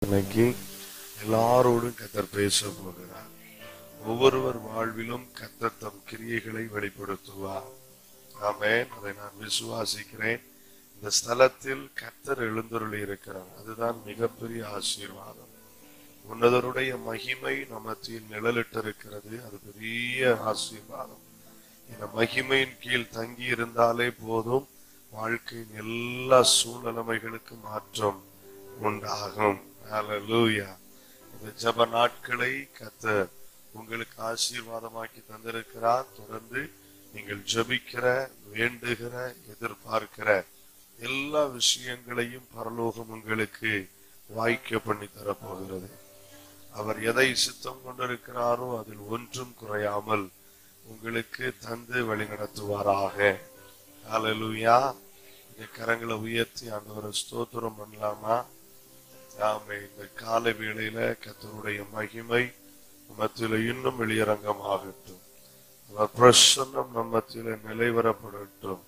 இன்னைக்கு எல்லாரோடும் கர்த்தர் பேச போகிறார். ஒவ்வொருவர் வாழ்விலும் கர்த்தர் தம் கிரியைகளை வெளிப்படுத்துவார். ஆமென். அதை நான் விசுவாசிக்கிறேன். இந்த ஸ்தலத்தில் கர்த்தர் எழுந்தருளி இருக்கிறார். அதுதான் மிகப்பெரிய ஆசீர்வாதம். உன்னதருடைய மகிமை நமத்தில் நிழலிட்டிருக்கிறது. அது பெரிய ஆசீர்வாதம். இந்த மகிமையின் கீழ் தங்கி இருந்தாலே போதும், வாழ்க்கையின் எல்லா சூழ்நிலைமைகளுக்கு மாற்றம் உண்டாகும். ஹல்லேலூயா. இந்த ஜெப நாட்களை கர்த்தர் உங்களுக்கு ஆசீர்வாதமாக்கி தந்திருக்கிறார். தொடர்ந்து நீங்கள் ஜெபிக்கிற, வேண்டுகிற, எதிர்பார்க்கிற எல்லா விஷயங்களையும் பரலோகம் உங்களுக்கு வாய்க்க பண்ணி தரப்போகிறது. அவர் எதை சித்தம் கொண்டிருக்கிறாரோ அதில் ஒன்றும் குறையாமல் உங்களுக்கு தந்து வழி நடத்துவாராக. ஹல்லேலூயா. கரங்களை உயர்த்தி ஆண்டவரை ஸ்தோத்திரம் பண்ணலாமா? ஆமே. இந்த காலை வேளையில கர்த்தருடைய மகிமை நம்மத்தில இன்னும் வெளியரங்கமாகட்டும். பிரசன்னம் நம்மத்தில நிலைவரப்படட்டும்.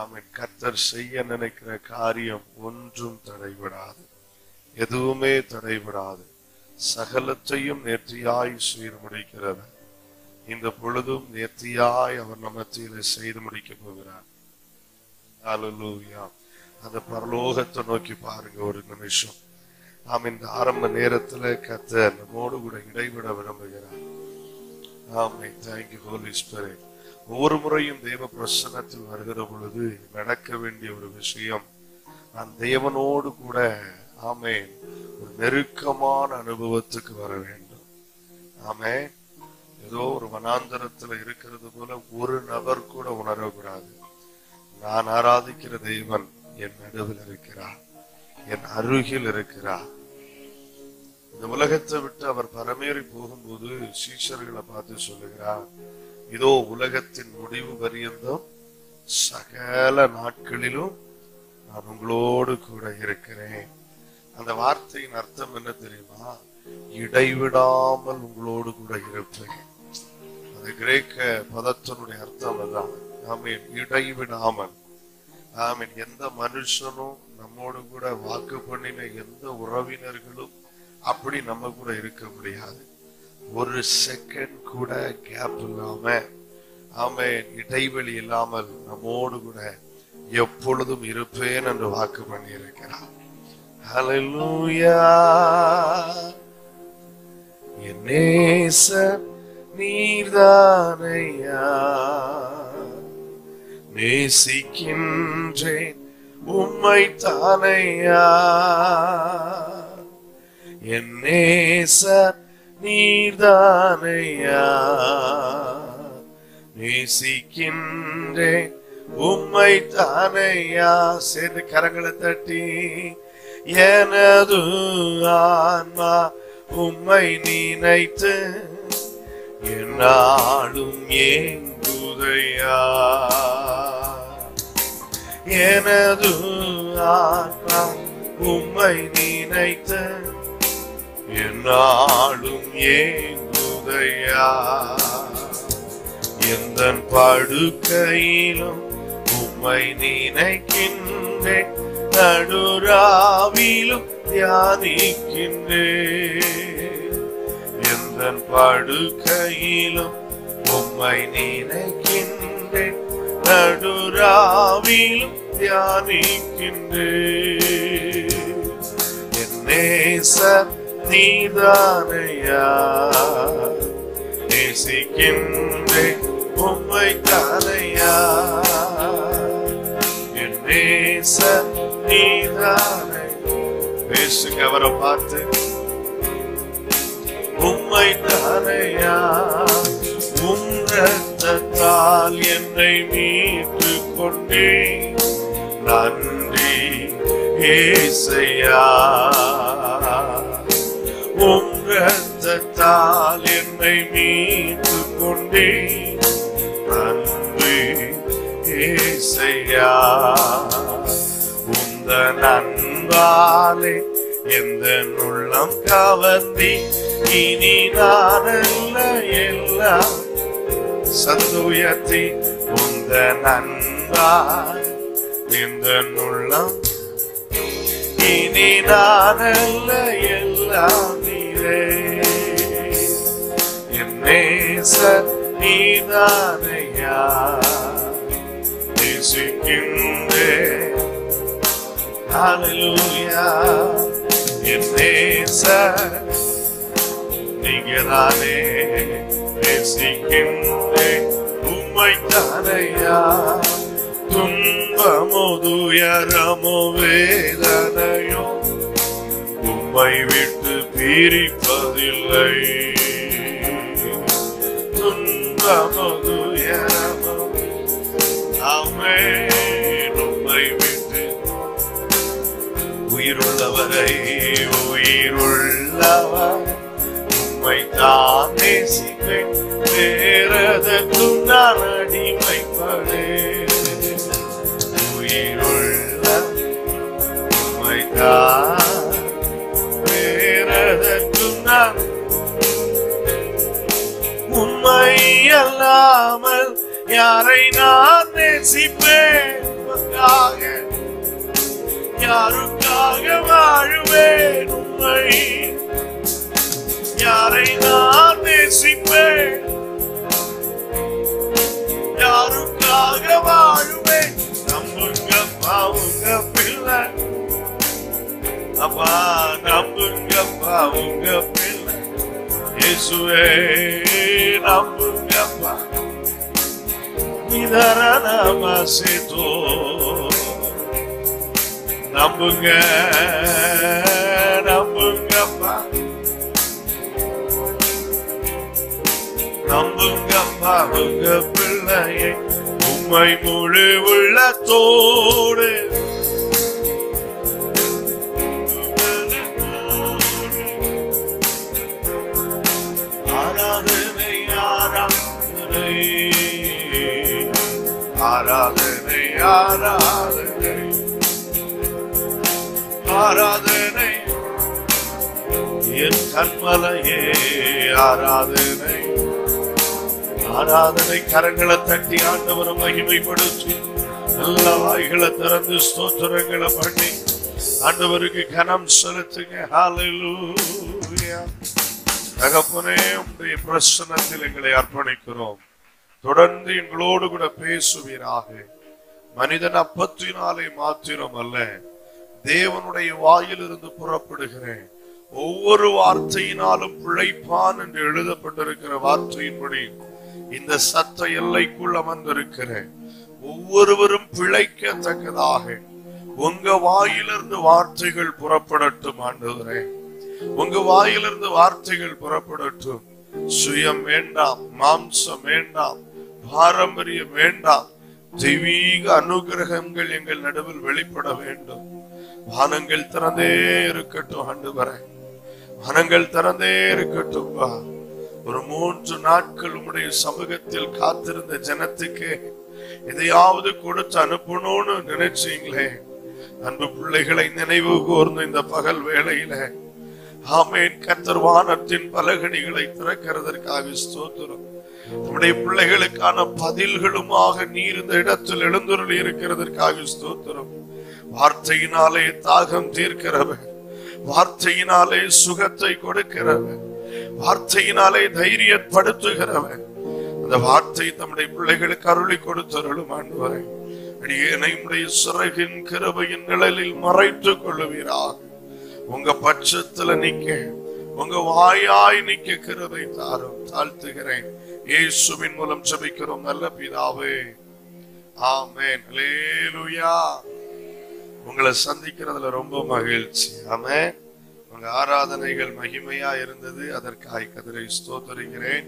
ஆமென். கர்த்தர் செய்ய நினைக்கிற காரியம் ஒன்றும் தடைபடாது, எதுவுமே தடைபடாது. சகலத்தையும் நேர்த்தியாய் செய்து முடிக்கிறது. இந்த பொழுதும் நேர்த்தியாய் அவர் நம்மத்தில செய்து முடிக்க போகிறார். ஹல்லேலூயா. அந்த பரலோகத்தை நோக்கி பாருங்க ஒரு நிமிஷம். நாம் இந்த ஆரம்ப நேரத்துல கர்த்தர் நம்மோடு கூட இடைவிட விரும்புகிறார். ஆமென். Thank you Holy Spirit. ஒவ்வொரு முறையும் தேவ பிரசன்னத்தில் வருகிற பொழுது நடக்க வேண்டிய ஒரு விஷயம், நான் தேவனோடு கூட ஆமென் ஒரு நெருக்கமான அனுபவத்துக்கு வர வேண்டும். ஆமென். ஏதோ ஒரு வனாந்தரத்துல இருக்கிறது போல ஒரு நபர் கூட உணரக்கூடாது. நான் ஆராதிக்கிற தேவன் என் நடுவில் இருக்கிறார், என் அருகில் இருக்கிறார். இந்த உலகத்தை விட்டு அவர் பரமேறி போகும்போது சீஷர்களை பார்த்து சொல்லுகிறார், இதோ உலகத்தின் முடிவு பரியந்தம் சகல நாட்களிலும் நான் உங்களோடு கூட இருக்கிறேன். அந்த வார்த்தையின் அர்த்தம் என்ன தெரியுமா? இடைவிடாமல் உங்களோடு கூட இருப்பேன். அது கிரேக்க பதத்தினுடைய அர்த்தம் அதான். ஆமென். இடைவிடாமல். ஆமென். எந்த மனுஷனும் நம்மோடு கூட வாக்கு பண்ணின எந்த உறவினர்களும் அப்படி நம்ம கூட இருக்க முடியாது. ஒரு செகண்ட் கூட கேப் இல்லாம, ஆமென், இடைவெளி இல்லாமல் நம்மோடு கூட எப்பொழுதும் இருப்பேன் என்று வாக்கு பண்ணி இருக்கிறார். ஹல்லேலூயா. என் நேசர் நீர்தானையா, நேசிக்கின்றேன் உம்மை தானையா. என் நேசர் நீர்தானையா, நேசிக்கின்றேன் உம்மை தானையா. சேர்ந்து கரங்களை தட்டி, எனது ஆன்மா உம்மை நினைத்து என்னாலும் ஏங்குதையா. எனது ஆன்மா உம்மை நினைத்து என்னாலும் ஏங்குதையா. எந்தன் படுக்கையிலும் உம்மை நினைக்கின்றேன், நடுராவிலும் தியானிக்கின்றேன். எந்தன் படுக்கையிலும் உம்மை நினைக்கின்றேன், நடுராவிலும் தியானிக்கின்றேன். என் நேசர் நீதானையா, நேசிக்கின்றேன் உம்மை தானையா. என் நேசர் நீதானை. பேசுங்க அவரை பார்த்து, உம்மை தானையா. உம் இரத்தத்தால் என்னை மீட்டு கொண்டே, நன்றி ஏசையா. உம் இரத்தத்தால் என்னை மீட்டு கொண்டே, நன்றி ஏசையா. உந்தன் அன்பாலே எந்த உள்ளம் கவர்ந்தி, இனி நான் அல்ல எல்லாம் சந்துயர்த்தி. உந்தன் அன்பால் எந்த உள்ளம் இனி நான் அல்ல எல்லாம் நீரே. என் நேசர் நீதானையா, நேசிக்கின்றேன். ஹல்லேலூயா. என் நேசர் நீங்கதானே, நேசிக்கின்றேன் உம்மைத்தானையா. துன்பமோ துயரமோ வேதனையோ உம்மை விட்டு பிரிப்பதில்லை. துன்பமோ துயரமோ ஆமென் உம்மை விட்டு உயிருள்ளவரை உயிருள்ளவர் உம்மை தான் நேசிப்பேன். வேறதற்கும் நான் அடிமைப்படேன். உயிருள்ள உம்மை தான் வேறதற்கும் நான் உம்மை அல்லாமல் யாரை நான் நேசிப்பேன். யாருக்காக வாழுவேன். உம்மை யாரை நான் நேசிப்பேன். யாருக்காக வாழுவேன். நம்புங்கப்பா உங்க பிள்ளை, அப்பா நம்புங்கப்பா உங்க பிள்ளை. இயேசுவே நம்புங்கப்பா. நிதரணமாசித்தோ நம்புங்க நம்புங்கப்பா. நம்புங்கப்பா உங்க பிள்ளையை உம்மை முழு உள்ளத்தோடு ஆராதனை ஆராதனை ஆராதனை ஆராதனை ஆராதனை என் கண்மலையே ஆராதனை ஆராதனை. கரங்களை தட்டி ஆண்டவரை மகிமைப்படுத்தி நல்ல வாய்களை திறந்து ஸ்தோத்திரங்களை பண்ணி ஆண்டவருக்கு கனம் செலுத்துங்க. ஹல்லேலூயா. தகப்பனே உம்முடைய பிரசன்னத்தில் எங்களை அர்ப்பணிக்கிறோம். தொடர்ந்து எங்களோடு கூட பேசுவீராக. மனிதன் அப்பத்தினாலே மாத்திரம் அல்ல, தேவனுடைய வாயிலிருந்து புறப்படுகிறேன் ஒவ்வொரு வார்த்தையினாலும் பிழைப்பான் என்று எழுதப்பட்டிருக்கிற வார்த்தையின்படி இந்த சத்த எல்லைக்குள் அமர்ந்திருக்கிற ஒவ்வொருவரும் பிழைக்கத்தக்கதாக உங்க வாயிலிருந்து வார்த்தைகள் புறப்படட்டும். ஆண்டவரே உங்க வாயிலிருந்து வார்த்தைகள் புறப்படட்டும். சுயம் வேண்டாம், மாம்சம் வேண்டாம், பாரம்பரியம் வேண்டாம். தெய்வீக அனுகிரகங்கள் எங்கள் நடுவில் வெளிப்பட வேண்டும். வானங்கள் திறந்தே இருக்கட்டும். ஆண்டவரே வானங்கள் திறந்தே இருக்கட்டும். ஒரு 3 நாட்கள் உம்முடைய சமூகத்தில் காத்திருந்த ஜனத்துக்கு எதையாவது கொடுத்து அனுப்பணும்னு நினைச்சீங்களே. அன்பு பிள்ளைகளை நினைவு கூர்ந்து இந்த பகல் வேளையில ஆமென் கர்த்தர் வானத்தின் பலகணிகளை திறக்கிறதற்காக ஸ்தோத்திரம். நம்முடைய பிள்ளைகளுக்கான பதில்களுமாக நீர் இந்த இடத்தில் எழுந்துருளி இருக்கிறதற்காக ஸ்தோத்திரம். வார்த்தையினாலே தாகம் தீர்க்கிறவர், வார்த்தையினாலே சுகத்தை கொடுக்கிறவர், வார்த்தையினாலே தைரியப்படுத்துகிறவர். அந்த வார்த்தை நம்முடைய பிள்ளைகளுக்கு அருளி கொடுத்தருளும். ஆண்டவரே அடியேனை உம்முடைய சிறகின் கிருபையின் நிழலில் மறைத்துக் கொள்ளுவீராக. உங்க பட்சத்துல நிக்க, உங்க வாயாய் நிக்க கிருபை தாரும். தாழ்த்துகிறேன். இயேசுவின் மூலம் ஜெபிக்கிறோம் நல்ல பிதாவே, ஆமென். அல்லேலூயா. உங்களை சந்திக்கிறதுல ரொம்ப மகிழ்ச்சி. ஆமென். உங்க ஆராதனைகள் மகிமையா இருந்தது, அதற்காக கர்த்தரை ஸ்தோத்திரிக்கிறேன்.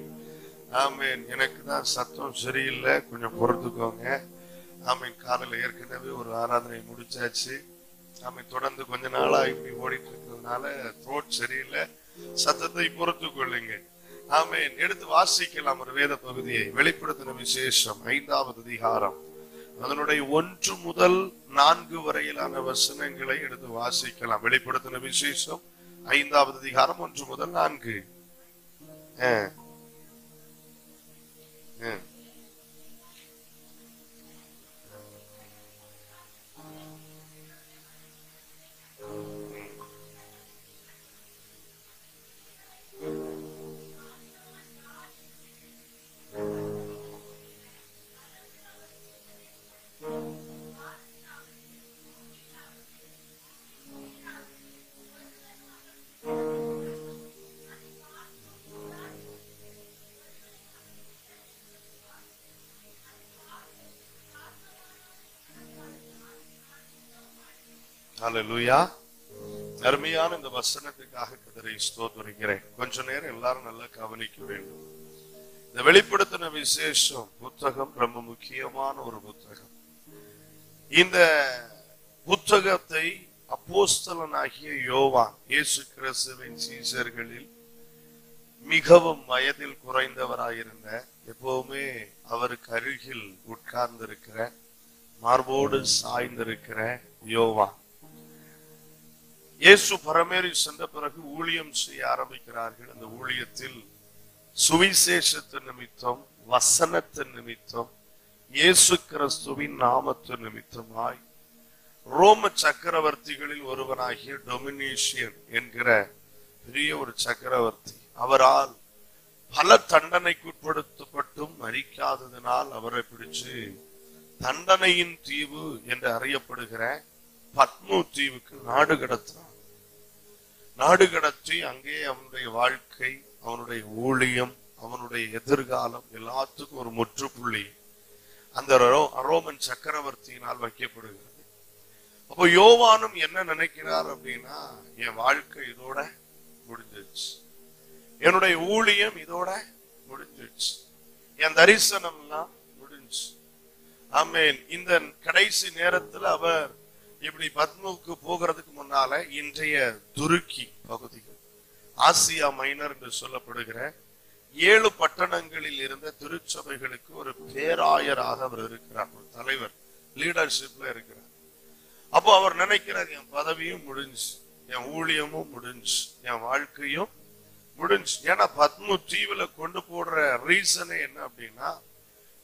ஆமென். எனக்கு தான் சத்தம் சரியில்லை, கொஞ்சம் பொறுத்துக்கோங்க. ஆமென். காலையில் ஏற்கனவே ஒரு ஆராதனை முடிச்சாச்சு. ஆமென். தொடர்ந்து கொஞ்ச நாளா இப்படி ஓடிட்டு இருக்கிறதுனால த்ரோட் சரியில்லை, சத்தத்தை பொறுத்து கொள்ளுங்க. ஆமென். எடுத்து வாசிக்கலாம் ஒரு வேத பகுதியை. வெளிப்படுத்தின விசேஷம் 5வது அதிகாரம் அதனுடைய 1 முதல் 4 வரையிலான வசனங்களை எடுத்து வாசிக்கலாம். வெளிப்படுத்தின விசேஷம் 5வது அதிகாரம் 1 முதல் 4. ஹல்லேலூயா. அருமையான இந்த வசனத்துக்காக கர்த்தரை ஸ்தோத்திரிக்கிறேன். கொஞ்ச நேரம் எல்லாரும் நல்லா கவனிக்க வேண்டும். இந்த வெளிப்படுத்தின விசேஷம் புத்தகம் ரொம்ப முக்கியமான ஒரு புத்தகம். இந்த புத்தகத்தை அப்போஸ்தலனாகிய யோவான், இயேசு கிறிஸ்துவின் சீஷர்களில் மிகவும் வயதில் குறைந்தவராயிருந்த, எப்பவுமே அவருக்கு அருகில் உட்கார்ந்திருக்கிற, மார்போடு சாய்ந்திருக்கிற யோவான், இயேசு பரமேறி சென்ற பிறகு ஊழியம் செய்ய ஆரம்பிக்கிறார்கள். அந்த ஊழியத்தில் சுவிசேஷத்தின் நிமித்தம், வசனத்தின் நிமித்தம், இயேசு கிறிஸ்துவின் நாமத்தின் நிமித்தமாய் ரோம சக்கரவர்த்திகளில் ஒருவனாகிய டொமினிஷியன் என்கிற பெரிய ஒரு சக்கரவர்த்தி, அவரால் பல தண்டனைக்குட்படுத்தப்பட்டும் மரிக்காததினால் அவரை பிடிச்சு தண்டனையின் தீவு என்று அறியப்படுகிற பத்மு தீவுக்கு நாடு கடத்தினார். நாடு கடத்தி அங்கே அவனுடைய வாழ்க்கை, அவனுடைய ஊழியம், அவனுடைய எதிர்காலம் எல்லாத்துக்கும் ஒரு முற்றுப்புள்ளி அந்த ரோமன் சக்கரவர்த்தியினால் வைக்கப்படுகிறது. அப்போ யோவானும் என்ன நினைக்கிறார் அப்படின்னா, என் வாழ்க்கை இதோட முடிஞ்சிருச்சு, என்னுடைய ஊழியம் இதோட முடிஞ்சிருச்சு, என் தரிசனம் எல்லாம் முடிஞ்சு. ஆமென். இந்த கடைசி நேரத்தில் அவர் இப்படி பத்முக்கு போகிறதுக்கு முன்னால இன்றைய துருக்கி பகுதிகள், ஆசியா மைனர் என்று சொல்லப்படுகிற 7 பட்டணங்களில் இருந்த திருச்சபைகளுக்கு ஒரு பேராயராக அவர் இருக்கிறார், ஒரு தலைவர், லீடர்ஷிப்ல இருக்கிறார். அப்போ அவர் நினைக்கிறார், என் பதவியும் முடிஞ்சு, என் ஊழியமும் முடிஞ்சு, என் வாழ்க்கையும் முடிஞ்சு. ஏன்னா பத்மு தீவுல கொண்டு போடுற ரீசனே என்ன அப்படின்னா,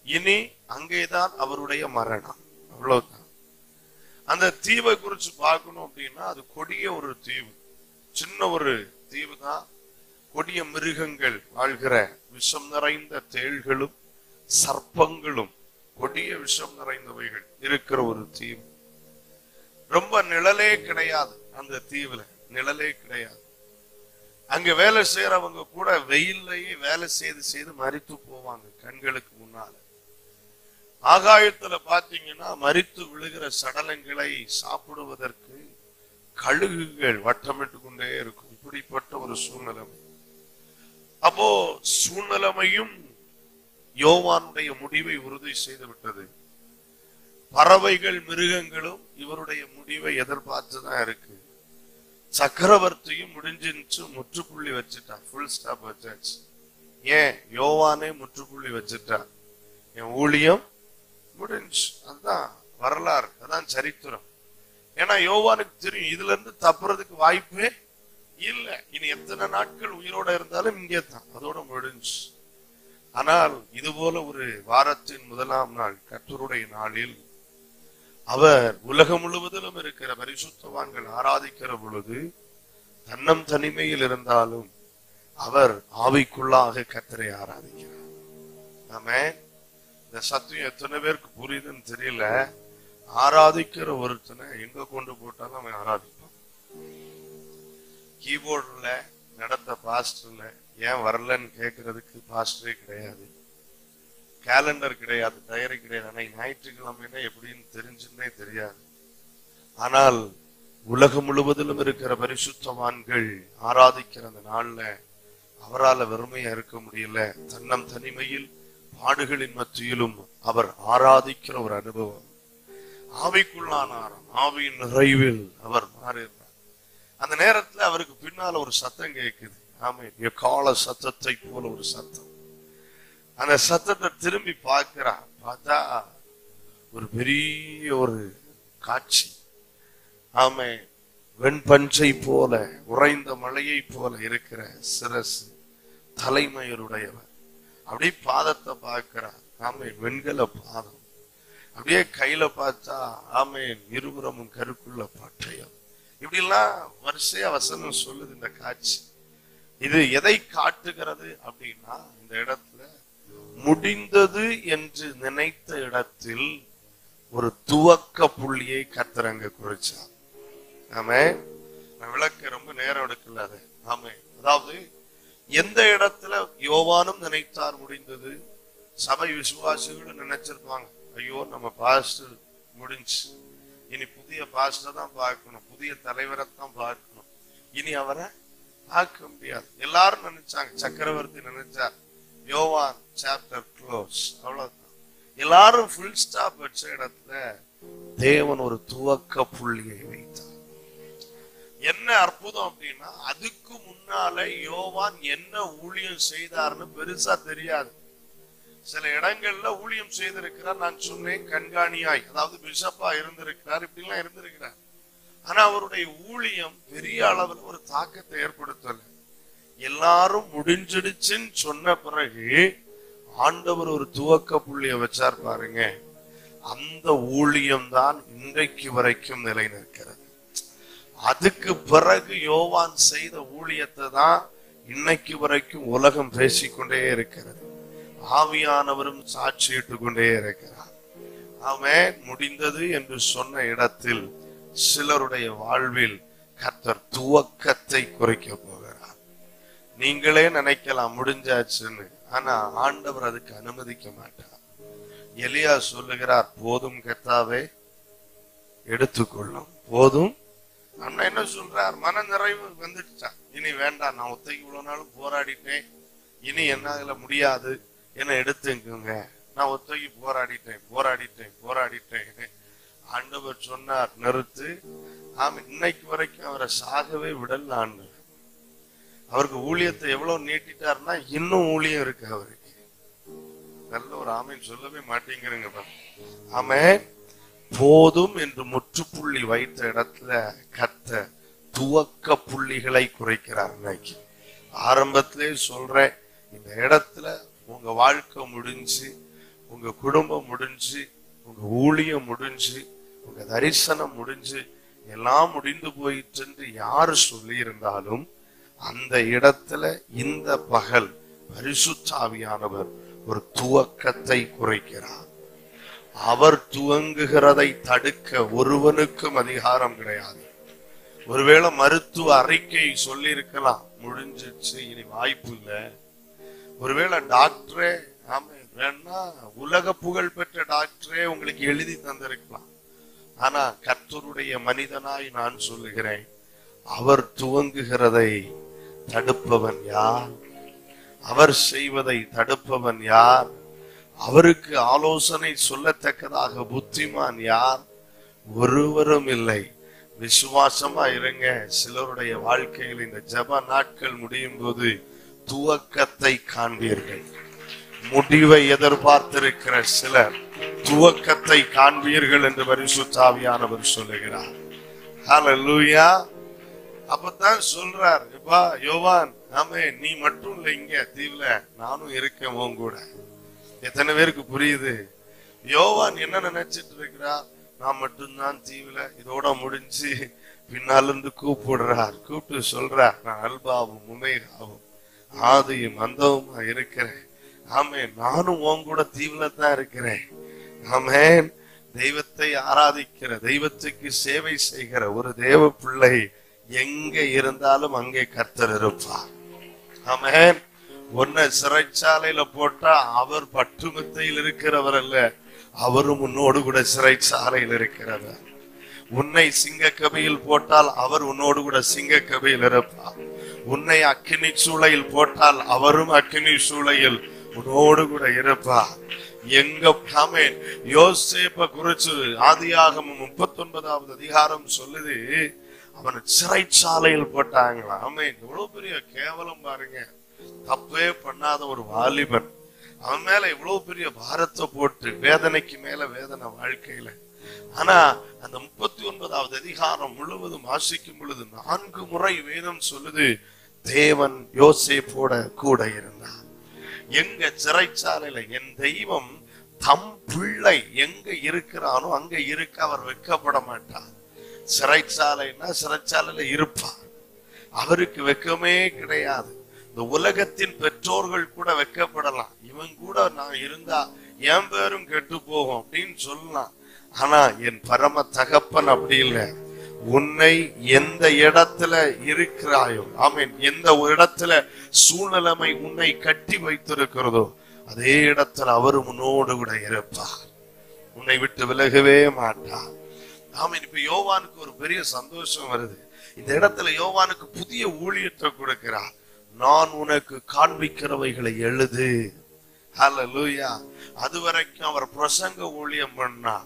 இனி அங்கேதான் அவருடைய மரணம், அவ்வளவுதான். அந்த தீவை குறிச்சு பார்க்கணும் அப்படின்னா, அது கொடிய ஒரு தீவு, சின்ன ஒரு தீவு தான். கொடிய மிருகங்கள் வாழ்கிற, விஷம் நிறைந்த தேள்களும் சர்ப்பங்களும் கொடிய விஷம் நிறைந்தவைகள் இருக்கிற ஒரு தீவு. ரொம்ப நிழலே கிடையாது அந்த தீவுல, நிழலே கிடையாது. அங்க வேலை செய்யறவங்க கூட வெயில்லையே வேலை செய்து மரித்து போவாங்க கண்களுக்கு முன்னால. ஆகாயத்துல பாத்தீங்கன்னா மரித்து விழுகிற சடலங்களை சாப்பிடுவதற்கு கழுகுகள் வட்டமிட்டு கொண்டே இருக்கும். இப்படிப்பட்ட ஒரு சூழ்நிலைமை. அப்போ சூழ்நிலைமையும் யோவானுடைய முடிவை உறுதி செய்து விட்டது. பறவைகள், மிருகங்களும் இவருடைய முடிவை எதிர்பார்த்துதான் இருக்கு. சக்கரவர்த்தியும் முடிஞ்சிருச்சு, முற்றுப்புள்ளி வச்சுட்டா, ஃபுல் ஸ்டாப் வச்சாச்சு. ஏன்? யோவானே முற்றுப்புள்ளி வச்சுட்டா, என் ஊழியம் முடிஞ்சு. அதுதான் வரலாறு, அதான் சரித்திரம். ஏன்னா யோவானுக்கு தெரியும், இதுல இருந்து தப்புறதுக்கு வாய்ப்பே இல்லை. இனி எத்தனை நாட்கள் உயிரோட இருந்தாலும் இங்கே தான், அதோட முடிஞ்சு. ஆனால் இது போல ஒரு வாரத்தின் முதலாம் நாள், கர்த்தருடைய நாளில், அவர் உலகம் முழுவதிலும் இருக்கிற பரிசுத்தவான்கள் ஆராதிக்கிற பொழுது, தன்னம் தனிமையில் இருந்தாலும் அவர் ஆவிக்குள்ளாக கர்த்தரை ஆராதிக்கிறார். ஆமென். இந்த சத்தியம் எத்தனை பேருக்கு புரியுதுன்னு தெரியல. ஆராதிக்கிற ஒருத்தனை எங்க கொண்டு போட்டாலும் அவன் ஆராதிப்பான். கீபோர்ட்ல நடந்த பாஸ்டர்ல ஏன் வரலன்னு கேட்கறதுக்கு பாஸ்டரே கிடையாது, கேலண்டர் கிடையாது, டைரி கிடையாது. ஆனா ஞாயிற்றுக்கிழமைனா எப்படின்னு தெரிஞ்சுன்னே தெரியாது. ஆனால் உலகம் முழுவதிலும் இருக்கிற பரிசுத்தவான்கள் ஆராதிக்கிற அந்த நாள்ல அவரால் வெறுமையா இருக்க முடியல. தன்னம் தனிமையில், பாடுகளின் மத்தியிலும் அவர் ஆராதிக்கிற ஒரு அனுபவம். ஆவிக்குள்ளானார், ஆவியின் நிறைவில் அவர் மாறினார். அந்த நேரத்துல அவருக்கு பின்னால ஒரு சத்தம் கேட்குது. ஆமென். எக்கால சத்தத்தை போல ஒரு சத்தம். அந்த சத்தத்தை திரும்பி பார்க்கிறார். பார்த்தா ஒரு பெரிய ஒரு காட்சி. ஆமென். வெண்பஞ்சை போல, உறைந்த மலையை போல இருக்கிற சிரசு, தலைமையருடையவர். அப்படியே பாதத்தை பார்க்கிறார். ஆமென். வெண்கல பாதம். அப்படியே கையில பார்த்தா ஆமென், இருபுறமும் கருக்குள்ள பட்டயம். இப்படி எல்லாம் வரிசையா வசனம் சொல்லுது இந்த காட்சி. இது எதை காட்டுகிறது அப்படின்னா, இந்த இடத்துல முடிந்தது என்று நினைத்த இடத்தில் ஒரு துவக்க புள்ளியை கர்த்தர் அங்க குறிச்சார். ஆமென். நான் விளக்க ரொம்ப நேரம் எடுக்கல அது. ஆமென். அதாவது எந்த இடத்துல யோவானும் நினைத்தார் முடிந்தது, சபை விசுவாசிகளும் நினைச்சிருப்பாங்க, ஐயோ நம்ம பாஸ்டர் முடிஞ்சு, இனி புதிய பாஸ்டர் தான் பார்க்கணும், புதிய தலைவரை தான் பார்க்கணும். இனி அவரை பார்க்க முடியாது. எல்லாரும் நினைச்சாங்க, சக்கரவர்த்தி நினைச்சார் யோவான் சாப்டர் க்ளோஸ், அவ்வளவுதான். எல்லாரும் ஃபுல் ஸ்டாப் வச்ச இடத்துல தேவன் ஒரு துவக்க புள்ளியை வைத்தார். என்ன அற்புதம் அப்படின்னா, அதுக்கு முன்னால யோவான் என்ன ஊழியம் செய்தார்னு பெருசா தெரியாது. சில இடங்கள்ல ஊழியம் செய்திருக்கிறார். நான் சொன்னேன், கண்காணியாய், அதாவது பிஷப்பா இருந்திருக்கிறார், இப்படி எல்லாம் இருந்திருக்கிறார். ஆனா அவருடைய ஊழியம் பெரிய அளவுல ஒரு தாக்கத்தை ஏற்படுத்தல. எல்லாரும் முடிஞ்சிடுச்சுன்னு சொன்ன பிறகு ஆண்டவர் ஒரு துவக்க புள்ளிய வச்சார் பாருங்க. அந்த ஊழியம் தான் இன்றைக்கு வரைக்கும் நிலை நிற்கிறது. அதுக்கு பிறகு யோவான் செய்த ஊழியத்தை தான் இன்னைக்கு வரைக்கும் உலகம் பேசிக்கொண்டே இருக்கிறது. ஆவியானவரும் சாட்சியிட்டுக் கொண்டே இருக்கிறார். அவன் முடிந்தது என்று சொன்ன இடத்தில் சிலருடைய வாழ்வில் கர்த்தர் துவக்கத்தை குறைக்க போகிறார். நீங்களே நினைக்கலாம் முடிஞ்சாச்சுன்னு, ஆனா ஆண்டவர் அதுக்கு அனுமதிக்க மாட்டார். எலியா சொல்லுகிறார், போதும் கர்த்தாவே, எடுத்துக்கொள்ளும், போதும். அண்ணா என்ன சொல்றார், மன நிறைவு வந்துடுச்சா, இனி வேண்டாம், நான் ஒத்தைக்கு இவ்வளவு நாளும் போராடிட்டேன், இனி என்ன முடியாது, என்ன எடுத்துங்க, நான் ஒத்தைக்கு போராடிட்டேன். ஆண்டவர் சொன்னார், நிறுத்து. இன்னைக்கு வரைக்கும் அவரை சாகவே விடல ஆண்டவர். அவருக்கு ஊழியத்தை எவ்வளவு நீட்டிட்டாருன்னா இன்னும் ஊழியம் இருக்கு அவருக்கு. நல்ல ஒரு ஆமீன் சொல்லவே மாட்டேங்கிறீங்க. ஆமென். போதும் என்று முற்றுப்புள்ளி வைத்த இடத்துல கர்த்தர் துவக்க புள்ளிகளை குறைக்கிறார். இன்னைக்கு ஆரம்பத்திலே சொல்றேன், இந்த இடத்துல உங்க வாழ்க்கை முடிஞ்சு, உங்க குடும்பம் முடிஞ்சு, உங்க ஊழியம் முடிஞ்சு, உங்க தரிசனம் முடிஞ்சு, எல்லாம் முடிந்து போயிட்டு என்று யாரு சொல்லி இருந்தாலும் அந்த இடத்துல இந்த பகல் பரிசுத்த ஆவியானவர் ஒரு துவக்கத்தை குறைக்கிறார். அவர் துவங்குகிறதை தடுக்க ஒருவனுக்கும் அதிகாரம் கிடையாது. ஒருவேளை மருத்துவ அறிக்கை சொல்லி இருக்கலாம், முடிஞ்சிச்சு, இனி வாய்ப்பு இல்லை. ஒருவேளை டாக்டரே, வேணா உலக புகழ் பெற்ற டாக்டரே உங்களுக்கு எழுதி தந்திருக்கலாம். ஆனா கர்த்தருடைய மனிதனாய் நான் சொல்லுகிறேன், அவர் துவங்குகிறதை தடுப்பவன் யார்? அவர் செய்வதை தடுப்பவன் யார்? அவருக்கு ஆலோசனை சொல்லத்தக்கதாக புத்திமான் யார்? ஒருவரும் இல்லை. விசுவாசமா இருங்க. சிலருடைய வாழ்க்கையில் இந்த ஜெப நாட்கள் முடியும் போது துவக்கத்தை காண்பீர்கள். முடிவை எதிர்பார்த்திருக்கிற சிலர் துவக்கத்தை காண்பீர்கள் என்று பரிசுத்த ஆவியானவர் சொல்லுகிறார். ஹல்லேலூயா. அப்பதான் சொல்றார், யோவான், ஆமே, நீ மட்டும் இல்ல இங்க தீவுல, நானும் இருக்கேன் உன் கூட. எத்தனை பேருக்கு புரியுது? யோவான் என்ன நினைச்சிட்டு இருக்கிறார்? நான் மட்டும்தான் தீவுல, இதோட முடிஞ்சு. பின்னால இருந்து கூப்பிட்டு சொல்றார், நான் அல்பாவும் உமைராவும் ஆதியும் அந்தவுமா இருக்கிறேன். ஆமே, நானும் உன் கூட தீவுல தான் இருக்கிறேன். ஆமேன். தெய்வத்தை ஆராதிக்கிற, தெய்வத்துக்கு சேவை செய்கிற ஒரு தேவ பிள்ளை எங்க இருந்தாலும் அங்கே கர்த்தர் இருப்பார். ஆமேன். உன்னை சிறைச்சாலையில போட்டா அவர் பட்டுமத்தையில் இருக்கிறவர் அல்ல, அவரும் உன்னோடு கூட சிறைச்சாலையில் இருக்கிறவர். உன்னை சிங்கக்கபியில் போட்டால் அவர் உன்னோடு கூட சிங்கக்கபியில் இருப்பார். உன்னை அக்கினி சூளையில் போட்டால் அவரும் அக்கினி சூளையில் உன்னோடு கூட இருப்பார். எங்க ஆமென். யோசேப்பை குறிச்சு ஆதியாகமம் 39வது அதிகாரம் சொல்லுது, அவன் சிறைச்சாலையில் போட்டாங்களா. ஆமென். எவ்வளவு பெரிய கேவலம் பாருங்க. தப்பே பண்ணாத ஒரு வாலிபன், அவன் மேல இவ்வளவு பெரிய பாரத்தை போட்டு வேதனைக்கு மேல வேதனை வாழ்க்கையில. ஆனா அந்த 39வது அதிகாரம் முழுவதும் வாசிக்கும் பொழுது 4 முறை வேதம் சொல்லுது, தேவன் யோசேப்போட கூட இருந்தார். எங்க சிறைச்சாலையில என் தெய்வம் தம் பிள்ளை எங்க இருக்கிறானோ அங்க இருக்க அவர் வெட்கப்பட மாட்டார். சிறைச்சாலைன்னா சிறைச்சாலையில இருப்பார். அவருக்கு வெட்கமே கிடையாது. இந்த உலகத்தின் பெற்றோர்கள் கூட வெட்கப்படலாம், இவன் கூட நான் இருந்தா என் பேரும் கெட்டு போகும் அப்படின்னு சொல்லலாம். ஆனா என் பரம தகப்பன் அப்படி இல்லை. உன்னை எந்த இடத்துல இருக்கிறாயோ, ஆமீன், எந்த ஒரு இடத்துல சூழ்நிலைமை உன்னை கட்டி வைத்திருக்கிறதோ அதே இடத்துல அவர் உன்னோடு கூட இருப்பார். உன்னை விட்டு விலகவே மாட்டார். ஆமென். இப்ப யோவானுக்கு ஒரு பெரிய சந்தோஷம் வருது. இந்த இடத்துல யோவானுக்கு புதிய ஊழியத்தை கொடுக்கிறார். நான் உனக்கு காண்பிக்கிறவைகளை எழுது. ஹல்லேலூயா. அதுவரைக்கும் அவர் பிரசங்க ஊழியம் பண்ணா,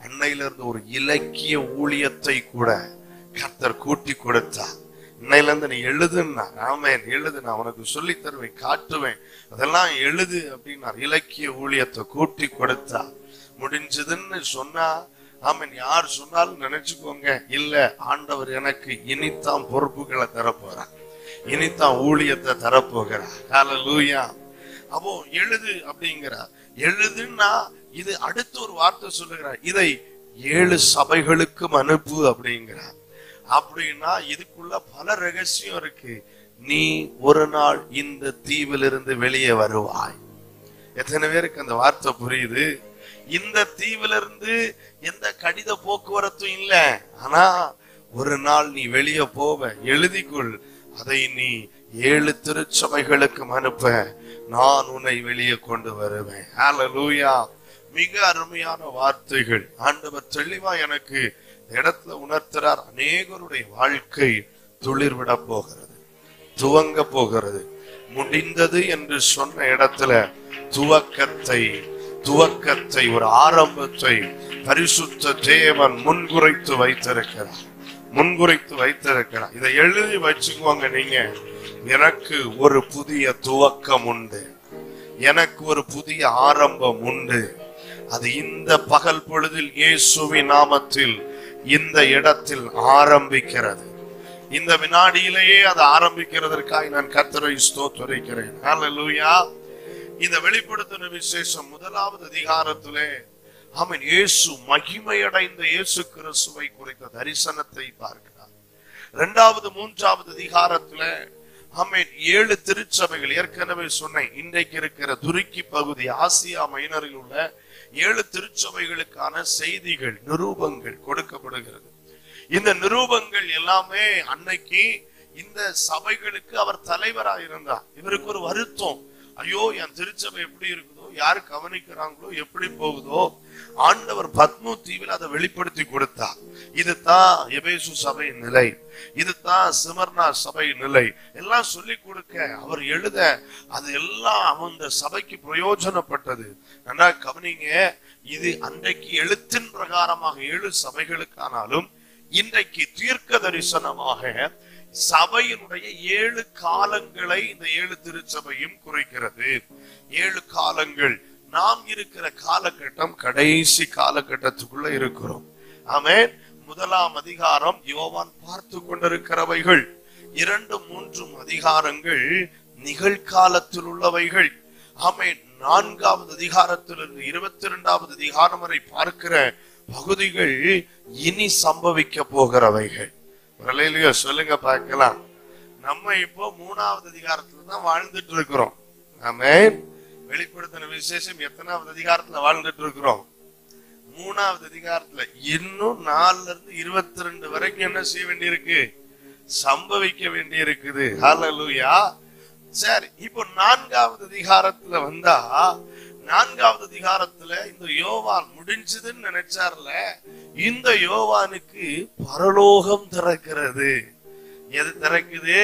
அன்னையில இருந்து ஒரு இலக்கிய ஊழியத்தை கூட கர்த்தர் கூட்டி கொடுத்தார். இன்னையில இருந்து நீ எழுதுன்னா, ஆமென், எழுது, நான் உனக்கு சொல்லி தருவேன், காட்டுவேன், அதெல்லாம் எழுது அப்படின்னார். இலக்கிய ஊழியத்தை கூட்டி கொடுத்தா. முடிஞ்சதுன்னு சொன்னா, ஆமென், யார் சொன்னாலும் நினைச்சுக்கோங்க, இல்ல ஆண்டவர் எனக்கு இனித்தான் பொறுப்புகளை தரப்போறார், இனித்தான் ஊழியத்தை தரப்போகிறார். ஹல்லேலூயா. அப்போ எழுது அப்படிங்கிறார். எழுதுன்னா இது அடுத்த ஒரு வார்த்தை சொல்லுகிறார், இதை 7 சபைகளுக்கும் அனுப்பு அப்படிங்கிறார். அப்படின்னா இதுக்குள்ள பல ரகசியம் இருக்கு. நீ ஒரு நாள் இந்த தீவிலிருந்து வெளியே வருவாய். எத்தனை பேருக்கு அந்த வார்த்தை புரியுது? இந்த தீவிலிருந்து எந்த கடித போக்குவரத்தும் இல்ல, ஆனா ஒரு நாள் நீ வெளியே போவ. எழுதிக்கொள், அதை நீ 7 திருச்சபைகளுக்கு அனுப்ப, நான் உன்னை வெளியே கொண்டு வருவேன். ஹல்லேலூயா. மிக அருமையான வார்த்தைகள் ஆண்டவர் தெளிவா எனக்கு இடத்துல உணர்த்துறார். அநேகருடைய வாழ்க்கை துளிர்விட போகிறது, துவங்க போகிறது. முடிந்தது என்று சொன்ன இடத்துல துவக்கத்தை ஒரு ஆரம்பத்தை பரிசுத்த தேவன் முன்குறைத்து வைத்திருக்கிறார். இதை எழுதி வச்சுக்குவாங்க நீங்க. எனக்கு ஒரு புதிய துவக்கம் உண்டு, எனக்கு ஒரு புதிய ஆரம்பம் உண்டு. அது இந்த பகல் பொழுதில் இயேசுவின் நாமத்தில் இந்த இடத்தில் ஆரம்பிக்கிறது. இந்த வினாடியிலேயே அது ஆரம்பிக்கிறதற்காக நான் கர்த்தரை ஸ்தோத்திரிக்கிறேன். ஹல்லேலூயா. இந்த வெளிப்படுத்தின விசேஷம் 1வது அதிகாரத்திலே ஆமென், இயேசு மகிமையடைந்த இயேசு கிறிஸ்துவை குறித்த தரிசனத்தை பார்க்கிறார். 2வது 3வது அதிகாரத்திலே ஆமென், 7 திருச்சபைகள், ஏற்கனவே சொன்னேன், இன்றைக்கு இருக்கிற துருக்கி பகுதி ஆசியா மைனரில் உள்ள 7 திருச்சபைகளுக்கான செய்திகள், நிரூபங்கள் கொடுக்கப்படுகிறது. இந்த நிரூபங்கள் எல்லாமே அன்னைக்கு இந்த சபைகளுக்கு அவர் தலைவராக இருந்தார். இவருக்கு ஒரு வருத்தம், ஐயோ என் திருச்சபை எப்படி இருக்குதோ, யாரு கவனிக்கிறாங்களோ, எப்படி போகுதோ. ஆண்டவர் பத்மு தீவில் அதை வெளிப்படுத்தி கொடுத்தார். இதுதான் எபேசு சபையின் நிலை, இதுதான் சிமர்னா சபை நிலை, எல்லாம் சொல்லி கொடுக்க அவர் எழுத, அது எல்லாம் அந்த சபைக்கு பிரயோஜனப்பட்டது. நல்லா கவனிங்க, இது அன்றைக்கு எழுத்தின் பிரகாரமாக 7 சபைகளுக்கானாலும் இன்றைக்கு தீர்க்க தரிசனமாக சபையினுடைய 7 காலங்களை இந்த 7 திருச்சபையும் குறிக்கிறது. 7 காலங்கள். நாம் இருக்கிற காலகட்டம் கடைசி காலகட்டத்துக்குள்ள இருக்கிறோம். ஆமென். 1ஆம் அதிகாரம் யோவான் பார்த்து கொண்டிருக்கிறவைகள், 2, 3 அதிகாரங்கள் நிகழ்காலத்தில் உள்ளவைகள். ஆமென். 4வது அதிகாரத்திலிருந்து 22வது அதிகாரம் வரை பார்க்கிற பகுதிகள் இனி சம்பவிக்க போகிறவைகள். சொல்லுங்க பார்க்கலாம். நம்ம இப்போ 3வது அதிகாரத்துல தான் வாழ்ந்துட்டு இருக்கிறோம். ஆமென். வெளிப்படுத்தின விசேஷம் எத்தனாவது அதிகாரத்துல வாழ்ந்துட்டு இருக்கிறோம்? 3வது அதிகாரத்துல. இன்னும் 4ல இருந்து 22 வரைக்கும் என்ன செய்ய வேண்டியிருக்கு? சம்பவிக்க வேண்டி இருக்குது. ஹல்லேலூயா. சரி, இப்போ 4வது அதிகாரத்துல வந்தா, 4வது அதிகாரத்துல இந்த யோவான் முடிஞ்சதுன்னு நினைச்சார்ல, இந்த யோவானுக்கு பரலோகம் திறக்கிறது. எது திறக்குது?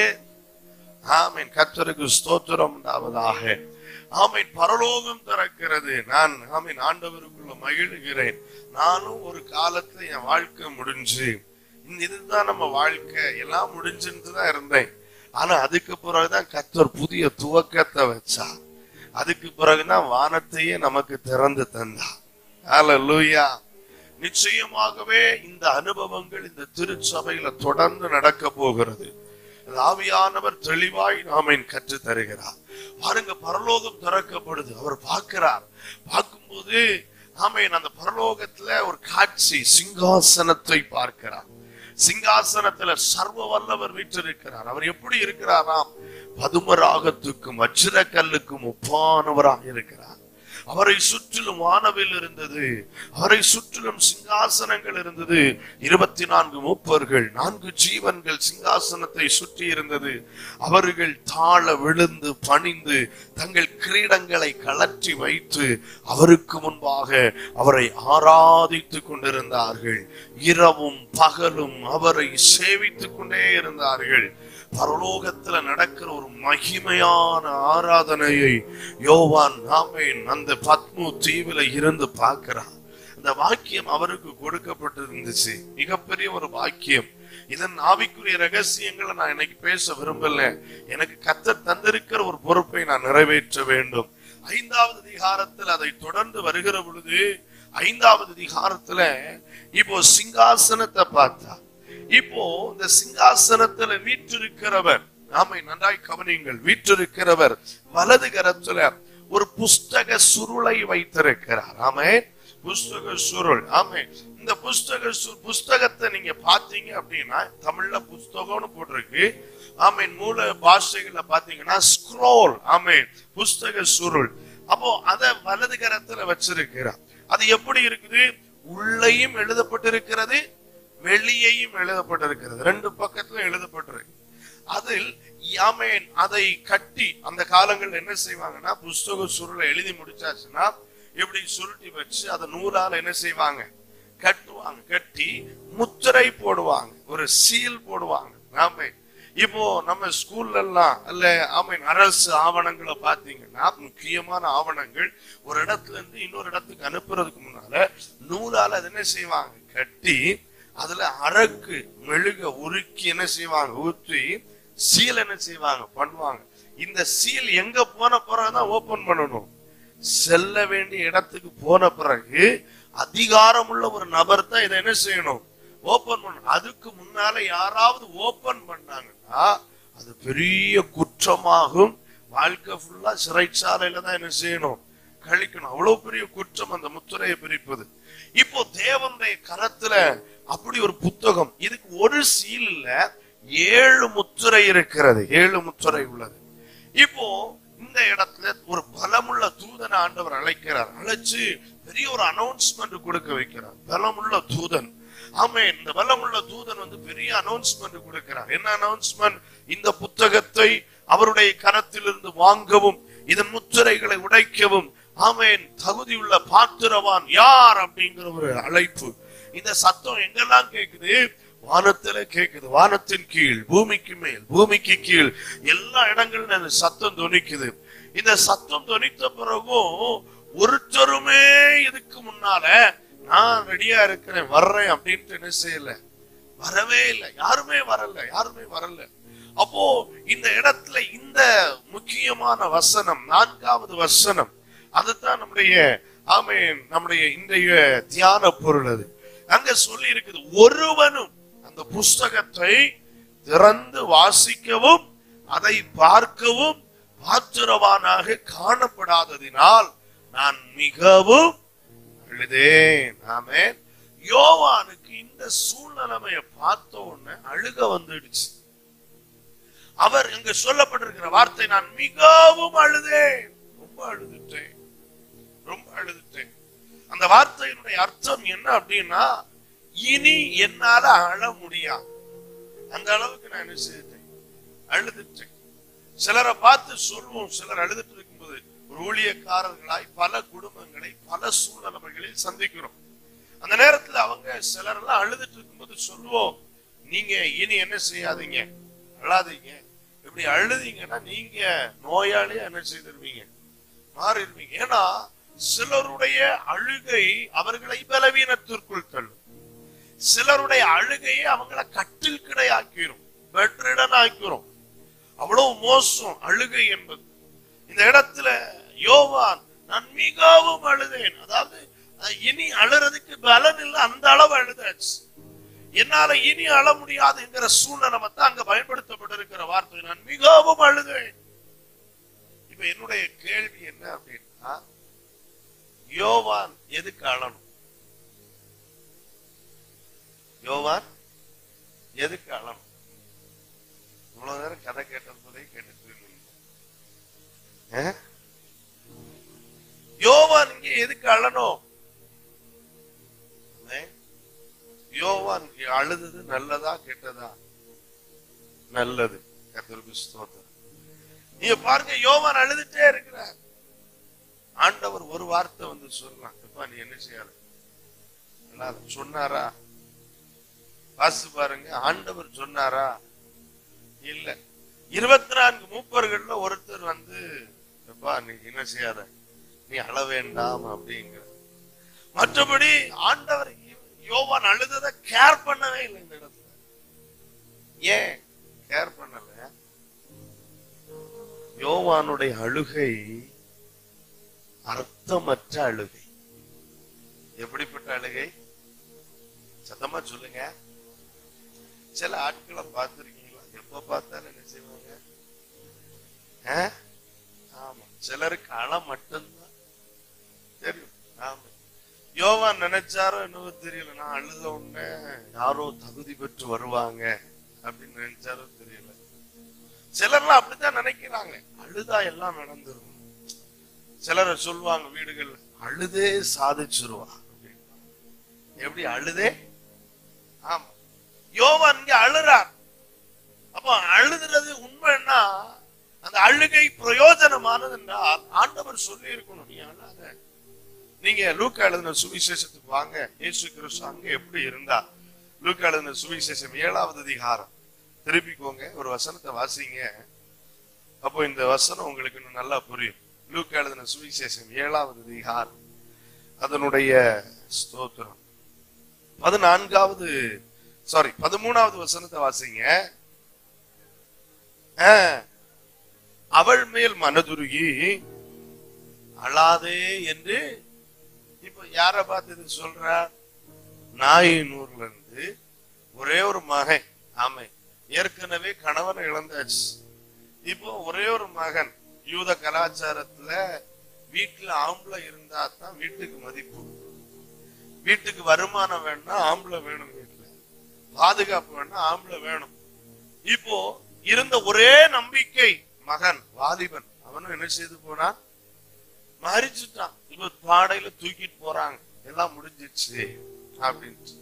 ஆமென். கர்த்தருக்கு ஸ்தோத்திரம் உண்டாவதாக. ஆமென். பரலோகம் திறக்கிறது. நான் ஆமென் ஆண்டவருக்குள்ள மகிழ்கிறேன். நானும் ஒரு காலத்துல என் வாழ்க்கை முடிஞ்சு, இதுதான் நம்ம வாழ்க்கை, எல்லாம் முடிஞ்சுட்டு தான் இருந்தேன். ஆனா அதுக்கு பிறகுதான் கர்த்தர் புதிய துவக்கத்தை வச்சா. அதுக்கு பிறகுதான் வானத்தையே நமக்கு திறந்து தந்தார். ஹல்லேலூயா. நிச்சயமாகவே இந்த அனுபவங்கள் இந்த திருச்சபையில தொடர்ந்து நடக்க போகிறது. ஆவியானவர் தெளிவாய் நாம கற்று தருகிறார். பாருங்க, பரலோகம் திறக்கப்படுது. அவர் பார்க்கிறார். பார்க்கும்போது ஆமென், அந்த பரலோகத்துல ஒரு காட்சி, சிங்காசனத்தை பார்க்கிறார். சிங்காசனத்துல சர்வ வல்லவர் வீற்றிருக்கிறார். அவர் எப்படி இருக்கிறாராம்? பதுமராகத்துக்கும் வச்சிர கல்லுக்கும் ஒப்பானவராக இருக்கிறார். அவரை சுற்றிலும் வானவில் இருந்தது, அவரை சுற்றிலும் சிங்காசனங்கள் இருந்தது. 24 மூப்பர்கள், 4 ஜீவன்கள் சிங்காசனத்தை சுற்றி இருந்தது. அவர்கள் தாழ விழுந்து பணிந்து தங்கள் கிரீடங்களை கழற்றி வைத்து அவருக்கு முன்பாக அவரை ஆராதித்துக் கொண்டிருந்தார்கள். இரவும் பகலும் அவரை சேவித்துக் கொண்டே இருந்தார்கள். பரலோகத்துல நடக்கிற ஒரு மகிமையான ஆராதனையை யோவான் அந்த பத்மு தீவில இருந்து பார்க்கிறார். அந்த வாக்கியம் அவருக்கு கொடுக்கப்பட்டிருந்துச்சு, மிகப்பெரிய ஒரு வாக்கியம். இதன் ஆவிக்குரிய ரகசியங்களை நான் இன்னைக்கு பேச விரும்பல. எனக்கு கர்த்தர் தந்திருக்கிற ஒரு பொறுப்பை நான் நிறைவேற்ற வேண்டும். 5வது அதிகாரத்தில் அதை தொடர்ந்து வருகிற பொழுது 5வது அதிகாரத்துல இப்போ சிங்காசனத்தை பார்த்தா, இப்போ இந்த சிங்காசனத்துல வீற்றிருக்கிறவர், நாம நன்றாய் கவனியுங்கள், வீற்றிருக்கிறவர் வலது கரத்துல ஒரு புஸ்தக சுருளை வைத்திருக்கிறார். ஆமென். புஸ்தக சுருள். ஆமென். இந்த புஸ்தகத்தை நீங்க பாத்தீங்க அப்படின்னா தமிழ்ல புஸ்தகம்னு போட்டிருக்கு. ஆமென். மூல பாஷைகள்ல பாத்தீங்கன்னா ஸ்க்ரோல். ஆமென். புஸ்தக சுருள். அப்போ அத வலது கரத்துல வச்சிருக்கிறார். அது எப்படி இருக்குது? உள்ளேயும் எழுதப்பட்டிருக்கிறது, வெளியையும் எழுதப்பட்டிருக்கிறது. 2 பக்கத்துல எழுதப்பட்டிருக்கு. அதில் ஆமென் அதை கட்டி, அந்த காலங்கள் என்ன செய்வாங்கன்னா புஸ்தக சுருளை எழுதி முடிச்சாச்சுன்னா இப்படி சுருட்டி வச்சு அதை நூலால என்ன செய்வாங்க? கட்டுவாங்க. கட்டி முத்திரை போடுவாங்க, ஒரு சீல் போடுவாங்க. ஆமென். இப்போ நம்ம ஸ்கூல்ல எல்லாம் அல்ல ஆமென் அரசு ஆவணங்களை பாத்தீங்கன்னா, முக்கியமான ஆவணங்கள் ஒரு இடத்துல இருந்து இன்னொரு இடத்துக்கு அனுப்புறதுக்கு முன்னால நூலால அதை என்ன செய்வாங்க? கட்டி அதுல அரக்கு மெழுக உருக்கி என்ன செய்வாங்க? ஊற்றி சீல் என்ன செய்வாங்க? பண்ணுவாங்க. இந்த சீல் எங்க போன பிறகுதான் ஓபன் பண்ணணும். செல்ல வேண்டிய இடத்துக்கு போன பிறகு அதிகாரம் உள்ள ஒரு நபர் தான் இதை என்ன செய்யணும்? ஓபன் பண்ணணும். அதுக்கு முன்னால யாராவது ஓபன் பண்ணாங்கன்னா அது பெரிய குற்றமாகும். வாழ்க்கை ஃபுல்லா சிறைச்சாலையில தான் என்ன செய்யணும்? கழிக்கணும். அவ்வளவு பெரிய குற்றம் அந்த முத்திரையை பிரிப்பது. இப்போ தேவனுடைய கரத்துல அப்படி ஒரு புத்தகம். இதுக்கு ஒரு சீல் இல்ல, 7 முத்திரை இருக்கிறது. 7 முத்திரை உள்ளது. இப்போ இந்த இடத்துல ஒரு பலமுள்ள தூதனை ஆண்டவர் அழைக்கிறார். அழைச்சு பெரிய ஒரு அனௌன்ஸ்மெண்ட் கொடுக்க வைக்கிறார். பலமுள்ள தூதன். ஆமென். இந்த பலமுள்ள தூதன் பெரிய அனௌன்ஸ்மெண்ட் கொடுக்கிறார். என்ன அனௌன்ஸ்மெண்ட்? இந்த புத்தகத்தை அவருடைய கரத்திலிருந்து வாங்கவும், இதன் முத்திரைகளை உடைக்கவும் ஆமென் தகுதியுள்ள பாத்திரவான் யார் அப்படிங்கிற ஒரு அழைப்பு. இந்த சத்தம் எங்கெல்லாம் கேக்குது? வானத்துல கேக்குது. வானத்தின் கீழ், பூமிக்கு மேல், பூமிக்கு கீழ் எல்லா இடங்களிலும் அந்த சத்தம் தொனிக்குது. இந்த சத்தம் தொனித்த பிறகும் ஒருத்தருமே இதுக்கு முன்னால நான் ரெடியா இருக்கிறேன், வர்றேன் அப்படின்ட்டு என்ன செய்யல, வரவே இல்லை. யாருமே வரல. அப்போ இந்த இடத்துல இந்த முக்கியமான வசனம், 4வது வசனம், அதுதான் நம்முடைய இன்றைய தியான பொருள். அது அங்க சொல்லி இருக்குது, ஒருவனும் அந்த புஸ்தகத்தை திறந்து வாசிக்கவும் அதை பார்க்கவும் பாத்திரவானாக காணப்படாததினால் நான் மிகவும் அழுதேன். ஆமென். யோவானுக்கு இந்த சூழ்நிலைமையை பார்த்த உடனே அழுக வந்துடுச்சு. அவர் இங்க சொல்லப்பட்டிருக்கிற வார்த்தை, நான் மிகவும் அழுதேன், ரொம்ப அழுதுட்டேன். அந்த வார்த்தையினுடைய அர்த்தம் என்ன அப்படின்னா, இனி என்னால அழ முடியாது, அந்த அளவுக்கு நான் என்ன செய்தேன், அழுதுட்டேன். சிலரை பார்த்து சொல்வோம், சிலர் அழுதுட்டு இருக்கும்போது ஒரு ஊழியக்காரர்களாய் பல குடும்பங்களை பல சூழ்நிலைகளில் சந்திக்கிறோம். அந்த நேரத்துல அவங்க சிலர் எல்லாம் அழுதுட்டு இருக்கும்போது சொல்லுவோம், நீங்க இனி என்ன செய்யாதீங்க, அழாதீங்க. இப்படி அழுதீங்கன்னா நீங்க நோயாளியா என்ன செய்திருவீங்க, மாறிடுவீங்க. ஏன்னா சிலருடைய அழுகை அவர்களை பலவீனத்திற்குள் தள்ளும். சிலருடைய அழுகையை அவங்களை கட்டில் கிடையாக்கிரும், பெட்ரிடன் ஆக்கிரும். அவ்வளவு மோசம் அழுகை என்பது. இந்த இடத்துல யோவான் நான் மிகவும் அழுதேன், அதாவது இனி அழுறதுக்கு பலன் இல்லை, அந்த அளவு அழுதாச்சு. என்னால இனி அழ முடியாது என்கிற சூழ்நிலை தான் அங்க பயன்படுத்தப்பட்டிருக்கிற வார்த்தை, நான் மிகவும் அழுதேன். இப்ப என்னுடைய கேள்வி என்ன அப்படின்னா, யோவான் எதுக்கு அழணும்? யோவான் எதுக்கு அழணும்? இவ்வளவு நேரம் கதை கேட்டது கேட்டுட்டு யோவான் எதுக்கு அழணும்? யோவான் அழுது நல்லதா கெட்டதா? நல்லது. கர்த்தருக்கு ஸ்தோத்திரம். நீங்க பாருங்க, யோவான் அழுதுட்டே இருக்கிறார். ஆண்டவர் ஒரு வார்த்தை வந்து சொல்லலாம், நீ என்ன செய்யாத சொன்னாரா? வாசி பாருங்க, ஆண்டவர் சொன்னாரா? இல்ல. 24 மூப்பர்கள்ல ஒருத்தர் வந்து நீ என்ன செய்யாத, நீ அழ வேண்டாம் அப்படிங்கிற. மற்றபடி ஆண்டவர் யோவான் அழுதத கேர் பண்ணவே இல்லை இந்த இடத்துல. ஏன் கேர் பண்ணல? யோவானுடைய அழுகை அர்த்தமற்ற அழுகை. எப்படிப்பட்ட அழுகை? சத்தமா சொல்லுங்க. சில ஆட்களை பார்த்திருக்கீங்களா? எப்ப பார்த்தாலும் என்ன செய்வாங்க? ஆமா, சிலருக்கு அழ மட்டும்தான் தெரியும். ஆமா, யோவான் நினைச்சாரோ என்னவோ தெரியல, நான் அழுத உடனே யாரோ தகுதி பெற்று வருவாங்க அப்படின்னு நினைச்சாரோ தெரியல. சிலர்லாம் அப்படித்தான் நினைக்கிறாங்க, அழுதா எல்லாம் நடந்துரும். சிலரை சொல்லுவாங்க வீடுகள், அழுதே சாதிச்சிருவா. எப்படி அழுதே? ஆமா, யோவான் இங்க அழுறார். அப்ப அழுதுறது உண்மைன்னா அந்த அழுகை பிரயோஜனமானது என்றால் ஆண்டவர் சொல்லி இருக்கணும், நீ அழாத. நீங்க லூக்கா எழுதின சுவிசேஷத்துக்கு வாங்க. இயேசு கிறிஸ்து அங்க எப்படி இருந்தா? லூக்கா எழுதின சுவிசேஷம் 7வது அதிகாரம் திருப்பிக்கோங்க, ஒரு வசனத்தை வாசிங்க. அப்போ இந்த வசனம் உங்களுக்கு இன்னும் நல்லா புரியும். லூக்கா எழுதின சுவிசேஷம் 7வது அதிகாரம் அதனுடைய ஸ்தோத்திரம் 13வது வசனத்தை வாசிங்க. அவள் மேல் மனதுருகி அழாதே என்று இப்ப யார பார்த்து சொல்றார்? நாயினூர்ல இருந்து ஒரே ஒரு மகன். ஆமை, ஏற்கனவே கணவனை இழந்தாச்சு. இப்போ ஒரே ஒரு மகன். யூத கலாச்சாரத்துல வீட்டுல ஆம்பளை இருந்தா தான் வீட்டுக்கு மதிப்பு, வீட்டுக்கு வருமானம் வேணும்னா ஆம்பளை வேணும், வீட்டுல பாதுகாப்பு வேணும்னா ஆம்பளை வேணும். இப்போ இருந்த ஒரே நம்பிக்கை மகன், வாலிபன். அவனும் என்ன செய்து போனான்? மறிச்சுட்டான். இப்ப பாடையில தூக்கிட்டு போறாங்க, எல்லாம் முடிஞ்சிச்சு அப்படின்ட்டு.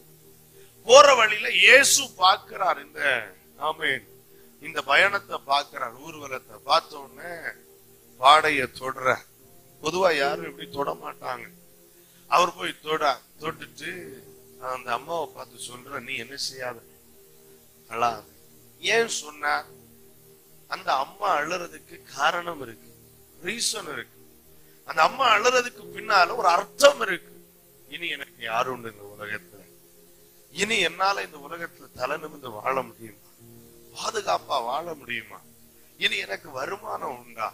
போற வழியில இயேசு பார்க்கிறார் இந்த பயணத்தை பார்க்கிறார். ஊர்வலத்தை பார்த்த உடனே பாடைய தொடுற. பொதுவா யாரும் இப்படி தொட மாட்டாங்க. அவர் போய் தொட்டுட்டு அந்த அம்மாவை பார்த்து சொல்ற, நீ என்ன செய்யாத, அழாத. ஏன் சொன்னார்? அந்த அம்மா அழுறதுக்கு காரணம் இருக்கு, ரீசன் இருக்கு. அந்த அம்மா அழுறதுக்கு பின்னால ஒரு அர்த்தம் இருக்கு. இனி எனக்கு யாரு உண்டு இந்த உலகத்துல? இனி என்னால இந்த உலகத்துல தலை நிமிர்ந்து வாழ முடியுமா? பாதுகாப்பா வாழ முடியுமா? இனி எனக்கு வருமானம் உண்டா?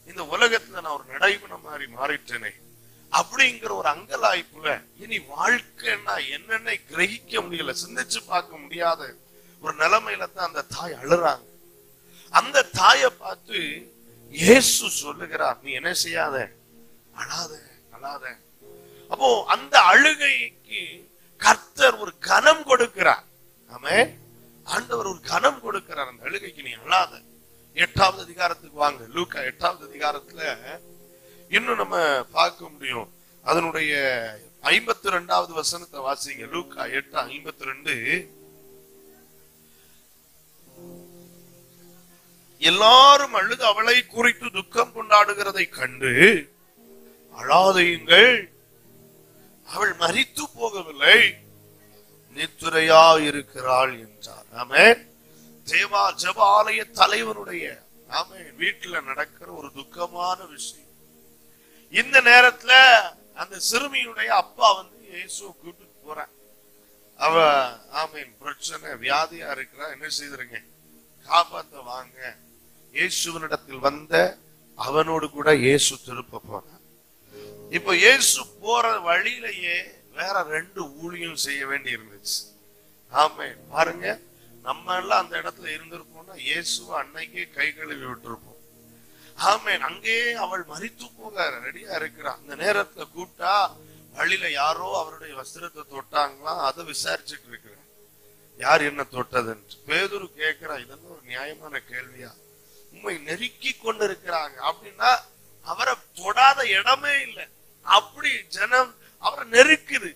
இந்த உலகத்துல நான் ஒரு நடைபெண மாதிரி மாறிட்டேனே அப்படிங்கிற ஒரு அங்கலாய்ப்புல இனி வாழ்க்கைன்னா என்னென்ன கிரகிக்க முடியல, சிந்திச்சு பார்க்க முடியாத ஒரு நிலைமையில தான் அந்த தாய் அழுறாங்க. அந்த தாயை பார்த்து இயேசு சொல்லுகிறார், நீ என்ன செய்யாத, அழாத அழாத. அப்போ அந்த அழுகைக்கு கர்த்தர் ஒரு கனம் கொடுக்கிறார். ஆமென். ஆண்டவர் ஒரு கனம் கொடுக்கிறார் அந்த அழுகைக்கு, நீ அழாத. 8வது அதிகாரத்துக்கு வாங்க. லூக்கா 8வது அதிகாரத்துல இன்னும் நம்ம பார்க்க முடியும். அதனுடைய 52வது வசனத்தை வாசிங்க. லூக்கா 8:52. எல்லாரும் அழுது அவளை குறித்து துக்கம் கொண்டாடுகிறதை கண்டு அழாதையுங்கள், அவள் மரித்து போகவில்லை, நித்துரையா இருக்கிறாள் என்றார். ஆமென். ஜெப ஆலய தலைவருடைய வீட்டுல நடக்கிற ஒரு துக்கமான விஷயம். இந்த நேரத்துல அந்த சிறுமியுடைய அப்பா வந்து இயேசுவை கூப்பிட்டு போறான். அவ பிரச்சனை, வியாதியா இருக்கிறா, என்ன செய்துருங்க, காப்பாத்த வாங்க. இயேசுவனிடத்தில் வந்த அவனோடு கூட இயேசு திருப்ப போனான். இப்ப இயேசு போற வழியிலேயே வேற 2 ஊழியம் செய்ய வேண்டி இருந்துச்சு. ஆமென். பாருங்க, நம்ம எல்லாம் அந்த இடத்துல இருந்திருப்போம்னா இயேசுவை அன்னைக்கே கை கழுவி விட்டுருப்போம். ஆமென். அங்கே அவள் மரித்து போக ரெடியா இருக்கிறான். அந்த நேரத்துல கூப்பிட்டா வழியில யாரோ அவருடைய வஸ்திரத்தை தொட்டாங்களா, அதை விசாரிச்சுட்டு இருக்கிறான், யார் என்ன தொட்டதுன்னு. பேதுரு கேட்கிறா, இதெல்லாம் ஒரு நியாயமான கேள்வியா? உண்மை நெருக்கி கொண்டு இருக்கிறாங்க அப்படின்னா அவரை தொடாத இடமே இல்லை. அப்படி ஜனம் அவரை நெருக்குது.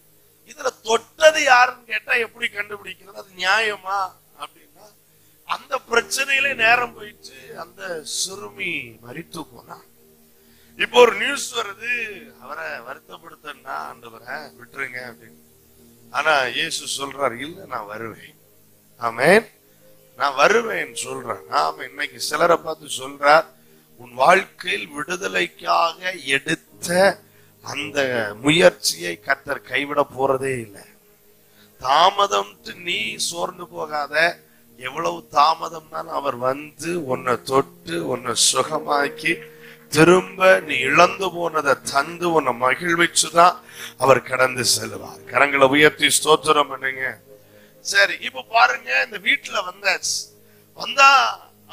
இதுல தொட்டது யாருன்னு கேட்டா எப்படி கண்டுபிடிக்கிறது? அது நியாயமா அப்படின்னா அந்த பிரச்சனையில நேரம் போயிட்டு அந்த சிறுமி மரித்து போனா. இப்போ ஒரு நியூஸ் வருது, அவரை வருத்தப்படுத்தா ஆண்டவரை விட்டுருங்க அப்படின்னு. ஆனா இயேசு சொல்றார், இல்ல நான் வருவேன். ஆமென், நான் வருவேன் சொல்றேன். ஆமா, இன்னைக்கு சிலரை பார்த்து சொல்றார், உன் வாழ்க்கையில் விடுதலைக்காக எடுத்த அந்த முயற்சியை கர்த்தர் கைவிட போறதே இல்லை. தாமதம் நீ சோர்ந்து போகாத. எவ்வளவு தாமதம்னாலும் அவர் வந்து உன்னை தொட்டு உன்னை சுகமாக்கி திரும்ப நீ இழந்து போனதை தந்து உன்னை மகிழ்விச்சுதான் அவர் கடந்து செல்வார். கரங்களை உயர்த்தி ஸ்தோத்திரம் பண்ணுங்க. சரி, இப்ப பாருங்க, இந்த வீட்டுல வந்தா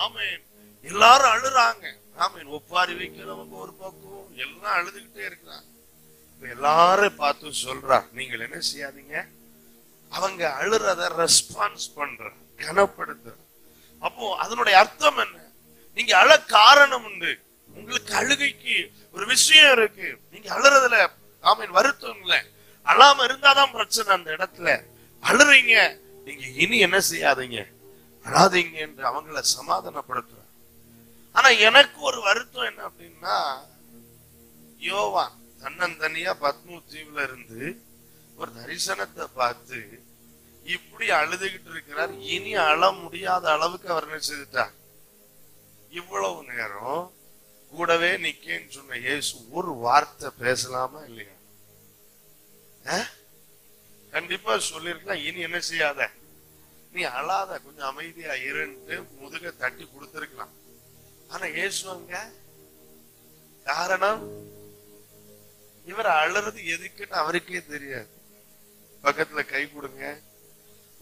ஆமென், எல்லாரும் அழுறாங்க. ஆமென், ஒப்பாரி வைக்கிறவங்க ஒரு பக்கம், எல்லாம் அழுதுகிட்டே இருக்கிறாங்க. எல்லாரும் பார்த்து சொல்றார், நீங்கள் என்ன செய்யாதீங்க, அவங்க அழுறத ரெஸ்பான்ஸ் பண்ற, கனப்படுத்துற. அப்போ அதனுடைய அர்த்தம் என்ன? நீங்க அழ காரணம் உண்டு. உங்களுக்கு அழுகைக்கு ஒரு விஷயம் இருக்கு. நீங்க அழுறதுல ஆமென் வருத்தம் இல்ல. அழாம இருந்தாதான் பிரச்சனை. அந்த இடத்துல அழுறீங்க, நீங்க இனி என்ன செய்யாதீங்க, அழாதீங்க என்று அவங்கள சமாதானப்படுத்துற. ஆனா எனக்கு ஒரு வருத்தம் என்ன அப்படின்னா, யோவான் தன்னந்தனியா பத்மு தீவுல இருந்து ஒரு தரிசனத்தை பார்த்து இப்படி அழுதுகிட்டு இருக்கிறார். இனி அழ முடியாத அளவுக்கு அவர் என்ன செய்துட்டார்? இவ்வளவு நேரம் கூடவே நிக்கேன்னு சொன்ன இயேசு ஒரு வார்த்தை பேசலாமா இல்லையா? கண்டிப்பா சொல்லிருக்கலாம், இனி என்ன செய்யாத, நீ அழாத, கொஞ்சம் அமைதியா இருன்னு முதுக தட்டி கொடுத்திருக்கலாம். ஆனா இயேசுவாங்க காரணம், இவர் அழுறது எதுக்குன்னு அவருக்கே தெரியாது. பக்கத்துல கை கொடுங்க,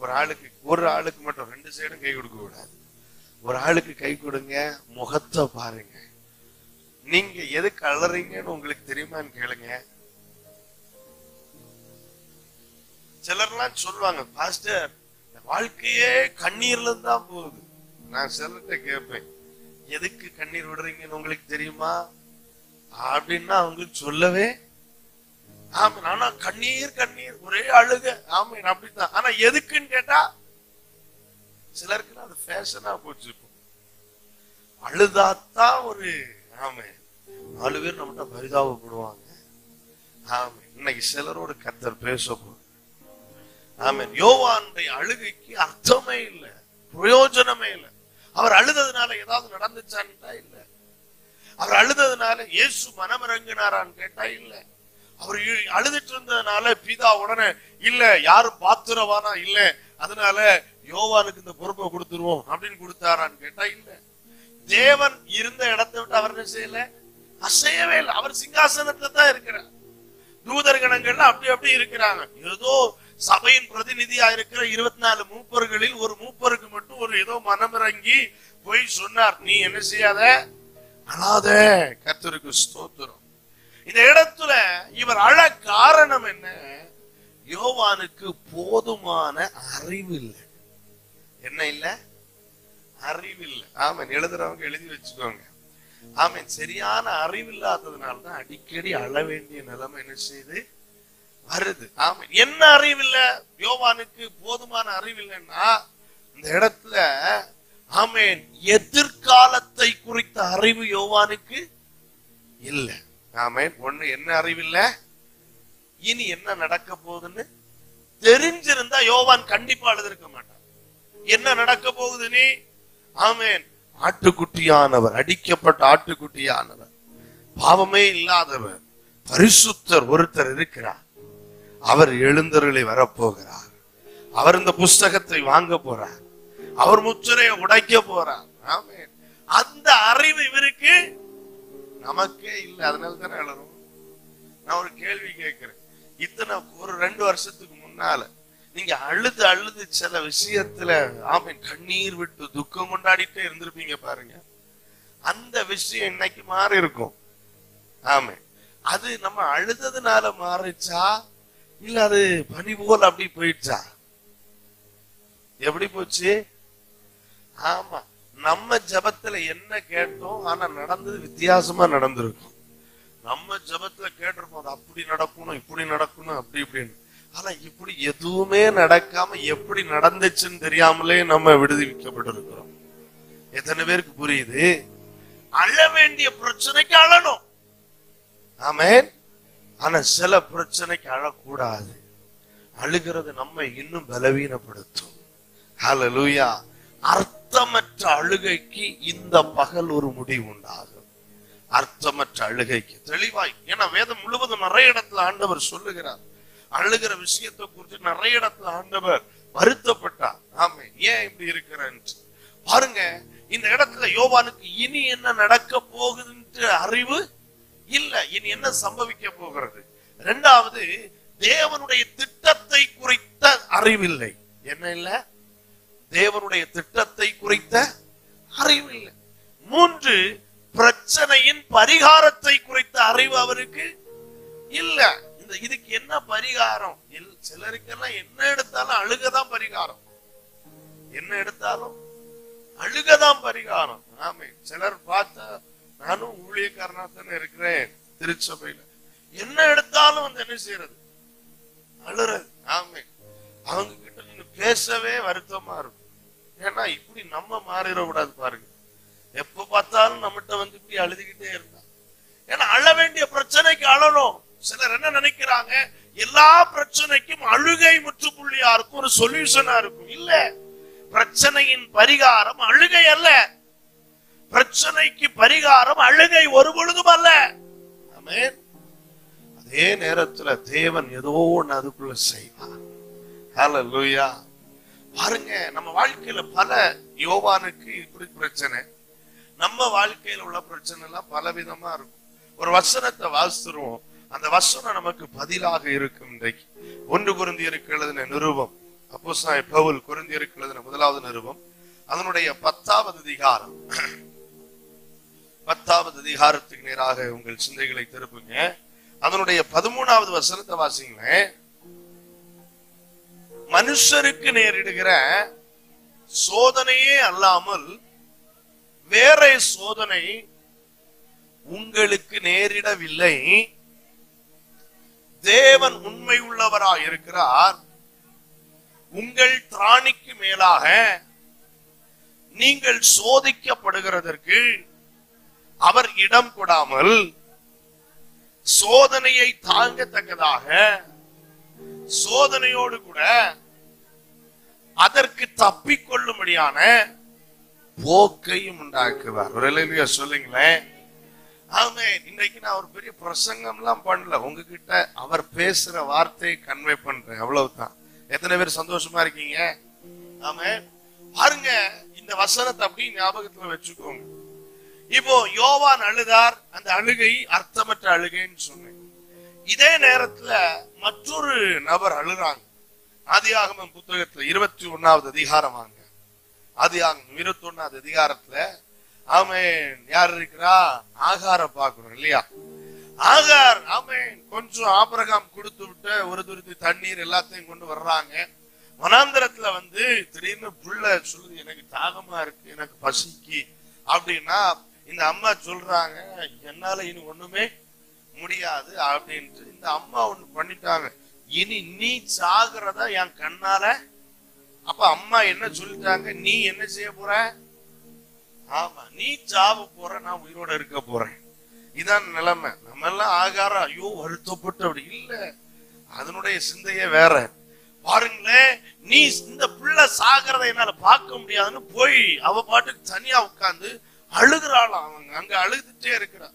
ஒரு ஆளுக்கு மட்டும், 2 சைடும் கை கொடுக்க கூடாது. ஒரு ஆளுக்கு கை கொடுங்க, முகத்தை பாருங்க. நீங்க எதுக்கு அழறீங்கன்னு உங்களுக்கு தெரியுமான்னு கேளுங்க. சிலர்லாம் சொல்லுவாங்க, பாஸ்டர் வாழ்க்கையே கண்ணீர்ல தான் போகுது. நான் சிலர்கிட்ட கேட்பேன், எதுக்கு கண்ணீர் விடுறீங்கன்னு உங்களுக்கு தெரியுமா அப்படின்னா அவங்களுக்கு சொல்லவே. ஆமா, ஆனா கண்ணீர் ஒரே அழுக. ஆமா, அப்படித்தான். ஆனா எதுக்குன்னு கேட்டா சிலருக்கு அது ஃபேஷனா போச்சு. அழுதாத்தான் ஒரு ஆமா 4 பேர் நம்மகிட்ட பரிதாபப்படுவாங்க. ஆமா, இன்னைக்கு சிலரோட கர்த்தர் பேச போறார். ஆமென். யோவானுடைய அழுகைக்கு அர்த்தமே இல்லை, பிரயோஜனமே இல்லை. அவர் அழுததுனால ஏதாவது நடந்துச்சான்னு இல்ல. அவர் அழுததுனால இயேசு மனமிறங்கினாரான்னு கேட்டா இல்ல. அவர் அழுதுட்டு இருந்ததுனால பிதா உடனே இல்ல யாரும் பாத்துறவானா இல்ல, அதனால யோவானுக்கு இந்த பொறுப்பை கொடுத்துருவோம் அப்படின்னு கொடுத்தாரான்னு கேட்டா இல்ல. தேவன் இருந்த இடத்தை விட்டு அவர் என்ன செய்யல, அசையவே இல்லை. அவர் சிங்காசனத்துல தான் இருக்கிறார். தூதர்கணங்கள்ல அப்படி இருக்கிறாங்க. ஏதோ சபையின் பிரதிநிதியா இருக்கிற 24 மூப்பர்களில் ஒரு மூப்பருக்கு மட்டும் ஒரு ஏதோ மனமிறங்கி போய் சொன்னார், நீ என்ன செய்யாத, அழாத. கர்த்தருக்கு ஸ்தோத்திரம். இந்த இடத்துல இவர் அழ காரணம் என்ன? யோவானுக்கு போதுமான அறிவு இல்லை. என்ன இல்ல? அறிவு இல்லை. ஆமன், எழுதுறவங்க எழுதி வச்சுக்கோங்க. ஆமன், சரியான அறிவு இல்லாததுனால்தான் அடிக்கடி அழ வேண்டிய நிலைமை என்ன செய்யுது, வருது. ஆமன், என்ன அறிவு இல்ல யோவானுக்கு? போதுமான அறிவு இல்லைன்னா இந்த இடத்துல ஆமேன் எதிர்காலத்தை குறித்த அறிவு யோவானுக்கு இல்லை. ஆமேன், ஒண்ணு என்ன அறிவு இல்ல, இனி என்ன நடக்க போகுதுன்னு தெரிஞ்சிருந்தா யோவான் கண்டிப்பா அழுதிருக்க மாட்டான். என்ன நடக்க போகுது நீ? ஆமேன், ஆட்டுக்குட்டியானவர், அடிக்கப்பட்ட ஆட்டுக்குட்டியானவர், பாவமே இல்லாதவர், பரிசுத்தர் ஒருத்தர் இருக்கிறார். அவர் எழுந்தருளை வரப்போகிறார். அவர் இந்த புஸ்தகத்தை வாங்க போறார். அவர் முத்திரையை உடைக்க போறார். ஆமென். அந்த அறிவு இவருக்கு நமக்கே இல்லை. அதனால தானே அழறோம். நான் ஒரு கேள்வி கேட்கிறேன். இத்தனை ஒரு 2 வருஷத்துக்கு முன்னால நீங்க அழுது சில விஷயத்துல ஆமென் கண்ணீர் விட்டு துக்கம் கொண்டாடிட்டே இருந்திருப்பீங்க பாருங்க. அந்த விஷயம் இன்னைக்கு மாறி இருக்கும். ஆமென். அது நம்ம அழுததுனால மாறிச்சா இல்ல அது பனி போல் அப்படி போயிடுச்சா? எப்படி போச்சு? ஆமா, நம்ம ஜபத்துல என்ன கேட்டோம், ஆனா நடந்தது வித்தியாசமா நடந்திருக்கும். நம்ம ஜபத்துல கேட்டிருப்போம், அது அப்படி நடக்கணும், இப்படி நடக்கணும், அப்படி இப்படின்னு. ஆனா இப்படி எதுவுமே நடக்காம எப்படி நடந்துச்சுன்னு தெரியாமலே நம்ம விடுவிக்கப்பட்டிருக்கிறோம். எத்தனை பேருக்கு புரியுது? அழ வேண்டிய பிரச்சனைக்கு அழணும், ஆமென். ஆனா சில பிரச்சனைக்கு அழக்கூடாது. அழுகிறது நம்ம இன்னும் பலவீனப்படுத்தும். ஹல்லேலூயா. அர்த்தமற்ற அழுகைக்கு இந்த பகல் ஒரு முடிவு உண்டாகும். அர்த்தமற்ற அழுகைக்கு தெளிவாய், ஏன்னா வேதம் முழுவதும் நிறைய இடத்துல ஆண்டவர் சொல்லுகிறார். அழுகிற விஷயத்தை குறித்து நிறைய இடத்துல ஆண்டவர் வருத்தப்பட்டார். ஆமே, ஏன் இப்படி இருக்கிறேன் பாருங்க. இந்த இடத்துல யோவானுக்கு இனி என்ன நடக்க போகுதுன்னு அறிவு இல்ல, இனி என்ன சம்பவிக்க போகிறது. இரண்டாவது, தேவனுடைய திட்டத்தை குறித்த அறிவில்லை. என்ன இல்ல? தேவனுடைய திட்டத்தை குறித்த அறிவில்லை. மூன்று, பிரச்சனையின் பரிகாரத்தை குறித்த அறிவு அவருக்கு இல்ல. இதுக்கு என்ன பரிகாரம்? சிலருக்கெல்லாம் என்ன எடுத்தாலும் அழுகதான் பரிகாரம். என்ன எடுத்தாலும் அழுகதான் பரிகாரம். ஆமே, சிலர் பார்த்தா, நானும் ஊழியக்காரனா தானே இருக்கிறேன் திருச்சபையில, என்ன எடுத்தாலும் வந்து என்ன செய்யறது? அழுறது. ஆமே, அவங்க கிட்ட நீங்க பேசவே வருத்தமா இருக்கும். ஏன்னா இப்படி நம்ம மாறிடக்கூடாது பாருங்க. எப்ப பார்த்தாலும் நம்மகிட்ட வந்து இப்படி அழுதுகிட்டே இருந்தா, ஏன்னா அழ வேண்டிய பிரச்சனைக்கு அழணும். சிலர் என்ன நினைக்கிறாங்க, எல்லா பிரச்சனைக்கும் அழுகை முற்றுப்புள்ளியா இருக்கும், ஒரு சொல்யூஷனா இருக்கும். இல்ல, பிரச்சனையின் பரிகாரம் அழுகை அல்ல. பிரச்சனைக்கு பரிகாரம் அழுகை ஒரு பொழுதும் அல்ல. ஆமென். அதே நேரத்துல தேவன் ஏதோ ஒண்ணு அதுக்குள்ள செய்வார். ஹல்லேலூயா. பாருங்க, நம்ம வாழ்க்கையில பல, யோவானுக்கு இப்படி பிரச்சனை, நம்ம வாழ்க்கையில உள்ள பிரச்சனை எல்லாம் பல விதமா இருக்கும். ஒரு வசனத்தை வாசித்துருவோம், அந்த வசனம் நமக்கு பதிலாக இருக்கும். இன்றைக்கு 1 கொரிந்தியருக்கு எழுதின நிருபம், அப்போஸ்தலனாகிய பவுல் கொரிந்தியருக்கு எழுதின முதலாவது நிருபம், அதனுடைய 10வது அதிகாரம், 10வது அதிகாரத்துக்கு நேராக உங்கள் சிந்தைகளை திருப்புங்க. அதனுடைய 13வது வசனத்தை வாசிங்களேன். மனுஷருக்கு நேரிடுகிற சோதனையே அல்லாமல் வேற சோதனை உங்களுக்கு நேரிடவில்லை. தேவன் உண்மை உள்ளவராய் இருக்கிறார். உங்கள் திராணிக்கு மேலாக நீங்கள் சோதிக்கப்படுகிறதற்கு அவர் இடம் கொடாமல் சோதனையை தாங்கத்தக்கதாக சோதனையோடு கூட அதற்கு தப்பிக்கொள்ளும்படியான போக்கையும் உண்டாக்குவார். ஒரு அல்லேலூயா சொல்லுங்களேன். ஆமென். இன்றைக்கு நான் ஒரு பெரிய பிரசங்கம் எல்லாம் பண்ணல, உங்ககிட்ட அவர் பேசுற வார்த்தையை கன்வே பண்றேன், அவ்வளவுதான். எத்தனை பேர் சந்தோஷமா இருக்கீங்க? ஆமென். பாருங்க, இந்த வசனத்தை அப்படி ஞாபகத்துல வச்சுக்கோங்க. இப்போ யோவான் அழுதார், அந்த அழுகை அர்த்தமற்ற அழுகைன்னு சொன்னேன். இதே நேரத்துல மற்றொரு நபர் அழுறாங்க. ஆதியாகமம் புத்தகத்துல 21வது அதிகாரம் வாங்க. ஆதியாகமம் 21வது அதிகாரத்துல ஆமென் யார் இருக்கிறா? ஆகார பாக்குறோம் இல்லையா? ஆகார் ஆமென் கொஞ்சம் ஆபிரகாம் கொடுத்து விட்ட ஒரு துருத்தி தண்ணீர் எல்லாத்தையும் கொண்டு வர்றாங்க. வனாந்தரத்துல வந்து திடீர்னு புள்ள சொல்லுது, எனக்கு தாகமா இருக்கு, எனக்கு பசிக்கு அப்படின்னா இந்த அம்மா சொல்றாங்க, என்னால இனி ஒண்ணுமே முடியாது அப்படின்ட்டு. இந்த அம்மா ஒண்ணு பண்ணிட்டாங்க, இனி நீ சாகிறதா என் கண்ணால. அப்ப அம்மா என்ன சொல்லிட்டாங்க, நீ என்ன செய்ய போற? ஆமா, நீ சாவ போற, நான் உயிரோட இருக்க போறேன். இதான் நிலைமை. நம்ம எல்லாம் ஆகாரம் ஐயோ வருத்தப்பட்டு அப்படி இல்ல, அதனுடைய சிந்தையே வேற. பாருங்களேன், நீ இந்த பிள்ளை சாகிறத என்னால பார்க்க முடியாதுன்னு போய் அவ பாட்டுக்கு தனியா உட்கார்ந்து அழுகிறாளாம். அவங்க அங்க அழுதுட்டே இருக்கிறா.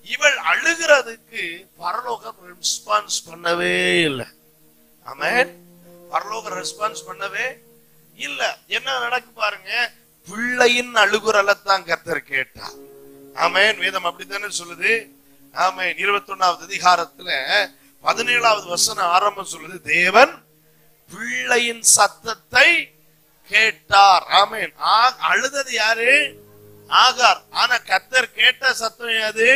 இவள் அழுகிறதுக்கு பரலோகம் ரெஸ்பான்ஸ் பண்ணவே இல்லை. ஆமென். பரலோகம் ரெஸ்பான்ஸ் பண்ணவே இல்ல. என்ன நடக்கு பாருங்க, பிள்ளையின் அழுகுரலத்தான் கர்த்தர் கேட்டார். ஆமென். வேதம் அப்படித்தானே சொல்லுது. ஆமென். 21வது அதிகாரத்துல 17வது வசனம் ஆரம்பம் சொல்லுது, தேவன் பிள்ளையின் சத்தத்தை கேட்டார். ஆமென். அழுதது யாரு? ஆகார். ஆனா கர்த்தர் கேட்ட சத்தம் யாது?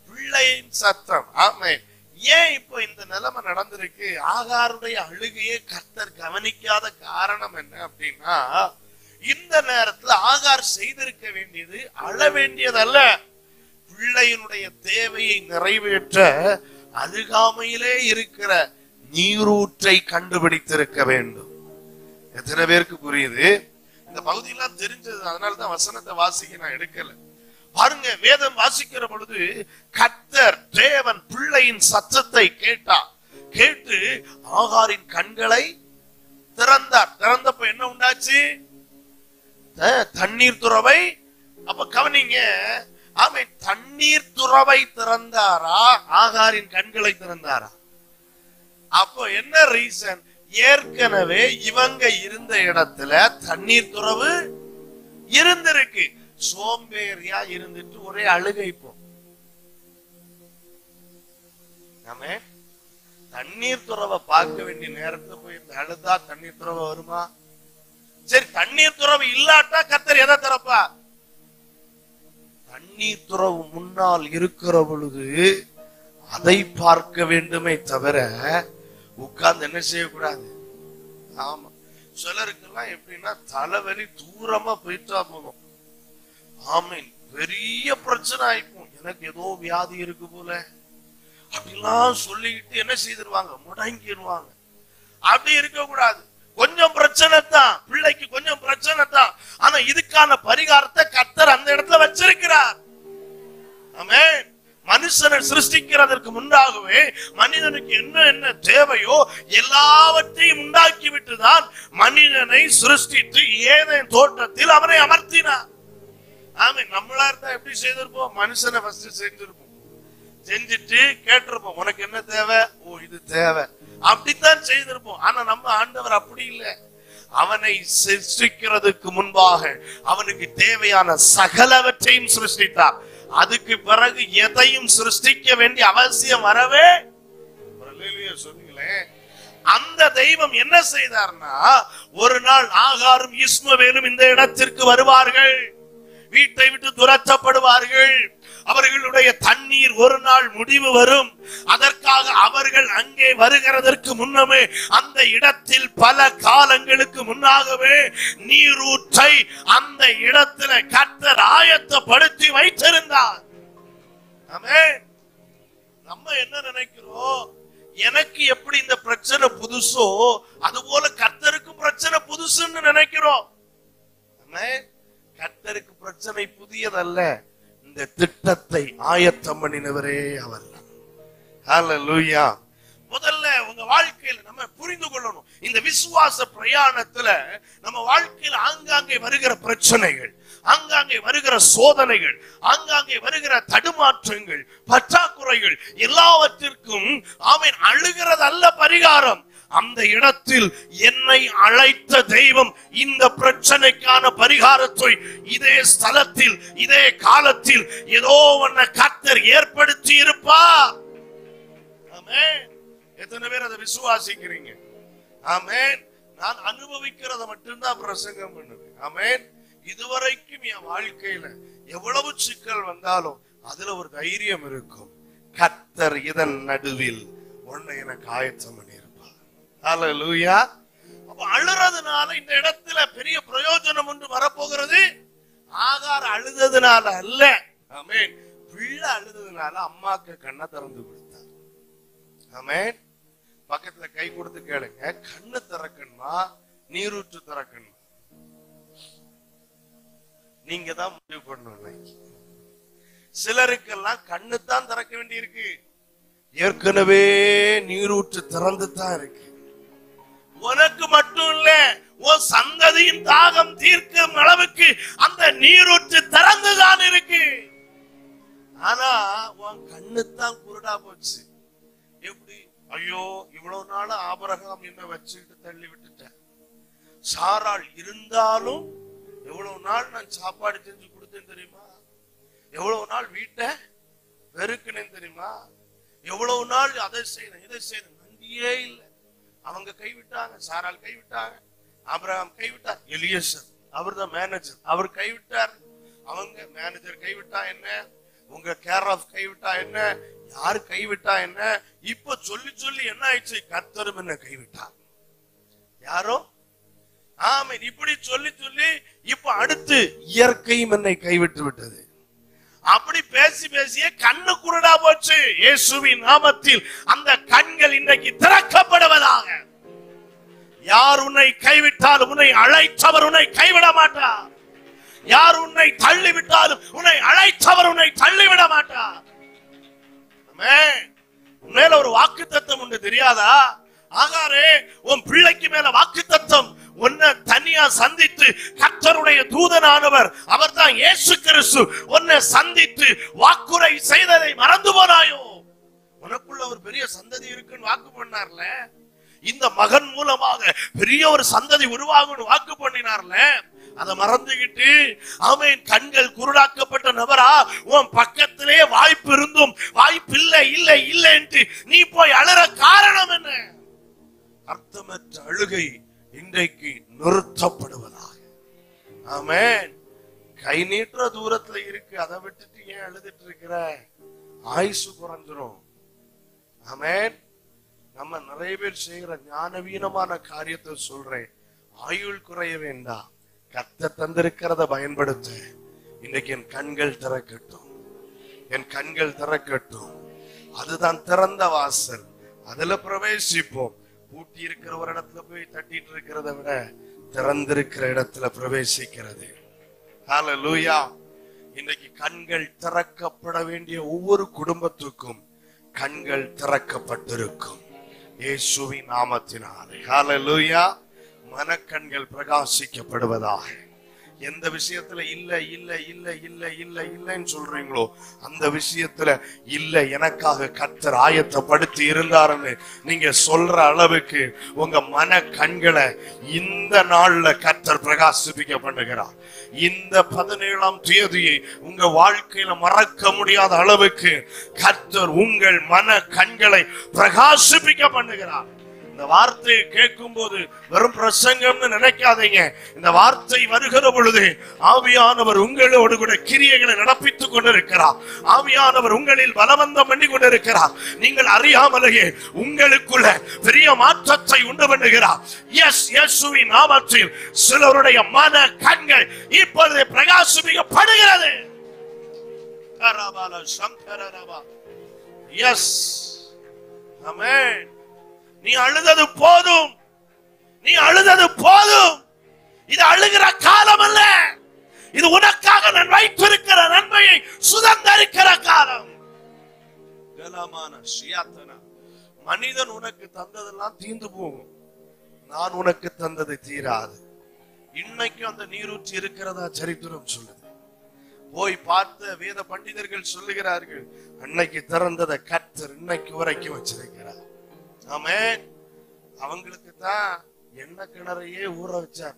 பிள்ளையின் சத்தம். ஆமென். ஏன் இப்போ இந்த நிலைமை நடந்திருக்கு? ஆகாருடைய அழுகையை கர்த்தர் கவனிக்காத காரணம் என்ன அப்படின்னா, இந்த நேரத்துல ஆகார் செய்திருக்க வேண்டியது அழ வேண்டியதல்ல, பிள்ளையினுடைய தேவையை நிறைவேற்ற அருகாமையிலே இருக்கிற நீரூற்றை கண்டுபிடித்திருக்க வேண்டும். எத்தனை பேருக்கு புரியுது? இந்த பகுதியெல்லாம் தெரிஞ்சது, அதனாலதான் வசனத்தை வாசிக்க நான் எடுக்கல. பாருங்க, வேதம் வாசிக்கிற பொழுது கர்த்தர் தேவன் பிள்ளையின் சத்தத்தை கேட்டு ஆகாரின் கண்களை திறந்தார். திறந்தப்ப என்ன உண்டாச்சு? தண்ணீர் துறவை. அப்ப கவனிங்க, அவன் தண்ணீர் துறவை திறந்தாரா, ஆகாரின் கண்களை திறந்தாரா? அப்போ என்ன ரீசன்? ஏற்கனவே இவங்க இருந்த இடத்துல தண்ணீர் துறவு இருந்திருக்கு. சோம்பேறியா இருந்துட்டு ஒரே அழுகை. இப்போ நாம தண்ணீர் துறவை பார்க்க வேண்டிய நேரத்துல போய் அழுதா தண்ணீர் துறவை வருமா? சரி, தண்ணீர் துறவு இல்லாட்டா கர்த்தர் எதை திறப்பா? தண்ணீர் துறவு முன்னால் இருக்கிற பொழுது அதை பார்க்க வேண்டுமே தவிர உட்கார்ந்து என்ன செய்யக்கூடாது. ஆமா, சிலருக்கெல்லாம் எப்படின்னா தலைவலி தூரமா போயிட்டா போதும், ஆமீன், பெரிய பிரச்சனை ஆயிப்போம். எனக்கு ஏதோ வியாதி இருக்கு போல அப்படிலாம் சொல்லிக்கிட்டு என்ன செய்திருவாங்க, முடங்கிடுவாங்க. அப்படி இருக்க கூடாது. கொஞ்சம் பிரச்சனை தான், பிள்ளைக்கு கொஞ்சம் பிரச்சனை தான், ஆனா இதுக்கான பரிகாரத்தை கர்த்தர் அந்த இடத்துல வச்சிருக்கிறார். ஆமென். மனுஷனை சிருஷ்டிக்கிறதற்கு முன்னாகவே மனிதனுக்கு என்ன தேவையோ எல்லாவற்றையும் உண்டாக்கி விட்டுதான் மனிதனை சிருஷ்டித்து ஏதேன் தோட்டத்தில் அவனை அமர்த்தினார். ஆமென். நம்மளா இருந்தா எப்படி செய்திருப்போம்? மனுஷனை ஃபர்ஸ்ட் செஞ்சிருப்போம், செஞ்சுட்டு கேட்டிருப்போம், உனக்கு என்ன தேவை? ஓ, இது தேவை, அப்படித்தான் செய்திருப்போம். ஆனா நம்ம ஆண்டவர் அப்படி இல்லை. அவனை சிருஷ்டிக்கிறதுக்கு முன்பாக அவனுக்கு தேவையான சகலவற்றையும் சிருஷ்டித்தார். அதுக்கு பிறகு எதையும் சிருஷ்டிக்க வேண்டிய அவசியம் வரவே சொன்னீங்களே. அந்த தெய்வம் என்ன செய்தார்னா, ஒரு நாள் ஆகாரும் இஸ்மவேலும் இந்த இடத்திற்கு வருவார்கள், வீட்டை விட்டு துரத்தப்படுவார்கள். அவர்களுடைய தண்ணீர் ஒரு நாள் முடிவு வரும். அதற்காக அவர்கள் அங்கே வருகிறதற்கு முன்னமே அந்த இடத்தில் பல காலங்களுக்கு முன்னாகவே நீரூற்றை அந்த இடத்துல கர்த்தர் ஆயத்தப்படுத்தி வைத்திருந்தார். ஆமென். நம்ம என்ன நினைக்கிறோம்? எனக்கு எப்படி இந்த பிரச்சனை புதுசோ அதுபோல கர்த்தருக்கு பிரச்சனை புதுசுன்னு நினைக்கிறோம். கர்த்தருக்கு பிரச்சனை புதியதல்ல, இந்த திட்டத்தை ஆயத்தம் பண்ணினவரே அவர். ஹல்லேலூயா. முதல்ல உங்க வாழ்க்கையில நம்ம புரிந்து கொள்ளணும், இந்த விசுவாச பிரயாணத்துல நம்ம வாழ்க்கையில் ஆங்காங்கே வருகிற பிரச்சனைகள், ஆங்காங்கே வருகிற சோதனைகள், ஆங்காங்கே வருகிற தடுமாற்றங்கள், பற்றாக்குறைகள் எல்லாவற்றிற்கும் ஆமென் அழுகிறது அல்ல பரிகாரம். அந்த இடத்தில் என்னை அழைத்த தெய்வம் இந்த பிரச்சனைக்கான பரிகாரத்தை இதே ஸ்தலத்தில் இதே காலத்தில் ஏதோ ஒன்ன கர்த்தர் ஏற்படுத்தி இருப்பார். ஆமென். எத்தனை பேர் அதை விசுவாசிக்கிறீங்க? ஆமென். நான் அனுபவிக்கிறத மட்டும்தான் பிரசங்கம் பண்ணுவேன். ஆமென். இதுவரைக்கும் என் வாழ்க்கையில எவ்வளவு சிக்கல் வந்தாலும் அதுல ஒரு தைரியம் இருக்கும், கர்த்தர் இதன் நடுவில் ஒன்னை எனக்கு ஆயத்தம் பண்ணியிருப்பார். ஹல்லேலூயா. அப்ப அழுறதுனால இந்த இடத்துல பெரிய பிரயோஜனம் ஒன்று வரப்போகிறது. ஆகார் அழுததுனால அல்ல, ஆமென், பிள்ளை அழுததுனால அம்மாக்கு கண்ணை திறந்து கொடுத்தார். ஆமென். பக்கத்துல கை கொடுத்து கேளுங்க, கண்ணு திறக்கணுமா நீரூற்று திறக்கணுமா? நீங்க தான் முடிவு பண்ணணும். சிலருக்கெல்லாம் கண்ணு தான் திறக்க வேண்டி இருக்கு, ஏற்கனவே நீரூற்று திறந்து தான் இருக்கு. உனக்கு மட்டும் இல்ல, உன் சந்ததியின் தாகம் தீர்க்கும் அளவுக்கு அந்த நீரூற்று திறந்துதான் இருக்கு. ஆனா உன் கண்ணு தான் குருடா போச்சு. எப்படி? ஐயோ, இவ்வளவு நாள் ஆபிரகாம் என்ன வச்சுக்கிட்டு தள்ளி விட்டுட்டேன், சாராள் இருந்தாலும் எவ்வளவு நாள் நான் சாப்பாடு செஞ்சு கொடுத்தேன் தெரியுமா, எவ்வளவு நாள் வீட்டை வெறுக்கினேன் தெரியுமா, எவ்வளவு நாள் அதை செய்யணும் இதை செய்யணும், நன்றியே இல்லை. அவங்க கைவிட்டாங்க, சாராள் கைவிட்டாங்க, ஆபிரகாம் கைவிட்டார், எலியேசர் அவர் தான் மேனேஜர், அவர் கைவிட்டார். அவங்க மேனேஜர் கைவிட்டா என்ன, உங்க கேர் ஆஃப் கைவிட்டா என்ன, யாரு கைவிட்டா என்ன, இப்ப சொல்லி சொல்லி என்ன ஆயிடுச்சு, கர்த்தரும் என்ன கைவிட்டார். யாரோ ஆமென். இப்படி சொல்லி சொல்லி இப்ப அடுத்து இயற்கையும் என்னை கைவிட்டு விட்டது. அப்படி பேச பேசி பேசியே கண்ணு குருடா போச்சு. இயேசுவின் நாமத்தில் அந்த கண்கள் இன்றைக்கு திறக்கப்படுவதாக. யார் உன்னை கைவிட்டாலும் உன்னை அழைத்தவர் உன்னை கைவிட மாட்டார். யார் உன்னை தள்ளிவிட்டாலும் உன்னை அழைத்தவர் உன்னை தள்ளிவிட மாட்டார். மேல ஒரு வாக்குத்தத்தம் உண்டு, தெரியாதா? ஆகாரே, உன் பிள்ளைக்கு மேல வாக்குத்தத்தம். உன்னை தனியா சந்தித்து கர்த்தருடைய தூதனானவர், அவர் தான் இயேசு கிறிஸ்து, உன்னை சந்தித்து வாக்குரை செய்ததை மறந்து போனாயோ? உனக்குள்ள ஒரு பெரிய சந்ததி இருக்குன்னு வாக்கு பண்ணார்ல, இந்த மகன் மூலமாக பெரிய ஒரு சந்ததி உருவாகும் வாக்கு பண்ணினார்ல, அதை மறந்துகிட்டு ஆமென் கண்கள் குருடாக்கப்பட்ட நபரா உன் பக்கத்திலே வாய்ப்பு இருந்தும் வாய்ப்பு இல்லை இல்லை இல்லை என்று நீ போய் அழற காரணம் என்ன? அர்த்தமற்ற அழுகை இன்றைக்கு நிறுத்தப்படுவதாக. ஆமென். கை நீட்டுற தூரத்துல இருக்கு, அதை விட்டுட்டு ஏன் அழுதுட்டு இருக்கிற? ஆயுசு குறைஞ்சிரும். ஆமென். நம்ம நிறைய பேர் செய்கிற ஞானவீனமான காரியத்தை சொல்றேன். ஆயுள் குறைய வேண்டாம், கர்த்தர் தந்திருக்கிறத பயன்படுத்த. இன்னைக்கு என் கண்கள் திறக்கட்டும், என் கண்கள் திறக்கட்டும். அதுதான் திறந்த வாசல், அதுல பிரவேசிப்போம். பூட்டி இருக்கிற ஒரு இடத்துல போய் தட்டிட்டு இருக்கிறத விட திறந்திருக்கிற இடத்துல பிரவேசிக்கிறது. ஹல்லேலூயா. இன்னைக்கு கண்கள் திறக்கப்பட வேண்டிய ஒவ்வொரு குடும்பத்துக்கும் கண்கள் திறக்கப்பட்டிருக்கும் இயேசுவின் நாமத்தினாலே. ஹல்லேலூயா. மனக்கண்கள் பிரகாசிக்கப்படுவதாக. எந்த விஷயத்துல இல்ல இல்ல இல்ல இல்ல இல்ல இல்லன்னு சொல்றீங்களோ அந்த விஷயத்துல இல்ல, எனக்காக கர்த்தர் ஆயத்தப்படுத்தி இருந்தாருன்னு நீங்க சொல்ற அளவுக்கு உங்க மன கண்களை இந்த நாள்ல கர்த்தர் பிரகாசிப்பிக்க பண்ணுகிறார். இந்த 17ஆம் தேதியை உங்க வாழ்க்கையில மறக்க முடியாத அளவுக்கு கர்த்தர் உங்கள் மன கண்களை பிரகாசிப்பிக்க பண்ணுகிறார். இந்த வார்த்தையை கேட்கும் போது வெறும் பிரசங்கம்னு நினைக்காதீங்க. இந்த வார்த்தை வருகிற பொழுது ஆவியானவர் உங்களோடு கூட கிரியைகளை நடப்பித்துக் கொண்டிருக்கிறார். ஆவியானவர் உங்களில் பலவந்தம் பண்ணி கொண்டிருக்கிறார். நீங்கள் அறியாமலேயே உங்களுக்குள்ள பெரிய மாற்றத்தை உண்டு பண்ணுகிறார். எஸ், இயேசுவின் நாமத்தில் சிலருடைய மன கண்கள் இப்பொழுது பிரகாசிக்கப்படுகிறது. எஸ், ஆமென். நீ அழுதது போதும், நீ அழுதது போதும். இது அழுகிற காலம் அல்ல, இது உனக்காக நான் வைத்திருக்கிற நன்மையை சுதந்தரிக்கிற காலம். மனிதன் உனக்கு தந்ததெல்லாம் தீர்ந்து போகும், நான் உனக்கு தந்தது தீராது. இன்னைக்கும் அந்த நீரூற்றி இருக்கிறதா சரித்திரம் சொல்லுது. போய் பார்த்த வேத பண்டிதர்கள் சொல்லுகிறார்கள், அன்னைக்கு திறந்ததை கர்த்தர் இன்னைக்கு வரைக்கும் வச்சிருக்கிறார். ஆமென். அவங்களுக்கு தான் எண்ணெய் கிணறையே ஊற வச்சார்.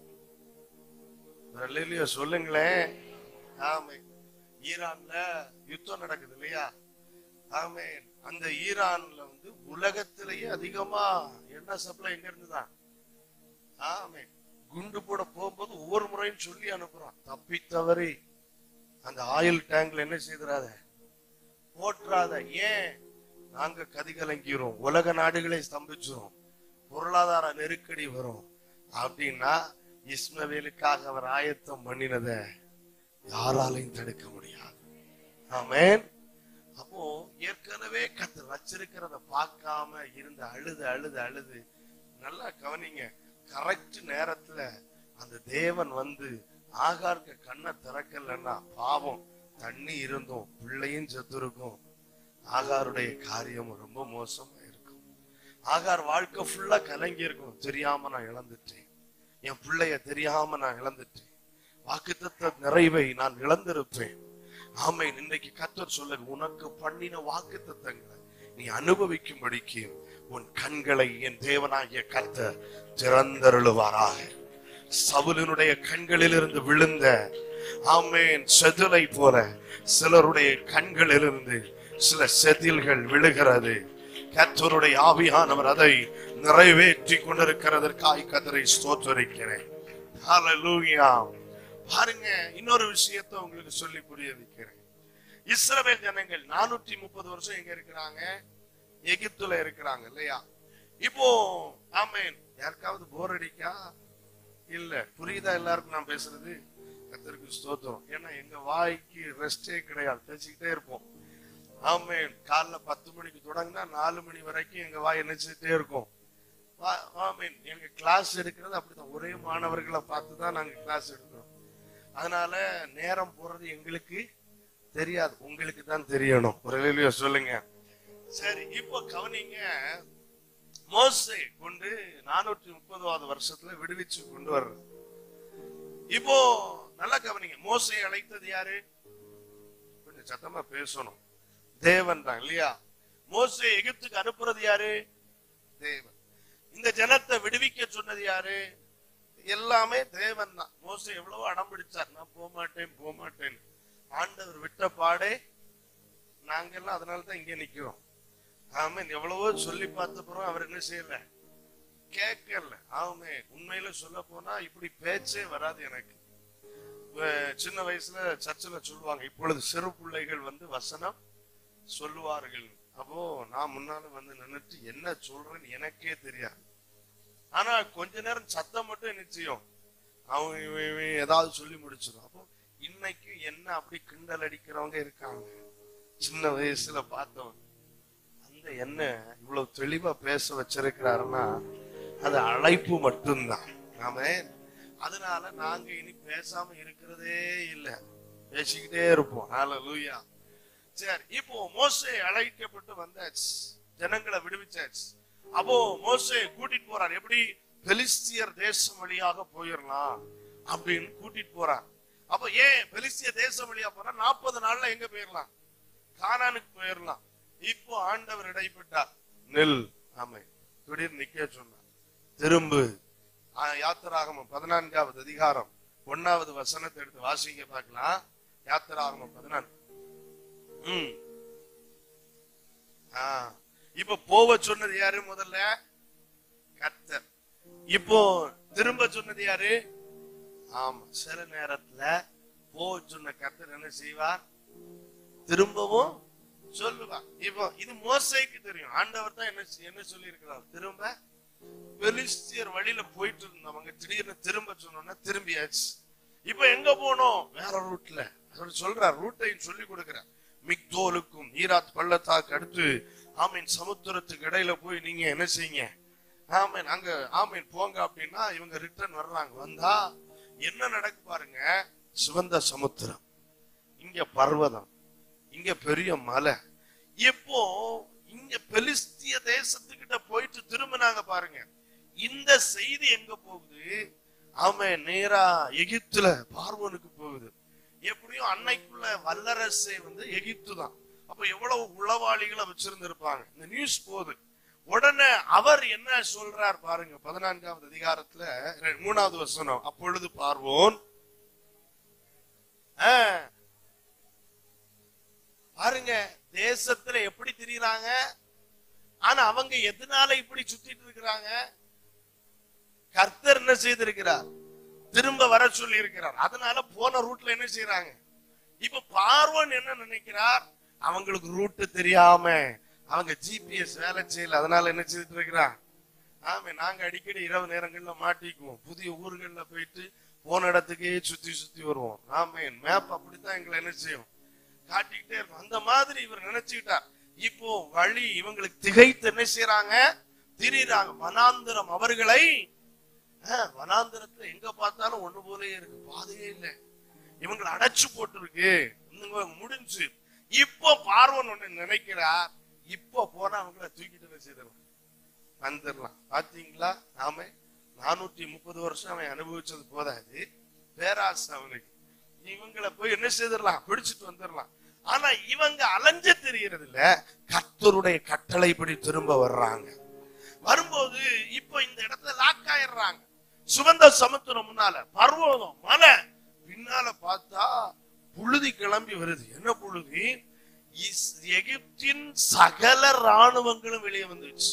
சொல்லுங்களேன். ஆமென். ஈரான்ல யுத்தம் நடக்குது இல்லையா? ஆமென். அந்த ஈரான்ல உலகத்திலேயே அதிகமா எண்ணெய் சப்ளை எங்க இருந்துதான். ஆமென். குண்டு போட போகும்போது ஒவ்வொரு முறையும் சொல்லி அனுப்புறான், தப்பி தவறி அந்த ஆயில் டேங்க்ல என்ன செய்யறாத, போட்டுறாத. ஏன்? நாங்க கதிகலங்கிறோம், உலக நாடுகளை ஸ்தம்பிச்சிரும், பொருளாதார நெருக்கடி வரும் அப்படின்னா இஸ்மவேலுக்காக அவர் ஆயத்தம் பண்ணினத யாராலையும் தடுக்க முடியாது. ஆமென். அப்போ ஏற்கனவே கர்த்தர் வச்சிருக்கிறத பார்க்காம இருந்த அழுது அழுது அழுது, நல்லா கவனிங்க, கரெக்ட் நேரத்துல அந்த தேவன் ஆகாருக்கு கண்ணை திறக்கலன்னா பாவம், தண்ணி இருந்தும் பிள்ளையும் செத்து இருக்கும். ஆகாருடைய காரியம் ரொம்ப மோசமா இருக்கும். ஆகார் வாழ்க்கை ஃபுல்லா கலங்கி இருக்கும். தெரியாம நான் இழந்துட்டேன், என் பிள்ளைய தெரியாம நான் இழந்துட்டேன், வாக்குத்தத்த நிறைவை நான் இழந்திருப்பேன். ஆமென். இன்றைக்கு கர்த்தர் சொல்ல, உனக்கு பண்ணின வாக்குத்தத்தங்களை நீ அனுபவிக்கும்படிக்கு உன் கண்களை என் தேவனாகிய கர்த்தர் திறந்தருளுவாராக. சவுலினுடைய கண்களிலிருந்து விழுந்த ஆமென் செதிலை போல சிலருடைய கண்களிலிருந்து சில செதில்கள் விழுகிறது. கர்த்தருடைய ஆவியானவர் அதை நிறைவேற்றி கொண்டிருக்கிறதற்காக கர்த்தரை ஸ்தோத்திரிக்கிறேன். ஹல்லேலூயா. பாருங்க, இன்னொரு விஷயத்தை உங்களுக்கு சொல்லி புரிய வைக்கிறேன். இஸ்ரவேல் ஜனங்கள் 430 வருஷம் எங்க இருக்கிறாங்க? எகிப்துல இருக்கிறாங்க இல்லையா? இப்போ ஆமென். யாருக்காவது போர் அடிக்கா? இல்ல. புரியுதா எல்லாருக்கும் நான் பேசுறது? கர்த்தருக்கு ஸ்தோத்திரம். ஏன்னா எங்க வாய்க்கு ரெஸ்டே கிடையாது, பேசிக்கிட்டே இருப்போம். ஆமென். காலைல 10 மணிக்கு தொடங்கினா 4 மணி வரைக்கும் எங்க வாய் நினைச்சுட்டே இருக்கும். ஆமென். எங்க கிளாஸ் எடுக்கிறது அப்படிதான், ஒரே மாணவர்களை பார்த்துதான் நாங்க கிளாஸ் எடுக்கிறோம். அதனால நேரம் போறது எங்களுக்கு தெரியாது, உங்களுக்கு தான் தெரியணும். ஒரு வேலையோ சொல்லுங்க. சரி, இப்போ கவனிங்க. மோசே கொண்டு 430வது வருஷத்துல விடுவிச்சு கொண்டு வர்றது. இப்போ நல்லா கவனிங்க. மோசே அழைத்தது யாரு? கொஞ்சம் சத்தமா பேசணும். தேவன் தான் இல்லையா? மோசே எகிப்துக்கு அனுப்புறது யாரு? தேவன். இந்த ஜனத்தை விடுவிக்க சொன்னது யாரு? எல்லாமே தேவன் தான். மோசே எவ்வளவோ அடம் பிடிச்சார், நான் போக மாட்டேன். ஆண்டவர் விட்ட பாடே நாங்கெல்லாம், அதனாலதான் இங்க நிக்கிறோம். ஆமென். எவ்வளவோ சொல்லி பார்த்தப்பறம் அவர் என்ன செய்யல, கேட்கல. ஆமே, உண்மையில சொல்ல போனா இப்படி பேச்சே வராது எனக்கு. சின்ன வயசுல சர்ச்சில் சொல்லுவாங்க, இப்பொழுது சிறு பிள்ளைகள் வசனம் சொல்லுவார்கள். அப்போ நான் முன்னால நின்னுட்டு என்ன சொல்றேன்னு எனக்கே தெரியாது. ஆனா கொஞ்ச நேரம் சத்தம் மட்டும் நிச்சயம் அவங்க ஏதாவது சொல்லி முடிச்சிடும். அப்போ இன்னைக்கு என்ன அப்படி கிண்டல் அடிக்கிறவங்க இருக்காங்க, சின்ன வயசுல பார்த்தவங்க. அந்த என்ன இவ்வளவு தெளிவா பேச வச்சிருக்கிறாருன்னா அது அழைப்பு மட்டும்தான். ஆமென். அதனால நாங்க இனி பேசாம இருக்கிறதே இல்லை, பேசிக்கிட்டே இருப்போம். ஹல்லேலூயா. சரி, இப்போ மோசே அழைக்கப்பட்டு வந்தாச்சு, ஜனங்களை விடுவிச்சாச்சு. அப்போ மோசே கூட்டிட்டு போறார். எப்படி? பெலிஸ்தியர் தேசம் வழியாக போயிடலாம் அப்படின்னு கூட்டிட்டு போறார். அப்ப ஏன் பெலிஸ்திய தேசம் வழியா போனா 40 நாள்ல எங்க போயிடலாம்? கானானுக்கு போயிடலாம். இப்போ ஆண்டவர் இடைப்பட்டார். நெல் ஆமை திடீர்னு நிக்க சொன்னார். திரும்பு. யாத்திராகமம் 14வது அதிகாரம் 1வது வசனத்தை எடுத்து வாசிங்க பார்க்கலாம். யாத்திராகமம் 14. இப்ப போவ சொன்னது யாரு? முதல்ல கர்த்தர். இப்போ திரும்ப சொன்னது யாரு? ஆமா, சில நேரத்துல போவ சொன்ன கர்த்தர் என்ன செய்வார்? திரும்பவும் சொல்லுவார். இப்போ இது மோசேக்கு தெரியும். ஆண்டவர் தான் என்ன சொல்லி இருக்கிறார்? திரும்ப. பெலிஸ்தியர் வழியில போயிட்டு இருந்தவங்க திடீர்னு திரும்ப சொன்னோம்னா திரும்பியாச்சு. இப்ப எங்க போனோம்? வேற ரூட்ல. சொல்றார், ரூட்டையும் சொல்லி கொடுக்கிறார். மிக்தோலுக்கும் ஈராத் பள்ளத்தாக்கு அடுத்து ஆமீன் சமுத்திரத்துக்கு இடையில போய் நீங்க என்ன செய்யுங்க? ஆமீன் அங்க ஆமீன் போங்க அப்படின்னா இவங்க ரிட்டர்ன் வர்றாங்க. வந்தா என்ன நடக்கு பாருங்க. சிவந்த சமுத்திரம், இங்க பர்வதம், இங்க பெரிய மலை. இப்போ இங்க பெலிஸ்திய தேசத்துக்கிட்ட போயிட்டு திரும்பினாங்க பாருங்க. இந்த செய்தி எங்க போகுது? ஆமீன் நேரா எகிப்துல பார்வோனுக்கு போகுது. எப்படியும் அன்னைக்குள்ள வல்லரசே எகிப்து தான். அப்ப எவ்வளவு உளவாளிகளை வச்சிருந்திருப்பாங்க. இந்த நியூஸ் போகுது. உடனே அவர் என்ன சொல்றார் பாருங்க. 14வது அதிகாரத்துல 3வது வசனம். அப்பொழுது பார்வோன் பாருங்க தேசத்துல எப்படி திரியறாங்க. ஆனா அவங்க எதனால இப்படி சுத்திட்டு இருக்கிறாங்க? கர்த்தர் என்ன செய்திருக்கிறார்? திரும்ப வர சொல்லி இருக்கிறார். அதனால போன ரூட்ல என்ன செய்யறாங்க? இப்ப பார்வோன் என்ன நினைக்கிறார்? அவங்களுக்கு ரூட் தெரியாம அவங்க ஜிபிஎஸ் வேலை செய்யல. அதனால என்ன செய்துட்டு இருக்கிறார்? ஆமா, நாங்க அடிக்கடி இரவு நேரங்கள்ல மாட்டிக்குவோம். புதிய ஊர்கள்ல போயிட்டு போன இடத்துக்கே சுத்தி சுத்தி வருவோம். ஆமேன். மேப் அப்படித்தான் எங்களை என்ன செய்யும்? காட்டிக்கிட்டே இருக்கும். அந்த மாதிரி இவர் நினைச்சுக்கிட்டார். இப்போ வழி இவங்களுக்கு திகைத்து என்ன செய்யறாங்க? திரிறாங்க. வனாந்திரம் அவர்களை வனாந்திரத்துல எங்க பார்த்தாலும் ஒண்ணு போலே இருக்கு, பாதையே இல்லை. இவங்களை அடைச்சு போட்டு இருக்கு, முடிஞ்சு. இப்போ பார்வன் ஒண்ணு நினைக்கிறார், இப்போ போனா அவங்கள தூக்கிட்டு செய்திடலாம், வந்துடலாம். பாத்தீங்களா? நாம 430 வருஷம் அவன் அனுபவிச்சது போதாது, பேராசை அவனுக்கு. இவங்களை போய் என்ன செய்திடலாம்? பிடிச்சிட்டு வந்துடலாம். ஆனா இவங்க அலைஞ்ச தெரியறது இல்ல, கர்த்தருடைய கட்டளைப்படி திரும்ப வர்றாங்க. வரும்போது இப்ப இந்த இடத்துல லாக் ஆயிடுறாங்க. சுவந்த சமுத்திரம் முன்னால, பர்வதம், மலை பின்னால பார்த்தா புழுதி கிளம்பி வருது. என்ன புழுதி? எகிப்தின் சகல ராணுவங்களும் வெளியே வந்துச்சு.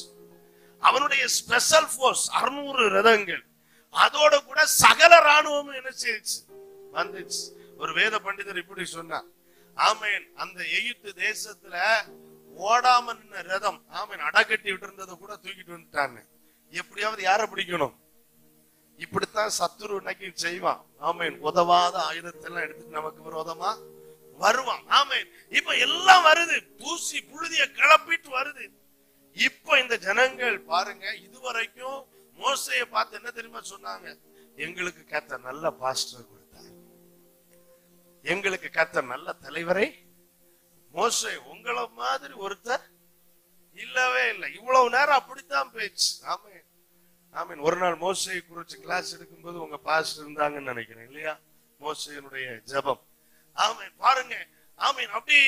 அவனுடைய ஸ்பெஷல் போர்ஸ் 600 ரதங்கள், அதோட கூட சகல ராணுவமும் என்ன செய்யுச்சு? வந்துச்சு. ஒரு வேத பண்டிதர் இப்படி சொன்னார். ஆமேன், அந்த எகிப்து தேசத்துல ஓடாம நின்ன ரதம் ஆமேன் அடக்கட்டி விட்டு இருந்ததை கூட தூக்கிட்டு வந்துட்டாங்க. எப்படியாவது யார பிடிக்கணும்? இப்படித்தான் சத்துரு இன்னைக்கு செய்வான். ஆமேன். உதவாத ஆயுதத்தெல்லாம் எடுத்துட்டு நமக்கு விரோதமா வருவான். ஆமேன். இப்ப எல்லாம் வருது, தூசி புழுதிய கிளப்பிட்டு வருது. இப்ப இந்த ஜனங்கள் பாருங்க, இதுவரைக்கும் மோசையை பார்த்து என்ன தெரியுமா சொன்னாங்க? எங்களுக்கு கர்த்தர் நல்ல பாஸ்டர் கொடுத்தார், எங்களுக்கு கர்த்தர் நல்ல தலைவரை. மோசே உங்களை மாதிரி ஒருத்தர் இல்லவே இல்லை. இவ்வளவு நேரம் அப்படித்தான் பேச்சு. ஆமேன், ஆமீன். ஒரு நாள் மோசையை குறிச்சு கிளாஸ் எடுக்கும்போது உங்க பாஸ்டர் இருந்தாங்கன்னு நினைக்கிறேன் இல்லையா? மோசையினுடைய ஜெபம். ஆமீன். பாருங்க, ஆமீன். அப்படி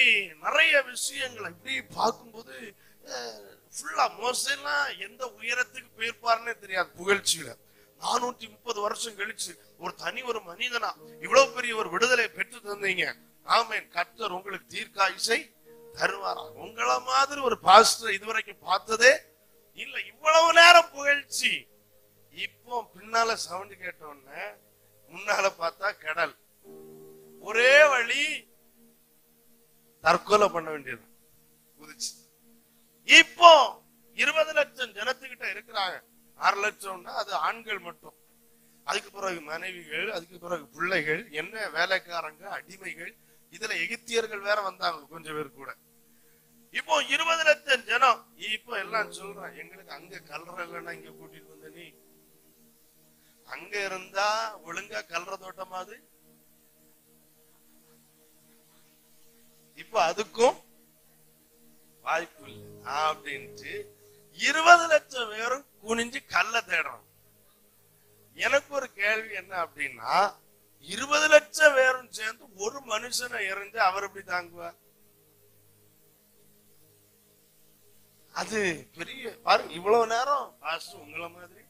நிறைய விஷயங்களை இப்படி பார்க்கும்போது ஃபுல்லா மோசைலாம் எந்த உயரத்துக்கு போயிருப்பாருன்னே தெரியாது. புகழ்ச்சியில 430 வருஷம் கழிச்சு ஒரு மனிதனா இவ்வளவு பெரிய ஒரு விடுதலை பெற்று தந்தீங்க. ஆமீன். கர்த்தர் உங்களுக்கு தீர்க்காயுசை தருவாரா? உங்களை மாதிரி ஒரு பாஸ்டர் இதுவரைக்கும் பார்த்ததே இல்ல. இவ்வளவு நேரம் புகழ்ச்சி. இப்போ பின்னால சவுண்ட் கேட்டோன்னு முன்னால பார்த்தா கடல். ஒரே வழி, தற்கொலை பண்ண வேண்டியது குதிச்சு. இப்போ 20 லட்சம் ஜனத்துக்கிட்ட இருக்கிறாங்க. 6 லட்சம்னா அது ஆண்கள் மட்டும். அதுக்கு பிறகு மனைவிகள், அதுக்கு பிறகு பிள்ளைகள், என்ன வேலைக்காரங்க, அடிமைகள், இதுல எகிப்தியர்கள் வேற வந்தாங்க கொஞ்சம் பேர் கூட. இப்போ 20 லட்சம் ஜனம். இப்போ எல்லாம் சொல்றான், எங்களுக்கு அங்க கல்ற இல்லைன்னா இங்க கூட்டிட்டு வந்த நீ, அங்க இருந்தா ஒழுங்கா கல்ற தோட்டமாது. இப்ப அதுக்கும் வாய்ப்பு இல்லை அப்படின்ட்டு 20 லட்சம் பேரும் குனிஞ்சு கல்ல தேடுறான். எனக்கு ஒரு கேள்வி என்ன அப்படின்னா, 20 லட்சம் பேரும் சேர்ந்து ஒரு மனுஷனை எறிஞ்சு அவர் எப்படி தாங்குவார்? அது பெரிய பாருங்க. இவ்வளவு நேரம் பாஸ்டர் உங்களை மாதிரி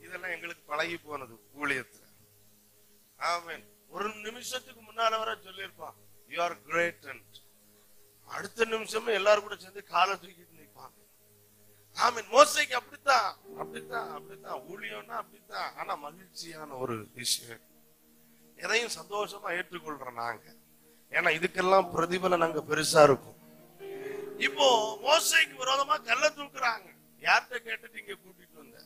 இதெல்லாம் எங்களுக்கு பழகி போனது ஊழியத்துல. ஆமென். ஒரு நிமிஷத்துக்கு முன்னால வர சொல்லியிருப்பான், யூ ஆர் கிரேட். அடுத்த நிமிஷமே எல்லாரும் கூட சேர்ந்து காலை தூக்கிட்டு நிற்பாங்க. ஆமென். மோசைக்கு அப்படித்தான் அப்படித்தான் அப்படித்தான் ஊழியம்னா அப்படித்தான். ஆனா மகிழ்ச்சியான ஒரு விஷயம், எதையும் சந்தோஷமா ஏற்றுக்கொள்றோம் நாங்க. ஏன்னா இதுக்கெல்லாம் பிரதிபலன் நாங்க பெருசா இருக்கும். இப்போ மோசைக்கு விரோதமா கல்ல தூக்குறாங்க. யார்கிட்ட கேட்டுட்டு இங்க கூட்டிட்டு வந்த?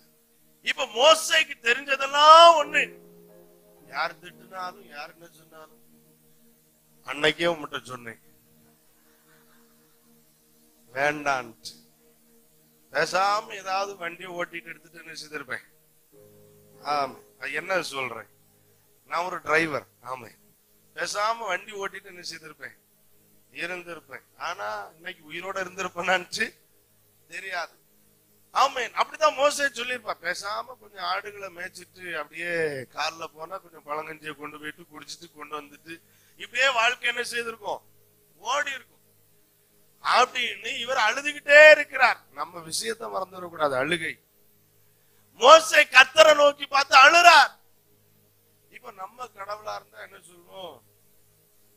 இப்ப மோசைக்கு தெரிஞ்சதெல்லாம் ஒண்ணு, யார் திட்டுனாலும் யார் என்ன சொன்னாலும் அன்னைக்கே உங்கள்கிட்ட சொன்னேன் வேண்டான்ட்டு. பேசாம ஏதாவது வண்டியை ஓட்டிட்டு எடுத்துட்டு என்ன செய்திருப்பேன். ஆமா, என்ன சொல்றேன், நான் ஒரு டிரைவர். ஆமா, பேசாம வண்டி ஓட்டிட்டு என்ன செய்திருப்பேன், இருந்திருப்பேன். ஆனா இன்னைக்கு உயிரோட இருந்திருப்பேனான்னு தெரியாது. ஆமேன். அப்படிதான் மோசே சொல்லியிருப்பா, பேசாம கொஞ்சம் ஆடுகளை மேய்ச்சிட்டு அப்படியே காலில் போனா கொஞ்சம் பழங்கஞ்சியை கொண்டு போயிட்டு குடிச்சிட்டு கொண்டு வந்துட்டு இப்படியே வாழ்க்கை என்ன செய்திருக்கோம், ஓடி இருக்கும் அப்படின்னு இவர் அழுதுகிட்டே இருக்கிறார். நம்ம விஷயத்தை மறந்துடக்கூடாது, அழுகை. மோசே கர்த்தரை நோக்கி பார்த்து அழுறார். இப்ப நம்ம கடவுளா இருந்தா என்ன சொல்லுவோம்,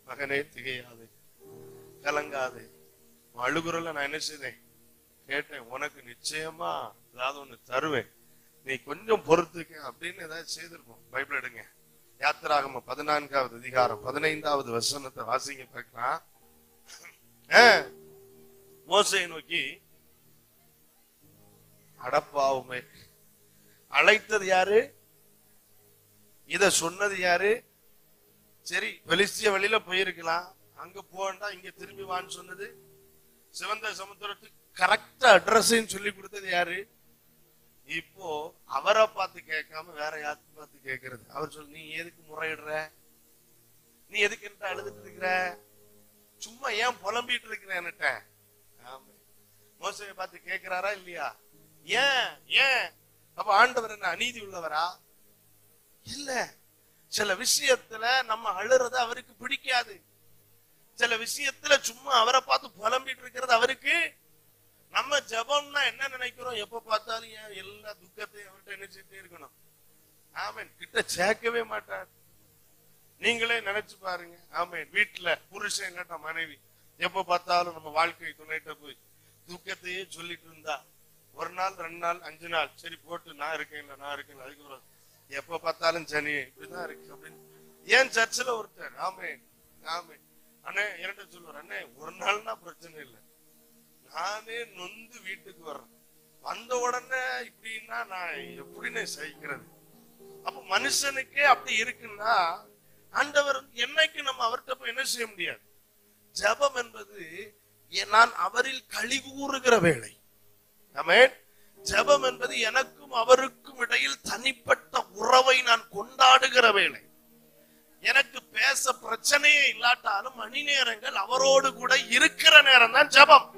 மகனே திகையாது, கலங்காது, அழுகுறல நான் என்ன செய்தேன் கேட்டேன், உனக்கு நிச்சயமா ஏதாவது ஒண்ணு தருவேன், நீ கொஞ்சம் பொறுத்துக்க அப்படின்னு ஏதாவது செய்திருப்போம். பைபிள் எடுங்க, யாத்திராகம 14வது அதிகாரம் 15வது வசனத்தை வாசிங்க பார்க்கலாம். மோசையை நோக்கி, அடப்பாவுமே, அழைத்தது யாரு, இத சொன்னது யாரு? சரி, பெலிஸ்திய வழியில போயிருக்கலாம், அங்க போண்டா இங்க திரும்பி வான்னு சொன்னது, சிவந்த சமுத்திரத்துக்கு கரெக்டா அட்ரஸ் சொல்லி கொடுத்தது யாரு? இப்போ அவரை பார்த்து கேட்காம வேற யாருக்கு பார்த்து கேட்கறது? அவர் சொல்லு, நீ எதுக்கு முறையிடுற, நீ எதுக்கு அழுதுட்டு இருக்கிற, சும்மா ஏன் புலம்பிட்டு இருக்கிற? மோசையை பார்த்து கேட்கிறாரா இல்லையா? ஏன் ஏன்? அப்ப ஆண்டவர் என்ன அநீதி உள்ளவரா? இல்ல. சில விஷயத்துல நம்ம அழுறது அவருக்கு பிடிக்காது. சில விஷயத்துல சும்மா அவரை பார்த்து புலம்பிட்டு இருக்கிறது அவருக்கு. நம்ம ஜபம்னா என்ன நினைக்கிறோம், எப்ப பார்த்தாலும் ஏன் எல்லா துக்கத்தையும் அவர்கிட்ட நினைச்சிட்டே இருக்கணும். ஆமேன். கிட்ட சேர்க்கவே மாட்டார். நீங்களே நினைச்சு பாருங்க. ஆமேன். வீட்டுல புருஷன் இல்லாட்டா மனைவி எப்ப பார்த்தாலும் நம்ம வாழ்க்கை துணைட்ட போய் துக்கத்தையே சொல்லிட்டு இருந்தா, ஒரு நாள் 2 நாள் 5 நாள் சரி போட்டு நான் இருக்கேன் நான் இருக்கேன், அதுக்கு எப்ப பார்த்தாலும் சனி இப்படிதான் இருக்கு அப்படின்னு. ஏன் சர்ச்சில் ஒருத்தர், ஆமேன் ஆமேன், அண்ணே என்கிட்ட சொல்லுவார், அண்ணே ஒரு நாள்னா பிரச்சனை இல்லை, நானே நொந்து வீட்டுக்கு வர்றேன், வந்த உடனே இப்படின்னா நான் எப்படின்னு சகிக்கிறது? அப்ப மனுஷனுக்கே அப்படி இருக்குன்னா ஆண்டவர் என்னைக்கு நம்ம அவர்கிட்ட போய் என்ன செய்ய முடியாது? ஜெபம் என்பது நான் அவரில் களி கூறுகிற வேலை. ஆமென். ஜெபம் என்பது எனக்கும் அவருக்கும் இடையில் தனிப்பட்ட உறவை நான் கொண்டாடுகிற வேலை. எனக்கு பேச பிரச்சனையே இல்லாட்டாலும் மணி நேரங்கள் அவரோடு கூட இருக்கிற நேரம் தான் ஜெபம்.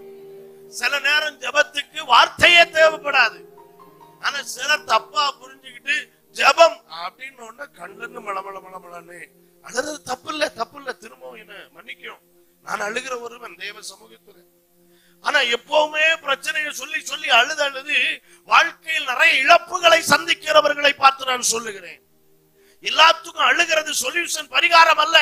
சில நேரம் ஜெபத்துக்கு வார்த்தையே தேவைப்படாது. ஆனா சிலர் தப்பா புரிஞ்சுக்கிட்டு ஜெபம் அப்படின்னு ஒண்ணு கண்ணுன்னு மளமளன்னு அழுது. தப்பு இல்ல, திரும்பவும் என்ன மன்னிக்கும். நான் அழுகிற ஒருவன் தேவ சமூகத்துல. ஆனா எப்பவுமே பிரச்சனையை சொல்லி சொல்லி அழுது வாழ்க்கையில் நிறைய இழப்புகளை சந்திக்கிறவர்களை பார்த்து நான் சொல்லுகிறேன். எல்லாத்துக்கும் அழுகிறது சொல்யூஷன், பரிகாரம் அல்ல.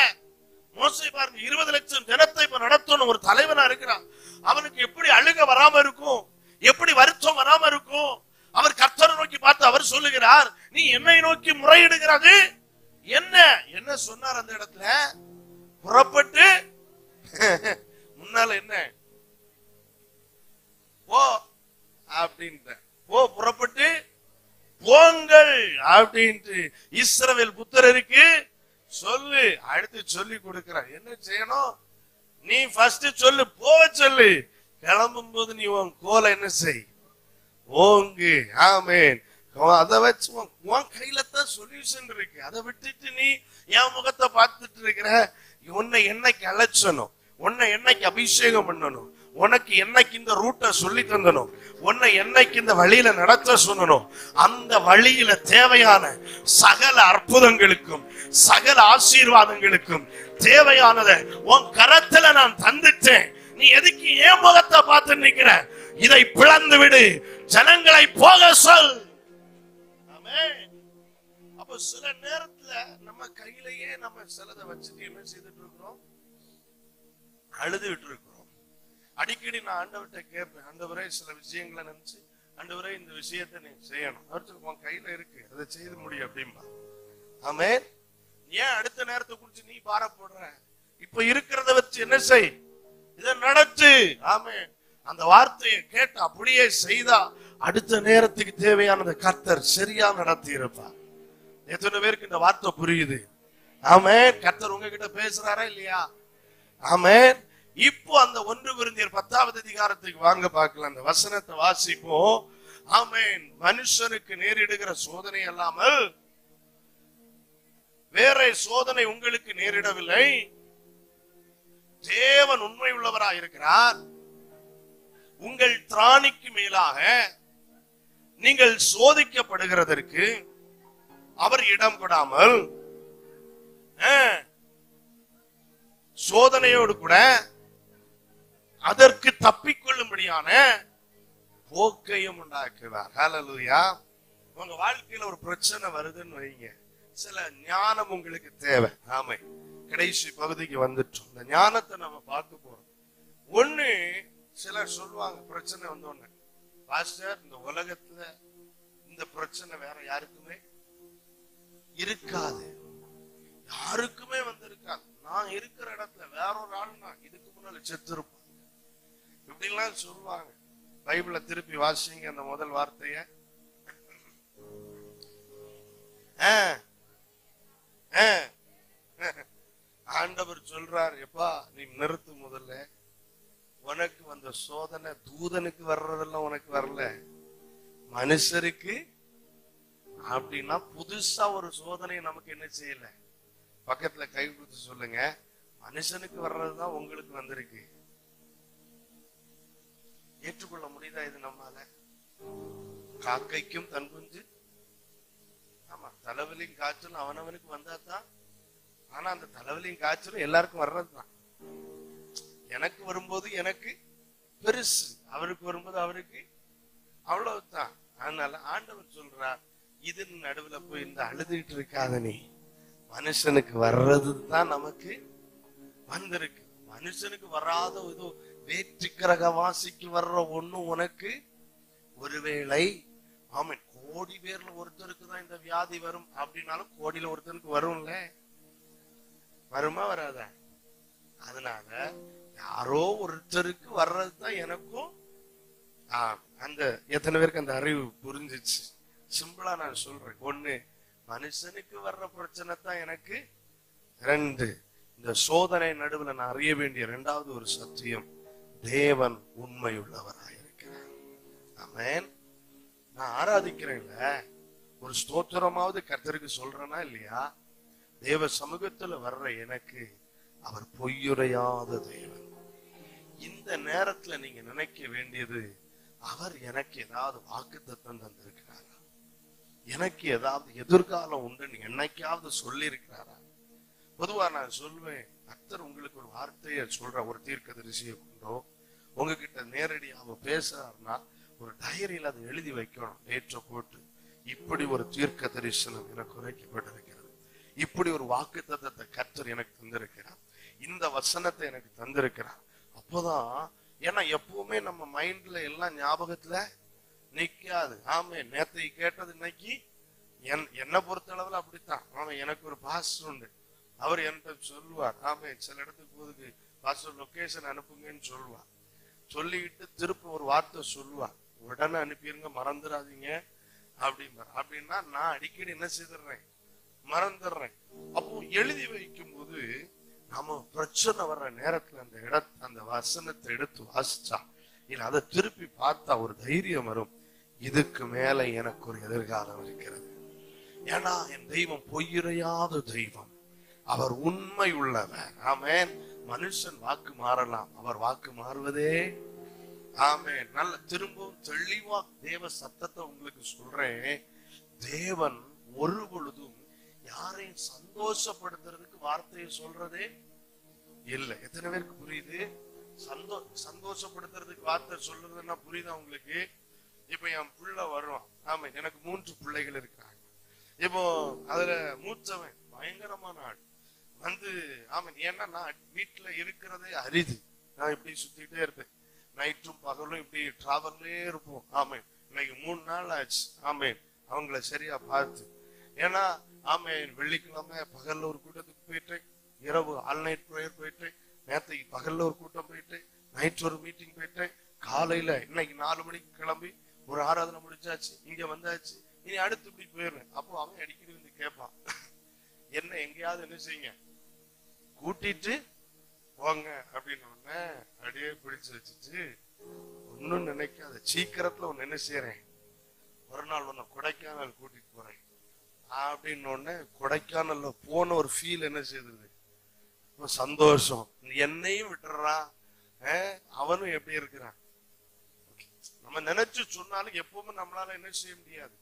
மோசே பாருங்க, 20 லட்சம் ஜனத்தை இப்ப நடத்தணும் ஒரு தலைவனா இருக்கிறான். அவனுக்கு எப்படி அழுக வராம இருக்கும், எப்படி வருத்தம் வராம இருக்கும்? அவர் கர்த்தரை நோக்கி பார்த்து அவர் சொல்லுகிறார், நீ என்னை நோக்கி முறையிடுகிறது என்ன? என்ன சொன்னார் அந்த இடத்துல? புறப்பட்டு முன்னால என்ன போ அப்படின்ற, போ புறப்பட்டு போங்கள் அப்படின்ட்டு இஸ்ரவேல் புத்திரருக்கு சொல்லு. அடுத்து சொல்லி கொடுக்கிறார் என்ன செய்யணும். நீ ஃபர்ஸ்ட் சொல்லு, போக சொல்லு. கிளம்பும் போது நீ உன் கோலை என்ன செய், ஓங்கு. ஆமென். அதை வச்சு உன் கையில தான் சொல்யூஷன் இருக்கு. அதை விட்டுட்டு நீ என் முகத்தை பார்த்துட்டு இருக்கிற. உன்னை என்னைக்கு அழைச்சனும், உன்னை என்னைக்கு அபிஷேகம் பண்ணணும், உனக்கு என்னைக்கு இந்த ரூட்டை சொல்லி தந்தனும், உன்னை என்னைக்கு இந்த வழியில நடத்த சொல்லணும், அந்த வழியில தேவையான சகல அற்புதங்களுக்கும் சகல ஆசீர்வாதங்களுக்கும் தேவையானதை உன் கரத்துல நான் தந்துட்டேன். நீ எதுக்கு ஏன் முகத்தை பார்த்து நிக்கிற? இதை பிளந்து விடு, ஜனங்களை போக சொல். அப்ப சில நேரத்துல நம்ம கையிலேயே நம்ம சிலதை வச்சுட்டு என்ன செய்துட்டு இருக்கிறோம், அழுதுகிட்டு இருக்கிறோம். அடிக்கடி நான் ஆண்டவர்கிட்ட கேட்பேன், ஆண்டவரே சில விஷயங்களை நினைச்சு, ஆண்டவரே இந்த விஷயத்தை நீ செய்யணும், உன் கையில இருக்கு, அதை செய்து முடியும் அப்படின்பா. ஆமென். ஏன் அடுத்த நேரத்தை குறிச்சு நீ பாரப்படுற? இப்ப இருக்கிறத வச்சு என்ன செய், இதை நடத்து. ஆமென். அந்த வார்த்தையை கேட்டு அப்படியே செய்தா அடுத்த நேரத்துக்கு தேவையானதை கர்த்தர் சரியா நடத்தி இருப்பார். எத்தனை பேருக்கு இந்த வார்த்தை புரியுது? ஆமென். கர்த்தர் உங்ககிட்ட பேசுறாரா இல்லையா? ஆமென். இப்போ அந்த 1 கொரிந்தியர் 10வது அதிகாரத்துக்கு வாங்க பார்க்கலாம். அந்த வசனத்தை வாசிப்போம். ஆமென். மனுஷனுக்கு நேரிடுகிற சோதனை அல்லாமல் வேற சோதனை உங்களுக்கு நேரிடவில்லை. தேவன் உண்மை உள்ளவராய் இருக்கிறார். உங்கள் திராணிக்கு மேலாக நீங்கள் சோதிக்கப்படுகிறதற்கு அவர் இடம் கொடாமல் சோதனையோடு கூட அதற்கு தப்பிக்கொள்ளும்படியான போக்கையும் உண்டாக்குவார். ஹல்லேலூயா. உங்க வாழ்க்கையில ஒரு பிரச்சனை வருதுன்னு வைங்க, சில ஞானம் உங்களுக்கு தேவை. ஆமை. கடைசி பகுதிக்கு வந்துட்டோம். இந்த ஞானத்தை நம்ம பார்க்க போறோம். ஒண்ணு, சிலர் சொல்லுவாங்க பிரச்சனை வந்தோன்னு, பாஸ்டர் இந்த உலகத்துல இந்த பிரச்சனை வேற யாருக்குமே இருக்காது, யாருக்குமே வந்திருக்காது. நான் இருக்கிற இடத்துல வேற ஒரு ஆள் நான் இதுக்கு முன்னால செத்து இருப்பேன், இப்படி எல்லாம் சொல்லுவாங்க. பைபிளை திருப்பி வாசிங்க அந்த முதல் வார்த்தைய. ஆண்டவர் சொல்றார், எப்பா நீ நிறுத்து, முதல்ல உனக்கு வந்த சோதனை தூதனுக்கு வர்றதெல்லாம் உனக்கு வரல, மனுஷருக்கு. அப்படின்னா புதுசா ஒரு சோதனை நமக்கு என்ன செய்யல. பக்கத்துல கை கொடுத்து சொல்லுங்க, மனுஷனுக்கு வர்றதுதான் உங்களுக்கு வந்திருக்கு. ஏற்றுக்கொள்ள முடியுதா இது நம்மால? காக்கைக்கும் தன் குஞ்சு. ஆமா, தலைவலியும் காய்ச்சலும் அவனவனுக்கு வந்தாதான். ஆனா அந்த தலைவலியும் காய்ச்சலும் எல்லாருக்கும் வர்றதுதான். எனக்கு வரும்போது எனக்கு பெருசு, அவருக்கு வரும்போது அவருக்கு அவ்வளவுதான். அதனால ஆண்டவர் சொல்றார், இது நடுவுல போய் இந்த அழுதுகிட்டு இருக்காத நீ, மனுஷனுக்கு வர்றதுதான் நமக்கு வந்திருக்கு. மனுஷனுக்கு வராத ஏதோ வேற்று கிரக வாசிக்கு வர்ற ஒண்ணும் உனக்கு ஒருவேளை, ஆமன், கோடி பேர்ல ஒருத்தருக்கு தான் இந்த வியாதி வரும் அப்படின்னாலும் கோடியில ஒருத்தருக்கு வரும்ல, வருமா வராத? அதனால யாரோ ஒருத்தருக்கு வர்றதுதான் எனக்கும் அந்த எத்தனை பேருக்கு அந்த அறிவு புரிஞ்சிச்சு? சிம்பிளா நான் சொல்றேன். ஒண்ணு, மனுஷனுக்கு வர்ற பிரச்சனை தான் எனக்கு. ரெண்டு, இந்த சோதனை நடுவுல நான் அறிய வேண்டிய இரண்டாவது ஒரு சத்தியம், தேவன் உண்மையுள்ளவராயிருக்கிறார். ஆமென். நான் ஆராதிக்கிறேன்ல, ஒரு ஸ்தோத்திரமாவது கர்த்தருக்கு சொல்றேனா இல்லையா? தேவ சமூகத்துல வர்ற எனக்கு அவர் பொய்யுரையாத தேவன். இந்த நேரத்துல நீங்க நினைக்க வேண்டியது, அவர் எனக்கு ஏதாவது வாக்குத்தத்தம் தந்திருக்கிறாரா? எனக்கு ஏதாவது எதிர்காலம் உண்டு என்னைக்காவது சொல்லி இருக்கிறாரா? பொதுவா நான் சொல்வேன், கர்த்தர் உங்களுக்கு ஒரு வார்த்தையை சொல்ற ஒரு தீர்க்கதரிசியை கொண்டோ உங்ககிட்ட நேரடியாக பேசுறாருன்னா ஒரு டைரியில அதை எழுதி வைக்கணும், டேட்டை போட்டு. இப்படி ஒரு தீர்க்க தரிசனம் எனக்கு உரைக்கப்பட்டிருக்கிறது, இப்படி ஒரு வாக்குத்தத்தத்தை கர்த்தர் எனக்கு தந்திருக்கிறார், இந்த வசனத்தை எனக்கு தந்திருக்கிறார். அப்போதான், ஏன்னா எப்பவுமே நம்ம மைண்ட்ல எல்லாம் ஞாபகத்துல நிக்காது. ஆமே, நேத்தை கேட்டது இன்னைக்கு என்னை பொறுத்த அளவுல அப்படித்தான். ஆமா, எனக்கு ஒரு பாஸ்டர் உண்டு, அவர் என்கிட்ட சொல்லுவார். ஆமே, சில இடத்துக்கு போதுக்கு பாஸ்டர் லொகேஷன் அனுப்புங்கன்னு சொல்லுவார். சொல்லிக்கிட்டு திருப்ப ஒரு வார்த்தை சொல்லுவார், உடனே அனுப்பிடுங்க, மறந்துடாதீங்க அப்படிம்பார். அப்படின்னா நான் அடிக்கடி என்ன செய்துடுறேன், மறந்துடுறேன். அப்போ எழுதி வைக்கும் போது நம்ம பிரச்சனை வர்ற நேரத்துல அந்த வசனத்தை எடுத்து வாசிச்சா இல்ல அதை திருப்பி பார்த்தா ஒரு தைரியம் வரும், இதுக்கு மேல எனக்கு ஒரு எதிர்காலம் இருக்கிறது. ஏன்னா என் தெய்வம் பொய்யுரையாத தெய்வம், அவர் உண்மை உள்ளவர். ஆமென். மனுஷன் வாக்கு மாறலாம், அவர் வாக்கு மாறுவதே. ஆமென். நல்ல திரும்பவும் தெளிவா தேவ சத்தத்தை உங்களுக்கு சொல்றேன். தேவன் ஒரு பொழுதும் யாரையும் சந்தோஷப்படுத்துறதுக்கு வார்த்தையை சொல்றதே இல்ல. எத்தனை பேருக்கு புரியுது? சந்தோஷப்படுத்துறதுக்கு வார்த்தை சொல்றதுன்னா புரியுதா உங்களுக்கு? இப்ப என் பிள்ளை வருவான். ஆமா, எனக்கு 3 பிள்ளைகள் இருக்கிறாங்க. இப்போ அதுல மூத்தவன் பயங்கரமான ஆள் வந்து, ஆமா, ஏன்னா நான் வீட்டுல இருக்கிறதே அரிது. நான் இப்படி சுத்திட்டே இருப்பேன், நைட்டும் பகலும் இப்படி டிராவல்லே இருப்போம். ஆமே, இன்னைக்கு 3 நாள் ஆச்சு. ஆமே, அவங்கள சரியா பார்த்து. ஏன்னா ஆமே, வெள்ளிக்கிழமை பகல்ல ஒரு கூட்டத்துக்கு போயிட்டு, இரவு ஆல் நைட் ப்ரேயர் போயிட்டு, நேற்றைக்கு பகல்ல ஒரு கூட்டம் போயிட்டு, நைட் ஒரு மீட்டிங் போயிட்டு, காலையில இன்னைக்கு 4 மணிக்கு கிளம்பி ஒரு ஆராதனை முடிச்சாச்சு, இங்க வந்தாச்சு, இனி அடுத்து இப்படி போயிடுறேன். அப்போ அவன் அடிக்கடி வந்து கேட்பான், என்ன எங்கேயாவது என்ன செய்யுங்க, கூட்டிட்டு போங்க அப்படின்னு. அப்படியே பிடிச்சு வச்சுட்டு, ஒன்னும் நினைக்காத, சீக்கிரத்துல ஒன்னு என்ன செய்யறேன், ஒரு நாள் ஒன்னு கொடைக்கானல் கூட்டிட்டு போறேன் அப்படின்னு. கொடைக்கானல்ல போன ஒரு ஃபீல் என்ன செய்யுது, சந்தோஷம். என்னையும் விட்டுறான், அவனும் எப்படி இருக்கிறான். நம்ம நினைச்சு சொன்னாலும் எப்பவுமே நம்மளால என்ன செய்ய முடியாது,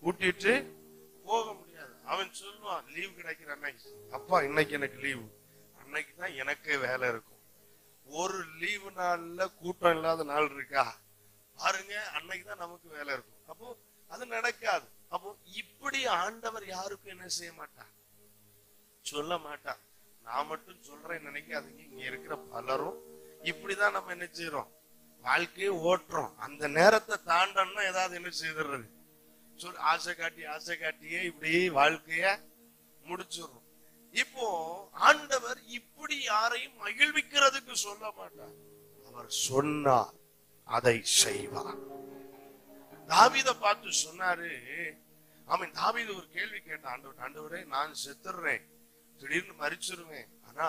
கூட்டிட்டு போக முடியாது. அவன் சொல்லுவான், லீவு கிடைக்கிற அன்னைக்கு, அப்பா இன்னைக்கு எனக்கு லீவு, அன்னைக்கு தான் எனக்கே வேலை இருக்கும். ஒரு லீவு நாள்ல கூட்டம் இல்லாத நாள் இருக்கா பாருங்க, அன்னைக்கு தான் நமக்கு வேலை இருக்கும். அப்போ அது நடக்காது. அப்போ இப்படி ஆண்டவர் யாருக்கும் என்ன செய்ய மாட்டார், சொல்ல மாட்டார். நான் மட்டும் சொல்றேன் நினைக்காதீங்க, இங்க இருக்கிற பலரும் இப்படிதான் நம்ம என்ன செய்யறோம், வாழ்க்கையை ஓட்டுறோம். அந்த நேரத்தை தாண்டோம்னா ஏதாவது என்ன செய்துறது, ஆசை காட்டியே இப்படி வாழ்க்கைய முடிச்சிடுறோம். இப்போ ஆண்டவர் இப்படி யாரையும் மகிழ்விக்கிறதுக்கு சொல்ல மாட்டார், அவர் சொன்னார் அதை செய்வார். தாவீதை பார்த்து சொன்னாரு. அவன் தாவீது ஒரு கேள்வி கேட்டான், ஆண்டவரே நான் செத்துறேன், திடீர்னு மரிச்சிருவேன், ஆனா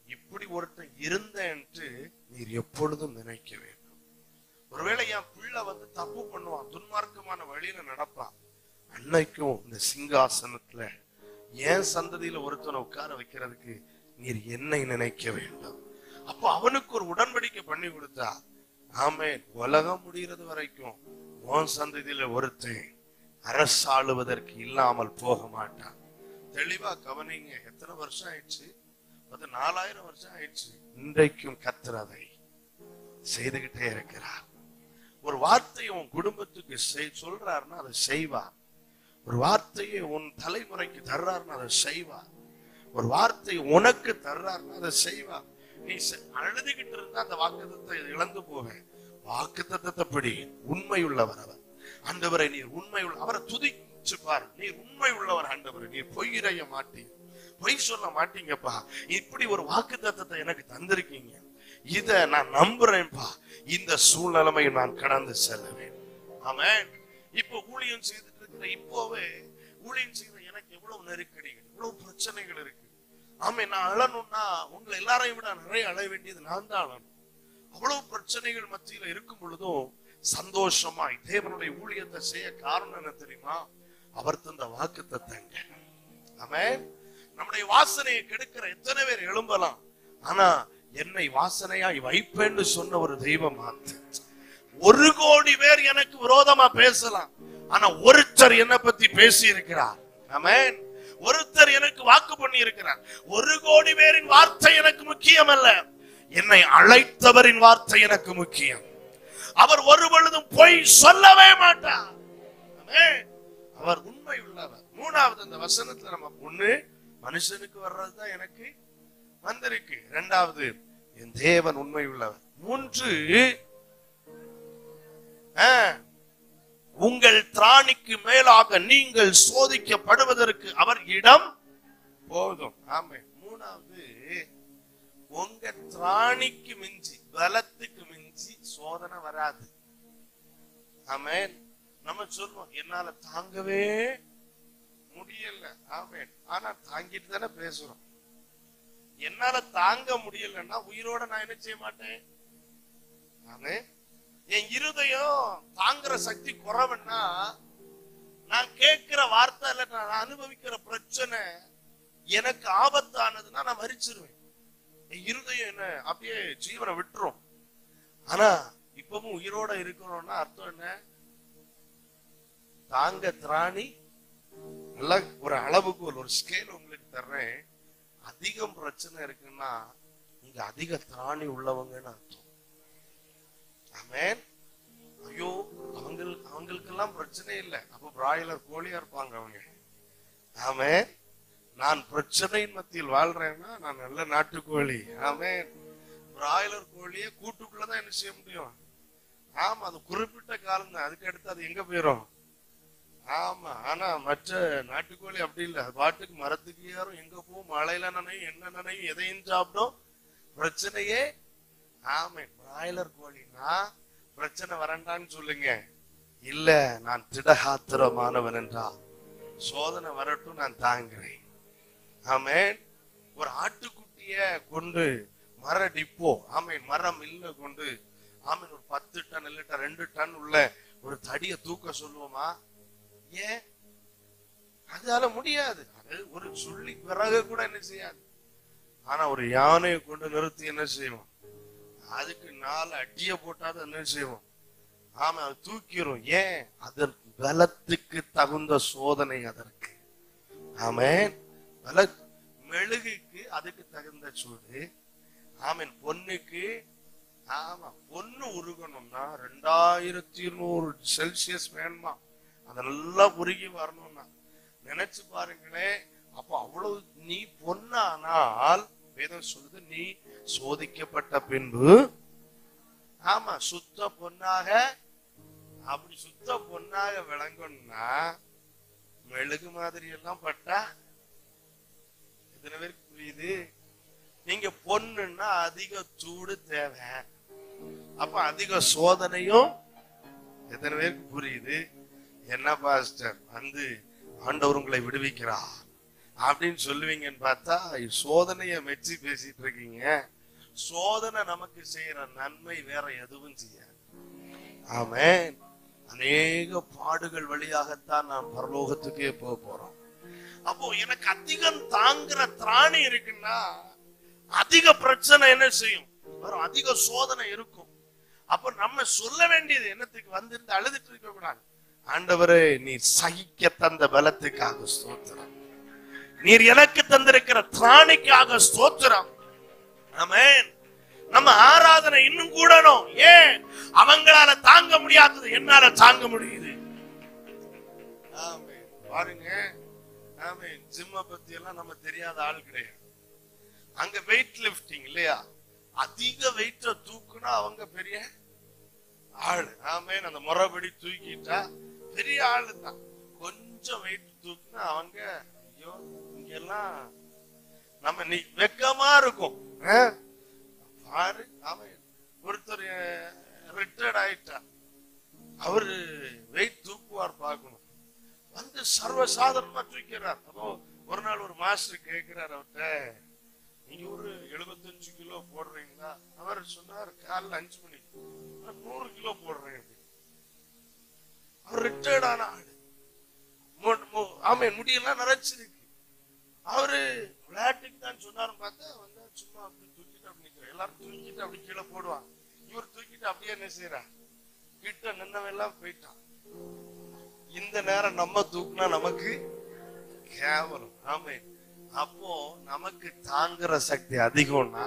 இப்படி ஒருத்தன் இருந்தேன்ட்டு நீர் எப்பொழுதும் நினைக்க வேண்டும். ஒருவேளை என் பிள்ளை வந்து தப்பு பண்ணுவான், துன்மார்க்கமான வழியில நடப்பான், அன்னைக்கும் இந்த சிங்காசனத்துல என் சந்ததியில ஒருத்தனை உட்கார வைக்கிறதுக்கு நீர் என்னை நினைக்க வேண்டும். அப்போ அவனுக்கு ஒரு உடன்படிக்கை பண்ணி கொடுத்தா, ஆமே, உலகம் முடிகிறது வரைக்கும் உன் சந்ததியில ஒருத்தன் அரசாளுவதற்கு இல்லாமல் போக மாட்டான். தெளிவா கவனிங்க. எத்தனை வருஷம் ஆயிடுச்சு, 4000 வருஷம் ஆயிடுச்சு, இன்றைக்கும் கர்த்தர் அதை செய்துகிட்டே இருக்கிறார். ஒரு வார்த்தையை உன் குடும்பத்துக்கு சொல்றாருன்னா அதை செய்வார். ஒரு வார்த்தையை உன் தலைமுறைக்கு தர்றாருன்னா அதை செய்வார். ஒரு வார்த்தை உனக்கு தர்றாருன்னா அதை செய்வார். நீ அழுதுகிட்டு இருந்தா அந்த வாக்குத்தத்தை இழந்து போவேன். வாக்குத்தத்தப்படி உண்மை உள்ளவர் அவர். ஆண்டவரை நீர் உண்மை உள்ள, அவரை துதிச்சு பாரு, நீர் உண்மை உள்ளவர் ஆண்டவரை, நீர் பொய்யிறைய மாட்டீங்க, பொய் சொல்ல மாட்டீங்கப்பா, இப்படி ஒரு வாக்குத்தத்தத்தை எனக்கு தந்திருக்கீங்க, இத நான் நம்புறேன்ப்பா, இந்த சூழ்நிலைமை நான் கடந்து செல்லுவேன். ஆமென். இப்போ ஊழியம் செய்துட்டு இருக்கிற இப்போவே ஊழியம் செய்த எனக்கு எவ்வளவு நெருக்கடிகள், எவ்வளவு பிரச்சனைகள் இருக்கு. ஆமென். நான் அழணும்னா உங்களை எல்லாரையும் விட நிறைய அழ வேண்டியது நான் தான் அழணும். அவ்வளவு பிரச்சனைகள் மத்தியில இருக்கும் பொழுதும் சந்தோஷமாய் தேவனுடைய ஊழியத்தை செய்ய காரணம் என்ன தெரியுமா? அவர் தந்த வாக்குத்தத்தங்க. ஆமென். நம்முடைய வாசனையை கெடுக்கிற எத்தனை பேர் எழும்பலாம், ஆனா என்னை வாசனையாய் வைப்பேன்னு சொன்ன ஒரு தெய்வம் மாத்து. 1 கோடி பேர் எனக்கு விரோதமா பேசலாம், ஆனா ஒருத்தர் என்னை பத்தி பேசி இருக்கிறார். ஆமென். ஒருத்தர் எனக்கு வாக்கு பண்ணி இருக்கிறார். 1 கோடி பேரின் வார்த்தை எனக்கு முக்கியம் அல்ல, என்னை அழைத்தவரின் வார்த்தை எனக்கு முக்கியம். அவர் ஒரு பொழுதும் பொய் சொல்லவே மாட்டார். அவர் உண்மை உள்ளவர். 3வது அந்த வசனத்துல நம்ம ஒண்ணு மனுஷனுக்கு வர்றதுதான் எனக்கு வந்திருக்கு. 2வது என் தேவன் உண்மை உள்ளவர். 3 உங்கள் திராணிக்கு மேலாக நீங்கள் சோதிக்கப்படுவதற்கு அவர் இடம் போதும். ஆமென். 3வது உங்க திராணிக்கு மிஞ்சி, பலத்துக்கு மிஞ்சி சோதனை வராது. ஆமென். நம்ம சொல்லுவோம் என்னால தாங்கவே முடியல. ஆமென். ஆனா தாங்கிட்டு தானே பேசுறோம். என்னால தாங்க முடியலன்னா உயிரோட நான் என்ன செய்ய மாட்டேன். ஆமென். என் இருதயம் தாங்குற சக்தி குறைவன்னா நான் கேட்கிற வார்த்தை இல்ல, நான் அனுபவிக்கிற பிரச்சனை எனக்கு ஆபத்தானதுன்னா நான் மரிச்சிருவேன். என் இருதயம் என்ன அப்படியே ஜீவனை விட்டுரும். ஆனா இப்பவும் உயிரோட இருக்கிறோம்னா அர்த்தம் என்ன? தாங்க திராணி நல்லா ஒரு அளவுக்கு ஒரு ஸ்கேல் உங்களுக்கு தர்றேன். அதிகம் பிரச்சனை இருக்குன்னா நீங்க அதிக திராணி உள்ளவங்கன்னு அர்த்தம். ஆமென். ஐயோ அவங்களுக்கெல்லாம் பிரச்சனை இல்லை, அப்ப பிராய்லர் கோழியா இருப்பாங்க அவங்க. ஆமென். நான் பிரச்சனையின் மத்தியில் வாழ்றேன்னா நான் நல்ல நாட்டுக்கோழி. ஆமென். பிராய்லர் கோழியை கூட்டுக்குள்ளதான் என்ன செய்ய முடியும்? ஆமா, அது குறிப்பிட்ட காலம் தான், அதுக்கு அடுத்து அது எங்க போயிரும்? ஆமா. ஆனா மற்ற நாட்டுக்கோழி அப்படி இல்லை, அது பாட்டுக்கு மரத்துக்கு ஏறும், எங்க போகும், மழையில நனையும், என்ன நனையும், எதையும் சாப்பிடும், பிரச்சனையே. ஆமென். பிராய்லர் கோழினா பிரச்சனை வரண்டான்னு சொல்லுங்க. இல்ல, நான் திடகாத்திரமானவன் என்றா சோதனை வரட்டும் நான் தாங்குறேன். ஆமென். ஒரு ஆட்டுக்குட்டிய கொண்டு மர டிப்போ, ஆமென், மரம் இல்ல கொண்டு, ஆமென், ஒரு 10 டன் இல்ல 2 டன் உள்ள ஒரு தடிய தூக்க சொல்லுவோமா? ஏன்? அதால முடியாது. அது ஒரு சுள்ளி பிறகு கூட என்ன செய்யாது. ஆனா ஒரு யானையை கொண்டு நிறுத்தி என்ன செய்வோம்? அதுக்கு 4 அடிய போட்டாது என்ன செய்வோம்? ஆமா, அது தூக்கிரும். ஏன்? அதற்கு பலத்துக்கு தகுந்த சோதனை அதற்கு. ஆமென். மெழுகுக்கு அதுக்கு தகுந்த சூடு. ஆமென். பொண்ணுக்கு, ஆமா, பொண்ணு உருகணும்னா 2200 செல்சியஸ் வேணுமா? அது நல்லா உருகி வரணும்னா நினைச்சு பாருங்களேன். அப்ப அவ்வளவு நீ பொண்ணானால் வேதம் சொல்லுது, நீ சோதிக்கப்பட்ட பின்பு, ஆமா, சுத்த பொண்ணாக, அப்படி சுத்த பொண்ணாக விளங்கணும்னா மெழுகு மாதிரி எல்லாம் பட்டா எத்தனை பேருக்கு புரியுது? நீங்க பொண்ணுன்னா அதிக சூடு தேவை, அப்ப அதிக சோதனையும் எத்தனை பேருக்கு புரியுது? என்ன பாஸ்டர் வந்து ஆண்டவர் உங்களை விடுவிக்கிறார் அப்படின்னு சொல்லுவீங்கன்னு பார்த்தா சோதனைய மெச்சி பேசிட்டு இருக்கீங்க. சோதனை நமக்கு செய்யற நன்மை வேற எதுவும் செய்யாது. ஆமென். அநேக பாடுகள் வழியாகத்தான் நாம் பரலோகத்துக்கே போறோம். அப்போ எனக்கு அதிகம் தாங்குற திராணி இருக்குன்னா அதிக பிரச்சனை என்ன செய்யும்? வரும், அதிக சோதனை இருக்கும். அப்ப நம்ம சொல்ல வேண்டியது என்னத்துக்கு வந்திருந்து அழுதுட்டு இருக்க கூடாது. ஆண்டவரே, நீர் சகிக்க தந்த பலத்துக்காக ஸ்தோத்திரம், நீர் எனக்கு தந்திருக்கிற திராணிக்காக ஸ்தோத்திரம். ஆமென். நம்ம ஆராதனை இன்னும் கூடணும். ஏன்? அவங்களால தாங்க முடியாதது என்னால தாங்க முடியுது. ஆமென். பாருங்க, ஆமென், ஜிம்ம பத்தி எல்லாம் நம்ம தெரியாத ஆள் கிடையாது. அங்க வெயிட் லிஃப்டிங் இல்லையா, அதிக வெயிட்ட தூக்குனா அவங்க பெரிய ஆளு. ஆமென். அந்த முறைப்படி தூக்கிட்டா பெரிய ஆளு தான். கொஞ்சம் வெயிட் தூக்குனா அவங்க, ஐயோ, இங்கெல்லாம் நம்ம வெக்கமா இருக்கும். பாரு, ஆமென். ஒருத்தர் ரிட்டையர்ட் ஆயிட்டார். அவரு வெயிட் தூக்குவார் பார்க்கணும். வந்து சர்வசாதாரணமா தூக்கிறார். அப்போ ஒரு நாள் ஒரு மாஸ்டர் கேட்கிறார் அவர்கிட்ட, நீங்க ஒரு 75 கிலோ போடுறீங்களா? அவர் சொன்னார், காலைல 5 மணிக்கு 100 கிலோ போடுறேன். அவர் ரிட்டையர்ட் ஆன ஆளு. ஆமே, முடியெல்லாம் நிறைச்சிருக்கு. அவரு விளையாட்டுக்கு தான் சொன்னாருன்னு பார்த்தா வந்தா சும்மா அப்படி தூக்கிட்டு அப்படி நிக்கிற. எல்லாரும் தூக்கிட்டு அப்படி கீழே போடுவான். இவர் தூக்கிட்டு அப்படியே என்ன செய்யறார், கிட்ட நின்னவெல்லாம் போயிட்டான். இந்த நேரம் நம்ம தூக்குனா நமக்கு கேவலம். ஆமே, அப்போ நமக்கு தாங்குற சக்தி அதிகம்னா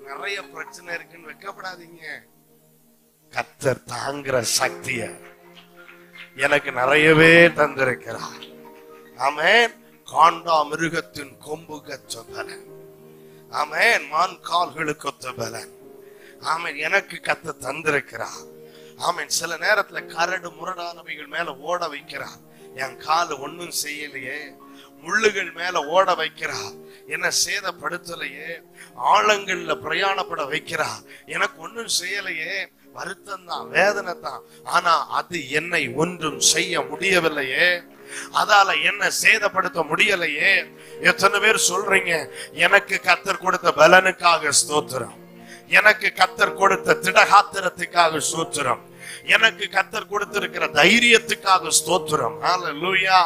நிறைய பிரச்சனை இருக்குன்னு வைக்கப்படாதீங்க. கர்த்தர் தாங்குற சக்திய எனக்கு நிறையவே தந்திருக்கிறார். ஆமென். காண்டா மிருகத்தின் கொம்புக்கு ஒத்த பலன். ஆமென். மான் கால்களுக்கு ஒத்த பலன். ஆமென். எனக்கு கர்த்தர் தந்திருக்கிறார். ஆமென். சில நேரத்துல கரடு முரடானவைகள் மேல ஓட வைக்கிறார். என் காலு ஒன்னும் செய்யலையே. முள்ளுகள் மேல ஓட வைக்கிறார், என்ன சேதப்படுத்தலையே. ஆழங்கள்ல பிரயாணப்பட வைக்கிறார், எனக்கு ஒன்னும் செய்யலையே. வருத்தம் தான், வேதனை தான். ஆனா அது என்னை ஒன்றும் செய்ய முடியவில்லையே, அதால என்ன சேதப்படுத்த முடியலையே. எத்தனை பேர் சொல்றீங்க, எனக்கு கர்த்தர் கொடுத்த பலனுக்காக ஸ்தோத்திரம், எனக்கு கர்த்தர் கொடுத்த திடகாத்திரத்துக்காக ஸ்தோத்திரம், எனக்கு கர்த்தர் கொடுத்திருக்கிற தைரியத்துக்காக ஸ்தோத்திரம். ஹல்லேலூயா.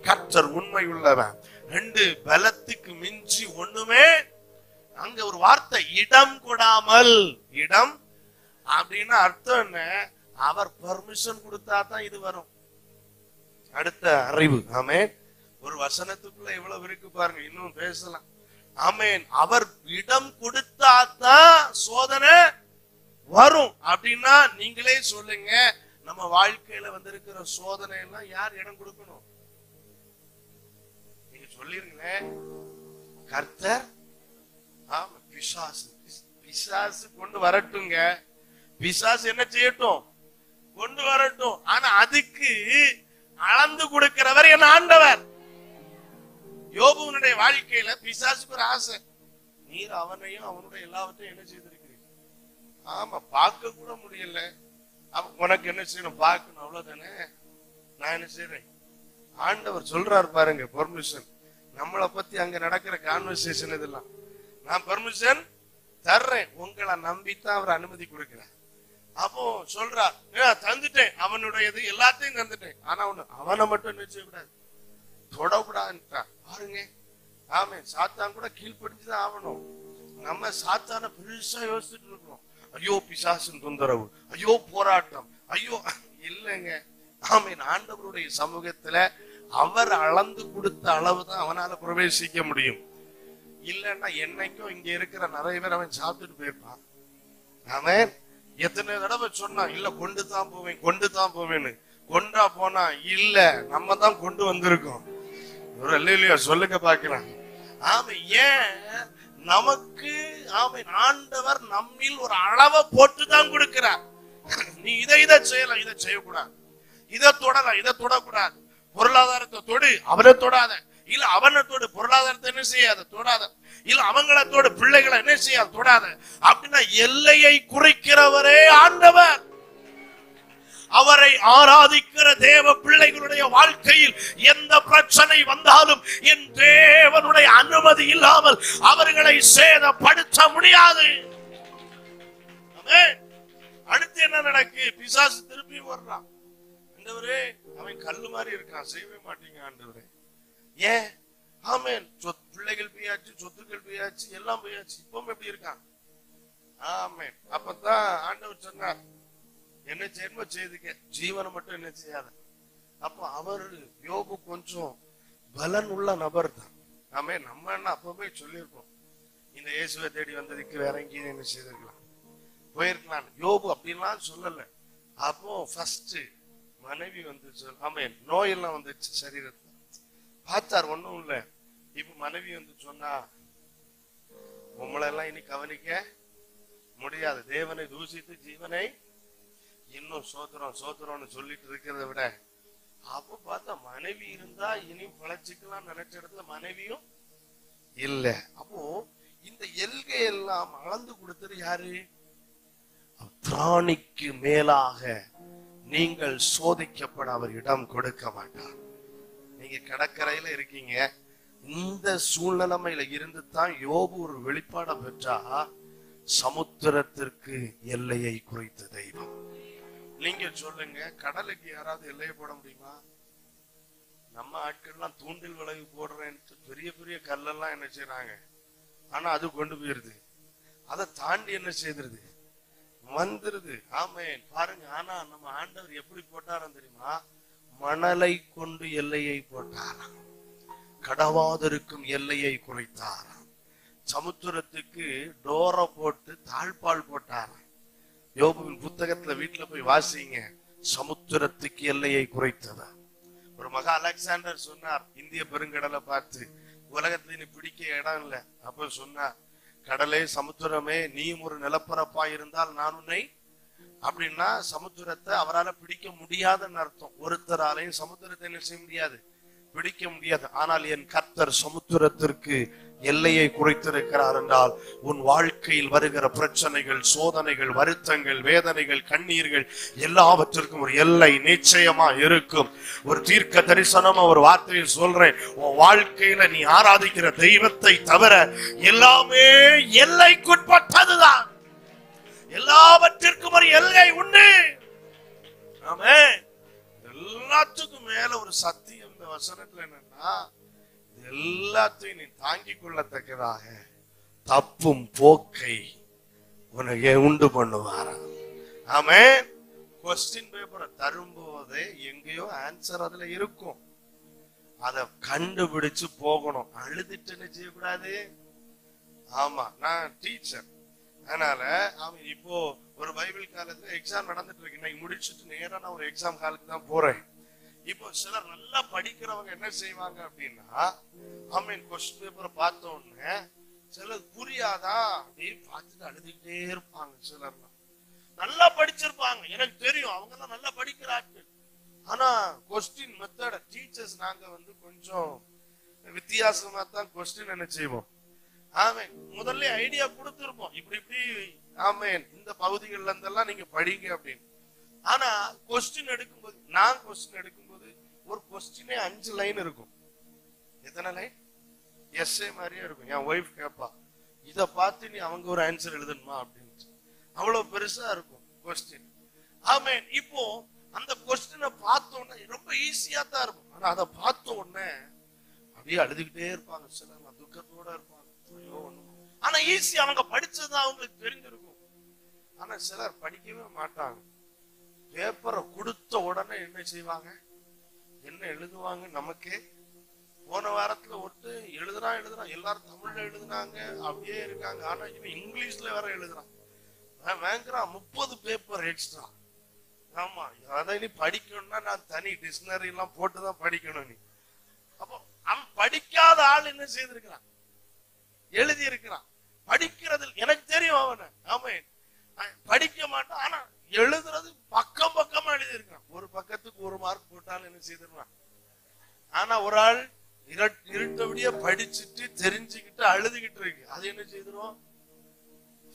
கர்த்தர் உண்மை உள்ளவன். 2 பலத்துக்கு மிஞ்சி ஒண்ணுமே. அங்க ஒரு வார்த்தை இடம் கொடாமல். இடம் அப்படின்னு அர்த்தம் என்ன? அவர் பர்மிஷன் கொடுத்தா தான் இது வரும். அடுத்த அறிவு. ஆமென். ஒரு வசனத்துக்குள்ள எவ்வளவு இருக்கு பாருங்க, இன்னும் பேசலாம். ஆமென். அவர் இடம் கொடுத்தா தான் சோதனை வரும். அப்படின்னா நீங்களே சொல்லுங்க, நம்ம வாழ்க்கையில வந்திருக்கிற சோதனை எல்லாம் யார் இடம் கொடுக்கணும்? நீங்க சொல்லிருங்களேன். கர்த்தர். ஆமா, பிசாசு. பிசாசு கொண்டு வரட்டுங்க. பிசாசு என்ன செய்யட்டும்? கொண்டு வரட்டும். ஆனா அதுக்கு அளந்து கொடுக்கிறவர் என் ஆண்டவர். யோபுவினுடைய வாழ்க்கையில பிசாசுக்கு ஒரு ஆசை, நீர் அவனையும் அவனுடைய எல்லாவற்றையும் என்ன செய்திருக்கிறீங்க? ஆமா, பார்க்க கூட முடியல. உனக்கு என்ன செய்யணும்? பார்க்கணும், அவ்வளவுதானே. நான் என்ன செய்யறேன்? ஆண்டவர் சொல்றாரு பாருங்க, பெர்மிஷன். நம்மளை பத்தி அங்க நடக்கிற கான்வர்சேஷன் இதெல்லாம் நான் பெர்மிஷன் தர்றேன். உங்களை நம்பித்தான் அவர் அனுமதி கொடுக்கிறார். அப்போ சொல்றார், தந்துட்டேன், அவனுடையது எல்லாத்தையும் தந்துட்டேன். ஆனா ஒண்ணு, அவனை மட்டும் என்ன செய்யக்கூடாது? தொடக்கூடாதுன்றார். பாருங்க. ஆமே, சாத்தான் கூட கீழ்படிஞ்சுதான் ஆகணும். நம்ம சாத்தான பெருசா யோசிச்சுட்டு இருக்கோம். ஐயோ பிசாசின் தொந்தரவு, ஐயோ போராட்டம், ஐயோ இல்லைங்க. ஆமீன். ஆண்டவருடைய சமூகத்துல அவர் அளந்து கொடுத்த அளவுதான் அவனால பிரவேசிக்க முடியும். இல்லன்னா என்னைக்கும் இங்க இருக்கிற நிறைய பேர் அவன் சாப்பிட்டுட்டு போயிருப்பான். ஆமென். எத்தனை தடவை சொன்னா, இல்ல கொண்டு தான் போவேன், கொண்டு தான் போவேன்னு. கொண்டா போனா இல்ல, நம்ம தான் கொண்டு வந்திருக்கோம். ஒரு அல்லேலூயா சொல்லுங்க பாக்கலாம். ஆமா, ஏன் நமக்கு ஆமென் ஆண்டவர் நம்மில் ஒரு அளவை போட்டுதான் கொடுக்கிறார். நீ இதை செய்யலாம், இதை செய்யக்கூடாது, இதை தொடலாம், இதை தொடக்கூடாது. பொருளாதாரத்தை தொடு, அவனை தொடாத. இல்ல அவனை தொடு, பொருளாதாரத்தை என்ன செய்யாத, தொடாத. இல்ல அவங்களை தொடு, பிள்ளைகளை என்ன செய்யாத, தொடாத. அப்படின்னா எல்லையை குறிக்கிறவரே ஆண்டவர். அவரை ஆராதிக்கிற தேவ பிள்ளைகளுடைய வாழ்க்கையில் எந்த பிரச்சனை வந்தாலும் என் தேவனுடைய அனுமதி இல்லாமல் அவர்களை சேதப்படுத்த முடியாது. அடுத்து என்ன நடக்கு? பிசாசு திருப்பி வர்றான். ஆண்டவரே, அவன் கல்லு மாதிரி இருக்கான், செய்யவே மாட்டீங்க ஆண்டவரே. ஏன்? ஆமென். பிள்ளைகள் போயாச்சு, சொத்துக்கள் போயாச்சு, எல்லாம் போயாச்சு. இப்பவும் எப்படி இருக்கான்? ஆமென். அப்பதான் ஆண்டவர் சொன்னார், என்ன ஜென்ம செய்துக்க, ஜீவனை மட்டும் என்ன செய்யாத. அப்போ அவர் யோபு கொஞ்சம் பலன் உள்ள நபர் தான். ஆமே, நம்ம என்ன அப்பவே சொல்லியிருக்கோம், இந்த இயேசுவை தேடி வந்ததுக்கு வேற எங்கேயும் என்ன செய்திருக்கலாம், போயிருக்கலாம். யோபு அப்படின்லாம் சொல்லல. அப்போ ஃபர்ஸ்ட் மனைவி வந்து ஆமே, நோயெல்லாம் வந்துச்சு சரீரத்துல. பார்த்தார், ஒண்ணும் இல்ல. இப்ப மனைவி வந்து சொன்னா, உங்களை எல்லாம் இனி கவனிக்க முடியாது, தேவனை தூசித்து ஜீவனை இன்னும் சோத்திரம் சோத்திரம்னு சொல்லிட்டு இருக்கிறத விட, அப்ப பார்த்தா மனைவி இருந்தா இனி பழச்சிக்கலாம் நினைச்ச இடத்துல மனைவியும் இல்ல. அப்போ இந்த எல்கை எல்லாம் அளந்து கொடுத்தது யாரு? திராணிக்கு மேலாக நீங்கள் சோதிக்கப்பட அவர் இடம் கொடுக்க மாட்டார். நீங்க கடற்கரையில இருக்கீங்க, இந்த சூழ்நிலைமையில இருந்து தான் யோபு ஒரு வெளிப்பாட பெற்றா, சமுத்திரத்திற்கு எல்லையை குறித்த தெய்வம். நீங்க சொல்லுங்க, கடலுக்கு யாராவது எல்லையை போட முடியுமா? நம்ம ஆட்கள்லாம் தூண்டில் விலகு போடுறேன்ட்டு பெரிய பெரிய கல்லெல்லாம் என்ன செய்யறாங்க, ஆனா அது கொண்டு போயிருது. அதை தாண்டி என்ன செய்திருது, வந்துருது. ஆமென். பாருங்க, ஆனா நம்ம ஆண்டவர் எப்படி போட்டாராம் தெரியுமா? மணலை கொண்டு எல்லையை போட்டாராம், கடவாதிருக்கும் எல்லையை குறைத்தாராம். சமுத்திரத்துக்கு டோர போட்டு தாழ்பால் போட்டாராம். யோபுவின் புத்தகத்துல வீட்டுல போய் வாசிங்க, சமுத்திரத்துக்கு எல்லையை குறைத்ததா. ஒரு மகா அலெக்சாண்டர் சொன்னார், இந்திய பெருங்கடலை பார்த்து, உலகத்துல நீ பிடிக்க இடம் இல்லை. அப்ப சொன்னார், கடலே சமுத்திரமே, நீயும் ஒரு நிலப்பரப்பா இருந்தால் நான் உன்னை, அப்படின்னா சமுத்திரத்தை அவரால் பிடிக்க முடியாதுன்னு அர்த்தம். ஒருத்தராலையும் சமுத்திரத்தை என்ன செய்ய முடியாது, பிடிக்க முடியாது. ஆனால் என் கர்த்தர் சமுத்திரத்திற்கு எல்லையை குறைத்திருக்கிறார் என்றால், உன் வாழ்க்கையில் வருகிற பிரச்சனைகள், சோதனைகள், வருத்தங்கள், வேதனைகள், கண்ணீர்கள் எல்லாவற்றிற்கும் ஒரு எல்லை நிச்சயமா இருக்கும். ஒரு தீர்க்க தரிசனமா ஒரு வார்த்தையை சொல்றேன், உன் வாழ்க்கையில நீ ஆராதிக்கிற தெய்வத்தை தவிர எல்லாமே எல்லைக்குட்பட்டதுதான். எல்லாவற்றிற்கும் ஒரு எல்லை உண்டு. ஆமென். எல்லாத்துக்கும் மேல ஒரு சத்தியம் இந்த வசனத்துல என்னன்னா, எல்லாத்தையும் நீ தாங்கிக் கொள்ளத்தக்கதாக தப்பும் போக்கை உனக்கு உண்டு பண்ணுவாரா. ஆமென். கொஸ்டின் பேப்பரை தரும்போதே எங்கேயோ ஆன்சர் அதுல இருக்கும், அத கண்டுபிடிச்சு போகணும். அழுதுட்டு செய்யக்கூடாது. ஆமா, நான் டீச்சர், அதனால அவன் இப்போ ஒரு பைபிள் காலேஜ்ல எக்ஸாம் நடந்துட்டு இருக்கு. இன்னைக்கு முடிச்சுட்டு நேரா நான் ஒரு எக்ஸாம் காலுக்கு தான் போறேன். இப்போ சிலர் நல்லா படிக்கிறவங்க என்ன செய்வாங்க அப்படின்னா, ஆமீன், கொஸ்டின் பேப்பரை பார்த்த உடனே சிலர் புரியாதா அப்படியே பார்த்துட்டு அழுதுகிட்டே இருப்பாங்க. சிலர் நல்லா படிச்சிருப்பாங்க, எனக்கு தெரியும், அவங்க தான் நல்லா படிக்கிறாங்க. ஆனா கொஸ்டின் மெத்தட டீச்சர்ஸ் நாங்க வந்து கொஞ்சம் வித்தியாசமா தான் கொஸ்டின் என்ன செய்வோம். ஆமீன். முதல்ல ஐடியா கொடுத்துருப்போம், இப்படி இப்படி ஆமீன் இந்த பகுதிகள்ல இருந்தெல்லாம் நீங்க படிங்க அப்படின்னு. ஆனா கொஸ்டின் எடுக்கும்போது, நான் கொஸ்டின் எடுக்கும்போது ஒரு கொஸ்டினே 5 லைன் இருக்கும். எத்தனை லைன்? எஸ்ஏ மாதிரியே இருக்கும். என் ஒய்ஃப் கேட்பா, இத பார்த்து நீ அவங்க ஒரு ஆன்சர் எழுதணுமா அப்படின்னு. அவ்வளவு பெருசா இருக்கும் கொஸ்டின். ஆமீன். இப்போ அந்த கொஸ்டினை பார்த்த உடனே ரொம்ப ஈஸியா தான் இருக்கும், ஆனா அதை பார்த்த உடனே அப்படியே அழுதுகிட்டே இருப்பாங்க. சிலர் துக்கத்தோட இருப்பாங்க. ஆனா ஈஸி, அவங்க படிச்சது அவங்களுக்கு தெரிஞ்சிருக்கும். ஆனா சிலர் படிக்கவே மாட்டாங்க. பேப்பரை கொடுத்த உடனே என்ன செய்வாங்க, என்ன எழுதுவாங்க நமக்கே. போன வாரத்துல ஒட்டு எழுதுறான் எல்லாரும் தமிழ்ல எழுதுனாங்க, அப்படியே இருக்காங்க. ஆனா இவன் இங்கிலீஷ்ல வேற எழுதுறான். வாங்குறான் 30 பேப்பர் எக்ஸ்ட்ரா. ஆமா, அதை நீ படிக்கணும்னா நான் தனி டிக்ஷனரி எல்லாம் போட்டுதான் படிக்கணும் நீ. அப்போ அவன் படிக்காத ஆள் என்ன செய்திருக்கிறான், எழுதி இருக்கிறான். படிக்கிறதில் எனக்கு தெரியும் அவனை. ஆமா, படிக்க மாட்டான், ஆனா எழுதுறது பக்கம் பக்கமா எழுதி இருக்கான். ஒரு பக்கத்துக்கு 1 மார்க் போட்டாலும் என்ன செய்திருவான். ஆனா ஒரு ஆள் இருட்டபடியே படிச்சுட்டு தெரிஞ்சுக்கிட்டு அழுதுகிட்டு இருக்கு, அது என்ன செய்திருவோம்,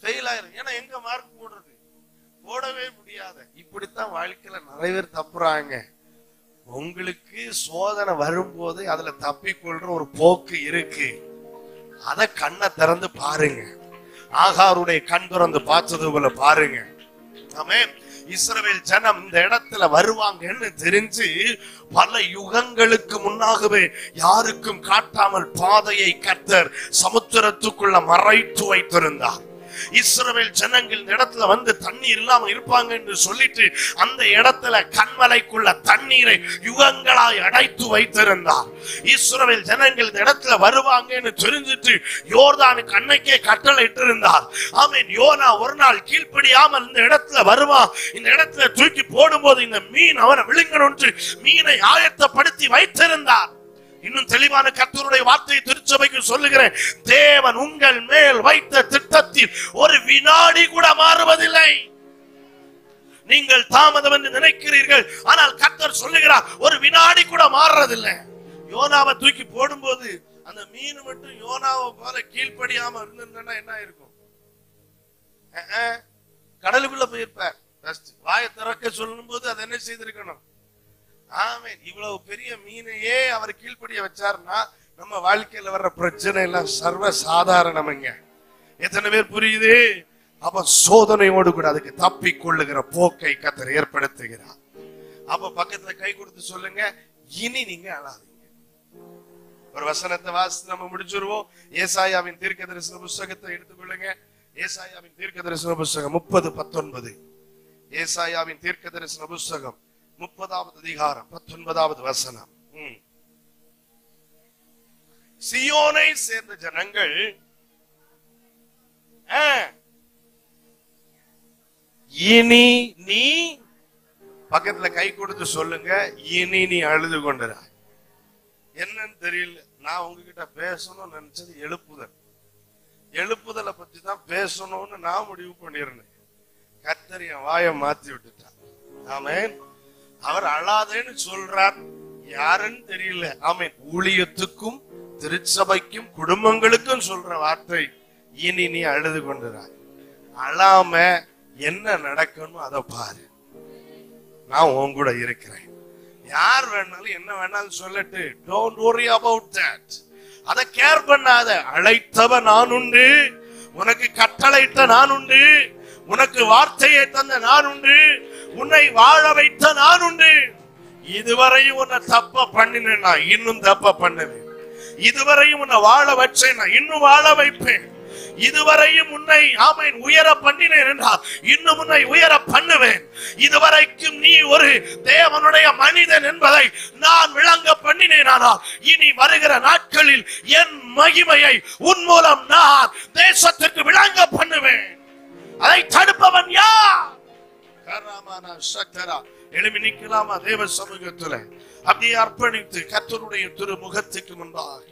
ஃபெயில் ஆயிரும். ஏன்னா எங்க மார்க் போடுறது, போடவே முடியாத. இப்படித்தான் வாழ்க்கையில நிறைய பேர் தப்புறாங்க. உங்களுக்கு சோதனை வரும்போது அதுல தப்பிக்கொள்ற ஒரு போக்கு இருக்கு, அத கண்ணை திறந்து பாருங்க. ஆகாருடைய கண் திறந்து பார்த்தது போல பாருங்க. ஆமென். இஸ்ரவேல் ஜனம் இந்த இடத்துல வருவாங்கன்னு தெரிஞ்சு பல யுகங்களுக்கு முன்னாகவே யாருக்கும் காட்டாமல் பாதையை கர்த்தர் சமுத்திரத்துக்குள்ள மறைத்து வைத்திருந்தார். இஸ்ரவேல் ஜனங்கள் இந்த இடத்துல வந்து தண்ணீர் இல்லாம இருப்பாங்க என்று சொல்லிட்டு அந்த இடத்துல கண்மலைக்குள்ள தண்ணீரை யுகங்களாய் அடைத்து வைத்திருந்தார். இஸ்ரவேல் ஜனங்கள் இந்த இடத்துல வருவாங்கன்னு தெரிஞ்சிட்டு யோர்தானுக்கு அன்னைக்கே கட்டளை இட்டிருந்தார். ஆமென். யோனா ஒரு நாள் கீழ்ப்படியாமல் இந்த இடத்துல வருவான். இந்த இடத்துல தூக்கி போடும்போது இந்த மீன் அவனை விழுங்கணும்னு மீனை ஆயத்தப்படுத்தி வைத்திருந்தார். இன்னும் தெளிவான கர்த்தருடைய வார்த்தையை திருச்சபைக்கு சொல்லுகிறேன், தேவன் உங்கள் மேல் வைத்த திட்டத்தில் ஒரு வினாடி கூட மாறுவதில்லை. நீங்கள் தாமதம் என்று நினைக்கிறீர்கள், ஆனால் கர்த்தர் சொல்லுகிறார் ஒரு வினாடி கூட மாறுறதில்லை. யோனாவை தூக்கி போடும்போது அந்த மீன் மட்டும் யோனாவை போல கீழ்ப்படியாம இருந்திருந்தா என்ன இருக்கும், கடலுக்குள்ள போயிருப்பார். வாயை திறக்க சொல்லும் போது அதை என்ன செய்திருக்கணும்? ஆமென். இவ்வளவு பெரிய மீனையே அவர் கீழ்ப்படிய வச்சாருன்னா நம்ம வாழ்க்கையில வர்ற பிரச்சனை எல்லாம் சர்வ சாதாரணம்ங்க. எத்தனை பேர் புரியுது? அப்ப சோதனையோடு கூட அதுக்கு தப்பி கொள்ளுகிற போக்கை கர்த்தர் ஏற்படுத்துகிறார். அப்ப பக்கத்துல கை கொடுத்து சொல்லுங்க, இனி நீங்க அழாதீங்க. ஒரு வசனத்தை வாசித்து நம்ம முடிச்சிருவோம். ஏசாயாவின் தீர்க்கதரிசன புஸ்தகத்தை எடுத்துக்கொள்ளுங்க. ஏசாயாவின் தீர்க்கதரிசன புஸ்தகம் 30:19. ஏசாயாவின் தீர்க்கதரிசன புஸ்தகம் 30வது அதிகாரம் 19வது வசனம். சியோனை சேர்ந்த ஜனங்கள் இனி நீ, பக்கத்துல கை கொடுத்து சொல்லுங்க, இனி நீ அழுது கொண்டிராய். என்னன்னு தெரியல, நான் உங்ககிட்ட பேசணும்னு நினைச்சது எழுப்புதலை பத்தி தான் பேசணும்னு நான் முடிவு பண்ணிருந்தேன். கர்த்தர் என் வாயை மாத்தி விட்டுட்டார். ஆமென். அவர் அழாதேன்னு சொல்றார், யாருன்னு தெரியல. ஆமென். ஊழியத்துக்கும் திருச்சபைக்கும் குடும்பங்களுக்கும் சொல்ற வார்த்தை, இனி நீ அழுது கொண்டிராய். அழாம என்ன நடக்கணும் அதை பாரு, நான் உன் கூட இருக்கிறேன். யார் வேணாலும் என்ன வேணாலும் சொல்லட்டு, டோன்ட் worry about that. அதை கேர் பண்ணாத. அழைத்தவ நான் உண்டு, உனக்கு கட்டளையிட்ட நான் உண்டு, உனக்கு வார்த்தையை தந்த நான் உண்டு, உன்னை வாழ வைத்த நான் உண்டு. இதுவரையும் உன்னை தப்ப பண்ணினா இன்னும் தப்ப பண்ணுவேன். இதுவரையும் உன்னை வாழ வச்சேன், இன்னும் வாழ வைப்பேன். இதுவரையும் உன்னை ஆமென் உயர பண்ணினேன் என்றால் இன்னும் உன்னை உயர பண்ணுவேன். இதுவரைக்கும் நீ ஒரு தேவனுடைய மனிதன் என்பதை நான் விளங்க பண்ணினேன். ஆனால் இனி வருகிற நாட்களில் என் மகிமையை உன் மூலம் நான் தேசத்திற்கு விளங்க பண்ணுவேன். அதை தடுப்பவன் யார்? கரமானா சக்கரா. எழுப்பி நிற்கலாமா தேவ சமூகத்துல? அப்படியே அர்ப்பணித்து கர்த்தருடைய திருமுகத்துக்கு முன்பாக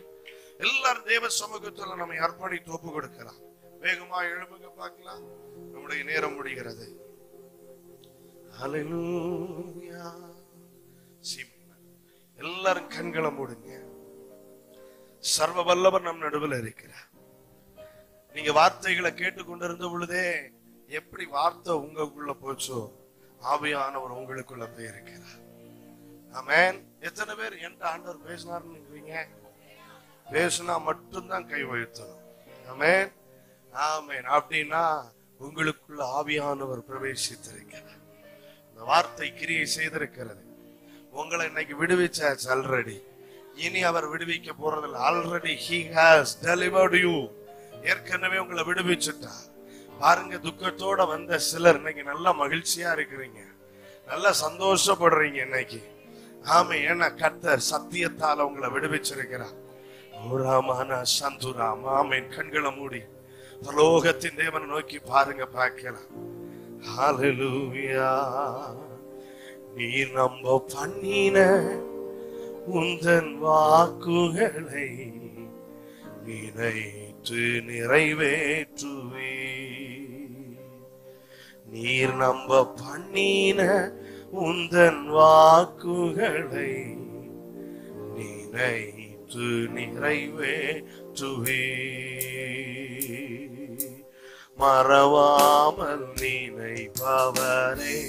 எல்லாரும் தேவ சமூகத்துல நம்மை அர்ப்பணித்து ஒப்பு கொடுக்கலாம். வேகமா எழுப்புங்க பார்க்கலாம், நம்முடைய நேரம் முடிகிறது. ஹல்லேலூயா. எல்லாரும் கண்களை மூடுங்க. சர்வ வல்லவர் நம் நடுவில் இருக்கிறார். நீங்க வார்த்தைகளை கேட்டுக்கொண்டிருந்த பொழுதே எப்படி வார்த்தை உங்களுக்குள்ள போச்சோ ஆவியானவர் உங்களுக்குள்ள போய் இருக்கிறார். ஆமென். எத்தனை பேர் என்கிட்ட ஆண்டவர் பேசினார்னு நினைக்கிறீங்க? பேசினா மட்டும்தான் கை உயர்த்தணும். ஆமென். ஆமென். அப்படின்னா உங்களுக்குள்ள ஆவியானவர் பிரவேசித்திருக்கிறார். இந்த வார்த்தை கிரியை செய்திருக்கிறது. உங்களை இன்னைக்கு விடுவிச்சாச்சு ஆல்ரெடி. இனி அவர் விடுவிக்க போறதில்லை. Already he has delivered you. ஏற்கனவே உங்களை விடுவிச்சுட்டார். பாருங்க, துக்கத்தோட வந்த சிலர் இன்னைக்கு நல்ல மகிழ்ச்சியா இருக்கிறீங்க, நல்ல சந்தோஷப்படுறீங்க இன்னைக்கு. ஆமே, ஏன்னா கர்த்தர் சத்தியத்தால உங்களை விடுவிச்சிருக்கிறார். ஆமென். கண்களை மூடி பரலோகத்தின் தேவனை நோக்கி பாருங்க, பார்க்கலாம். ஹல்லேலூயா. நீ நம்ப பண்ணின உந்தன் வாக்குகளை நினைத்து நிறைவேற்றுவே. நீர் நம்ப பண்ணின உந்தன் வாக்குகளை நினைத்து நிறைவேற்றுவே. மறவாமல் நினைப்பவரே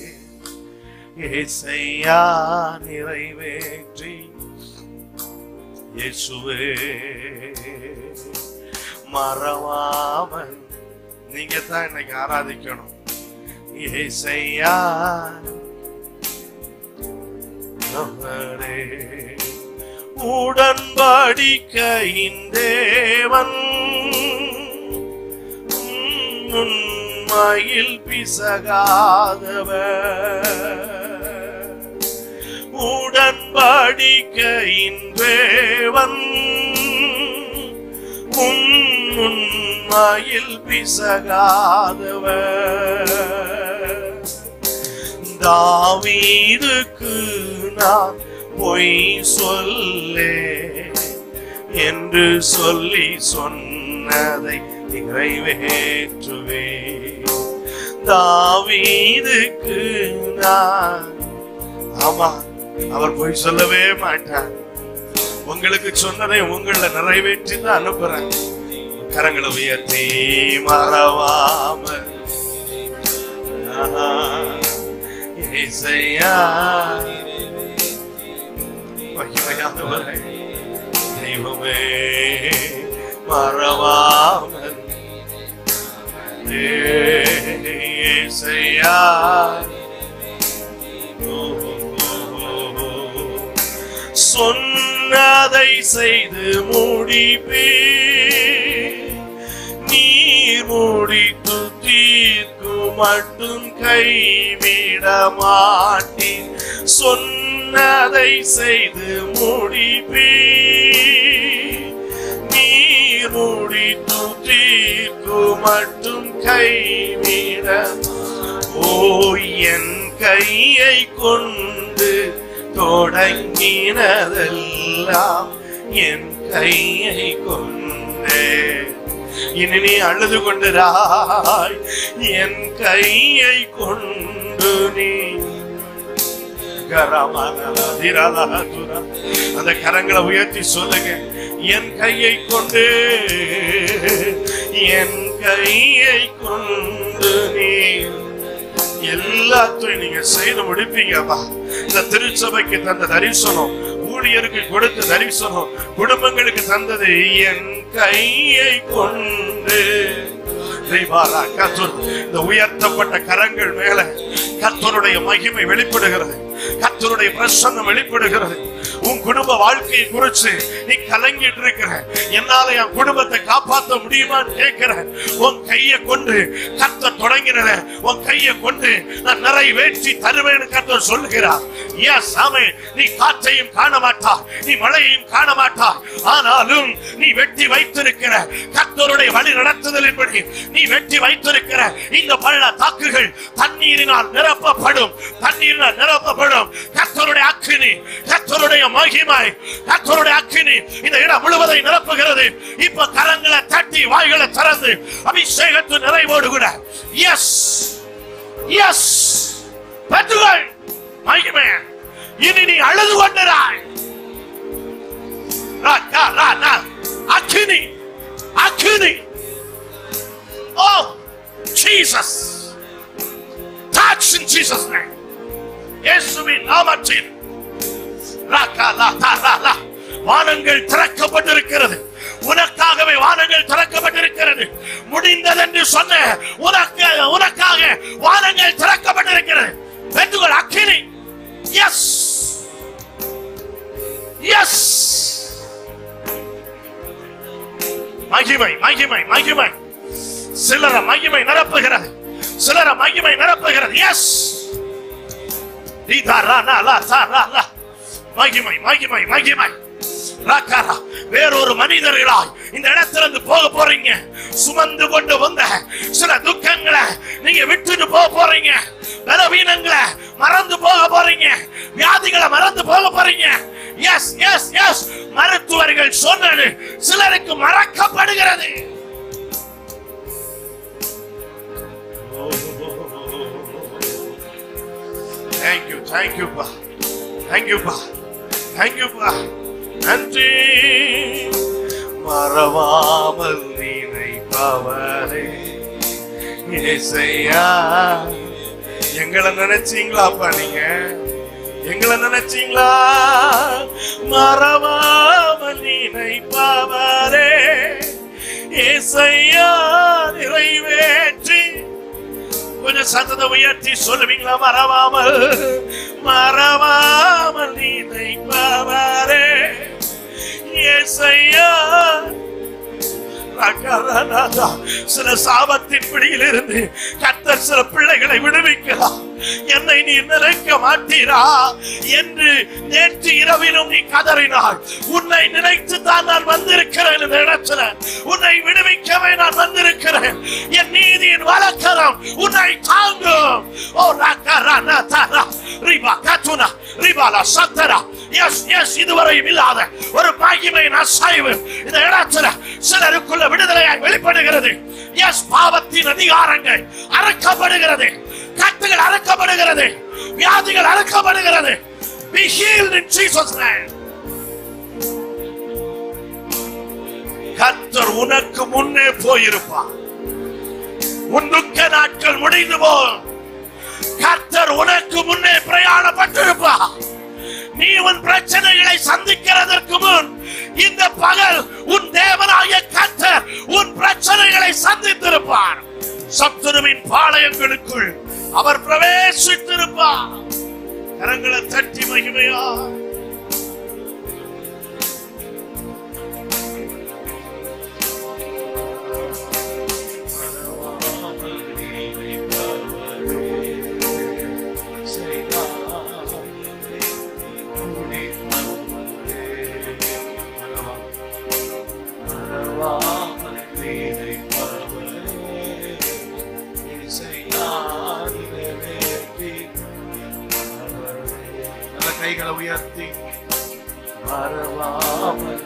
இயேசையா நிறைவேற்றி இயேசுவே. மறவாமல் நீங்க தான் இன்னைக்கு ஆராதிக்கணும். இயேசையா உடன்படிக்கையின் தேவன், உண்மையில் பிசகாதவர். உடன்படிக்கையின் தேவன், உண்மையில் பிசகாதவர். தாவீதுக்கு நான் பொய் சொல்லே என்று சொல்லி சொன்னதை நிறைவேற்றுவே. தாவீதுக்கு நான், ஆமா, அவர் பொய் சொல்லவே மாட்டார். உங்களுக்கு சொன்னதை உங்களை நிறைவேற்றி தான் அனுப்புறேன். கரங்களை உயர்த்தி மறவாமல் இசையா மகிமையானவரே தெய்வமே மறவாமல் இசையா சொன்னதை செய்து முடிப்பே நீர் முடித்து தீர்க்கும் மட்டும் கைவிட மாட்டேன் சொன்னதை செய்து முடிப்பே நீர் முடித்து தீர்க்கும் மட்டும் கைவிட ஓ என் கையை கொண்டு தொடங்கினதெல்லாம் என் கையை கொண்டே இனி நீ அழுது கொண்டுராய் என் கையை கொண்டு நீ அந்த கரங்களை உயர்த்தி சொல்லுங்க என் கையை கொண்டு என் கையை கொண்டு நீ எல்லாத்தையும் நீங்க செய்து முடிப்பீங்கப்பா. இந்த திருச்சபைக்கு தந்த தரிசனம், ஊழியருக்கு கொடுத்த தரிசனம், குடும்பங்களுக்கு தந்தது என் கையை கொண்டு. இந்த உயர்த்தப்பட்ட கரங்கள் மேல கர்த்தருடைய மகிமை வெளிப்படுகிறது, கர்த்தருடைய பிரசன்னம் வெளிப்படுகிறது. உன் குடும்ப வாழ்க்கையை குறிச்சு நீ கலங்கிட்டு இருக்கிற, என்னால என் குடும்பத்தை காப்பாற்ற முடியுமான்னு கேட்கிற, உன் கையை கொண்டு கர்த்தர் தொடங்கின உன் கையை கொண்டு நான் நிறைவேற்றி தருவேன்னு கர்த்தர் சொல்லுகிறார். எஸ் ஆமே, நீ காற்றையும் காண மாட்டா, நீ மழையையும் காண மாட்டா, ஆனாலும் நீ வெட்டி வைத்திருக்கிற கர்த்தருடைய வழி நடத்துதலின்படி நீ வெட்டி வைத்திருக்கிற இந்த பள்ளத்தாக்குகள் தண்ணீரினால் நிரப்பப்படும், தண்ணீரினால் நிரப்பப்படும். கர்த்தருடைய அக்கினி, கர்த்தருடைய மகிமை, கர்த்தருடைய அக்கினி இந்த இடம் முழுவதை நிரப்புகிறது. இப்ப கரங்களை தட்டி வாய்களை திறந்து அபிஷேகத்து நிறைவோடு கூட எஸ் எஸ் பெற்றுகள் மகிமை. இனி நீ அழுது கொண்டிராய். அக்கினி அக்கினி. Oh Jesus, touch in Jesus name. இயேசுவின் நாமத்தில் வானங்கள் திறக்கப்பட்டிருக்கிறது. உனக்காகவே வானங்கள் திறக்கப்பட்டிருக்கிறது. முடிந்தது என்று சொன்ன உனக்காக வானங்கள் திறக்கப்பட்டிருக்கிறது. பெற்றுகள் அக்கினி. Yes yes. மகிமை மகிமை மகிமை. சிலர மகிமை நிரப்புகிறது, சிலர மகிமை நிரப்புகிறது. எஸ் மகிமை மகிமை மகிமை. வேறொரு மனிதர்களாய் இந்த இடத்திலிருந்து போக போறீங்க. சுமந்து கொண்டு வந்த சில துக்கங்களை நீங்க விட்டுட்டு போக போறீங்க. பலவீனங்களை மறந்து போக போறீங்க. வியாதிகளை மறந்து போக போறீங்க. Yes yes yes. மருத்துவர்கள் சொன்னது சிலருக்கு மறக்கப்படுகிறது. Thank you, thank you, Pa. Thank you, Pa. Thank you, Pa. நன்றி. மறவாமல் நினைப்பவரே இயேசையா. எங்களை நினைச்சீங்களாப்பா? நீங்க எங்களை நினைச்சீங்களா? மறவாமல் நினைப்பவரே இயேசையா நிறைவேற்றி. கொஞ்சம் சத்தத்தை உயர்த்தி சொல்லுவீங்களா? மறவாமல் மறவாமல் நினைப்பவரே இயேசையா. சில சாபத்தின் பிடியில் இருந்து கர்த்தர் சில பிள்ளைகளை விடுவிக்கலாம். என்னை நீ நினைக்க மாட்டீரா என்று நேற்று இரவிலும் நீ கதறினாள். உன்னை நினைத்து தான் நான் வந்திருக்கிறேன். இந்த இடத்துல உன்னை விடுவிக்கவே நான் வந்திருக்கிறேன். என் நீதியின் வலக்கரம் உன்னை தாங்கும். ஓ ராகரானா தாரா ரிபா கத்துனா ரிபாலா சத்தரா. S S. இதுவரையும் இல்லாத ஒரு மகிமையின் அசைவு இந்த இடத்துல சிலருக்குள்ள விடுதலையாய் வெளிப்படுகிறது. எஸ். பாவத்தின் அதிகாரங்கள் அறுக்கப்படுகிறது, கட்டுகள் அறுக்கப்படுகிறது, வியாதிகள் அறுக்கப்படுகிறது. Be healed in Jesus name. கர்த்தர் உனக்கு முன்னே போயிருப்பார். உன் துக்க நாட்கள் முடிந்து போல். உனக்கு முன்னே பிரயாணப்பட்டிருப்பார். நீ உன் பிரச்சனைகளை சந்திக்கிறதற்கு முன் இந்த பகல் உன் தேவனாகிய கர்த்தர் உன் பிரச்சனைகளை சந்தித்திருப்பார். சத்துருவின் பாளையங்களுக்குள் அவர் பிரவேசித்திருப்பார். கரங்களை தட்டி மகிமையா கைகளை உயர்த்தி வரவாமல்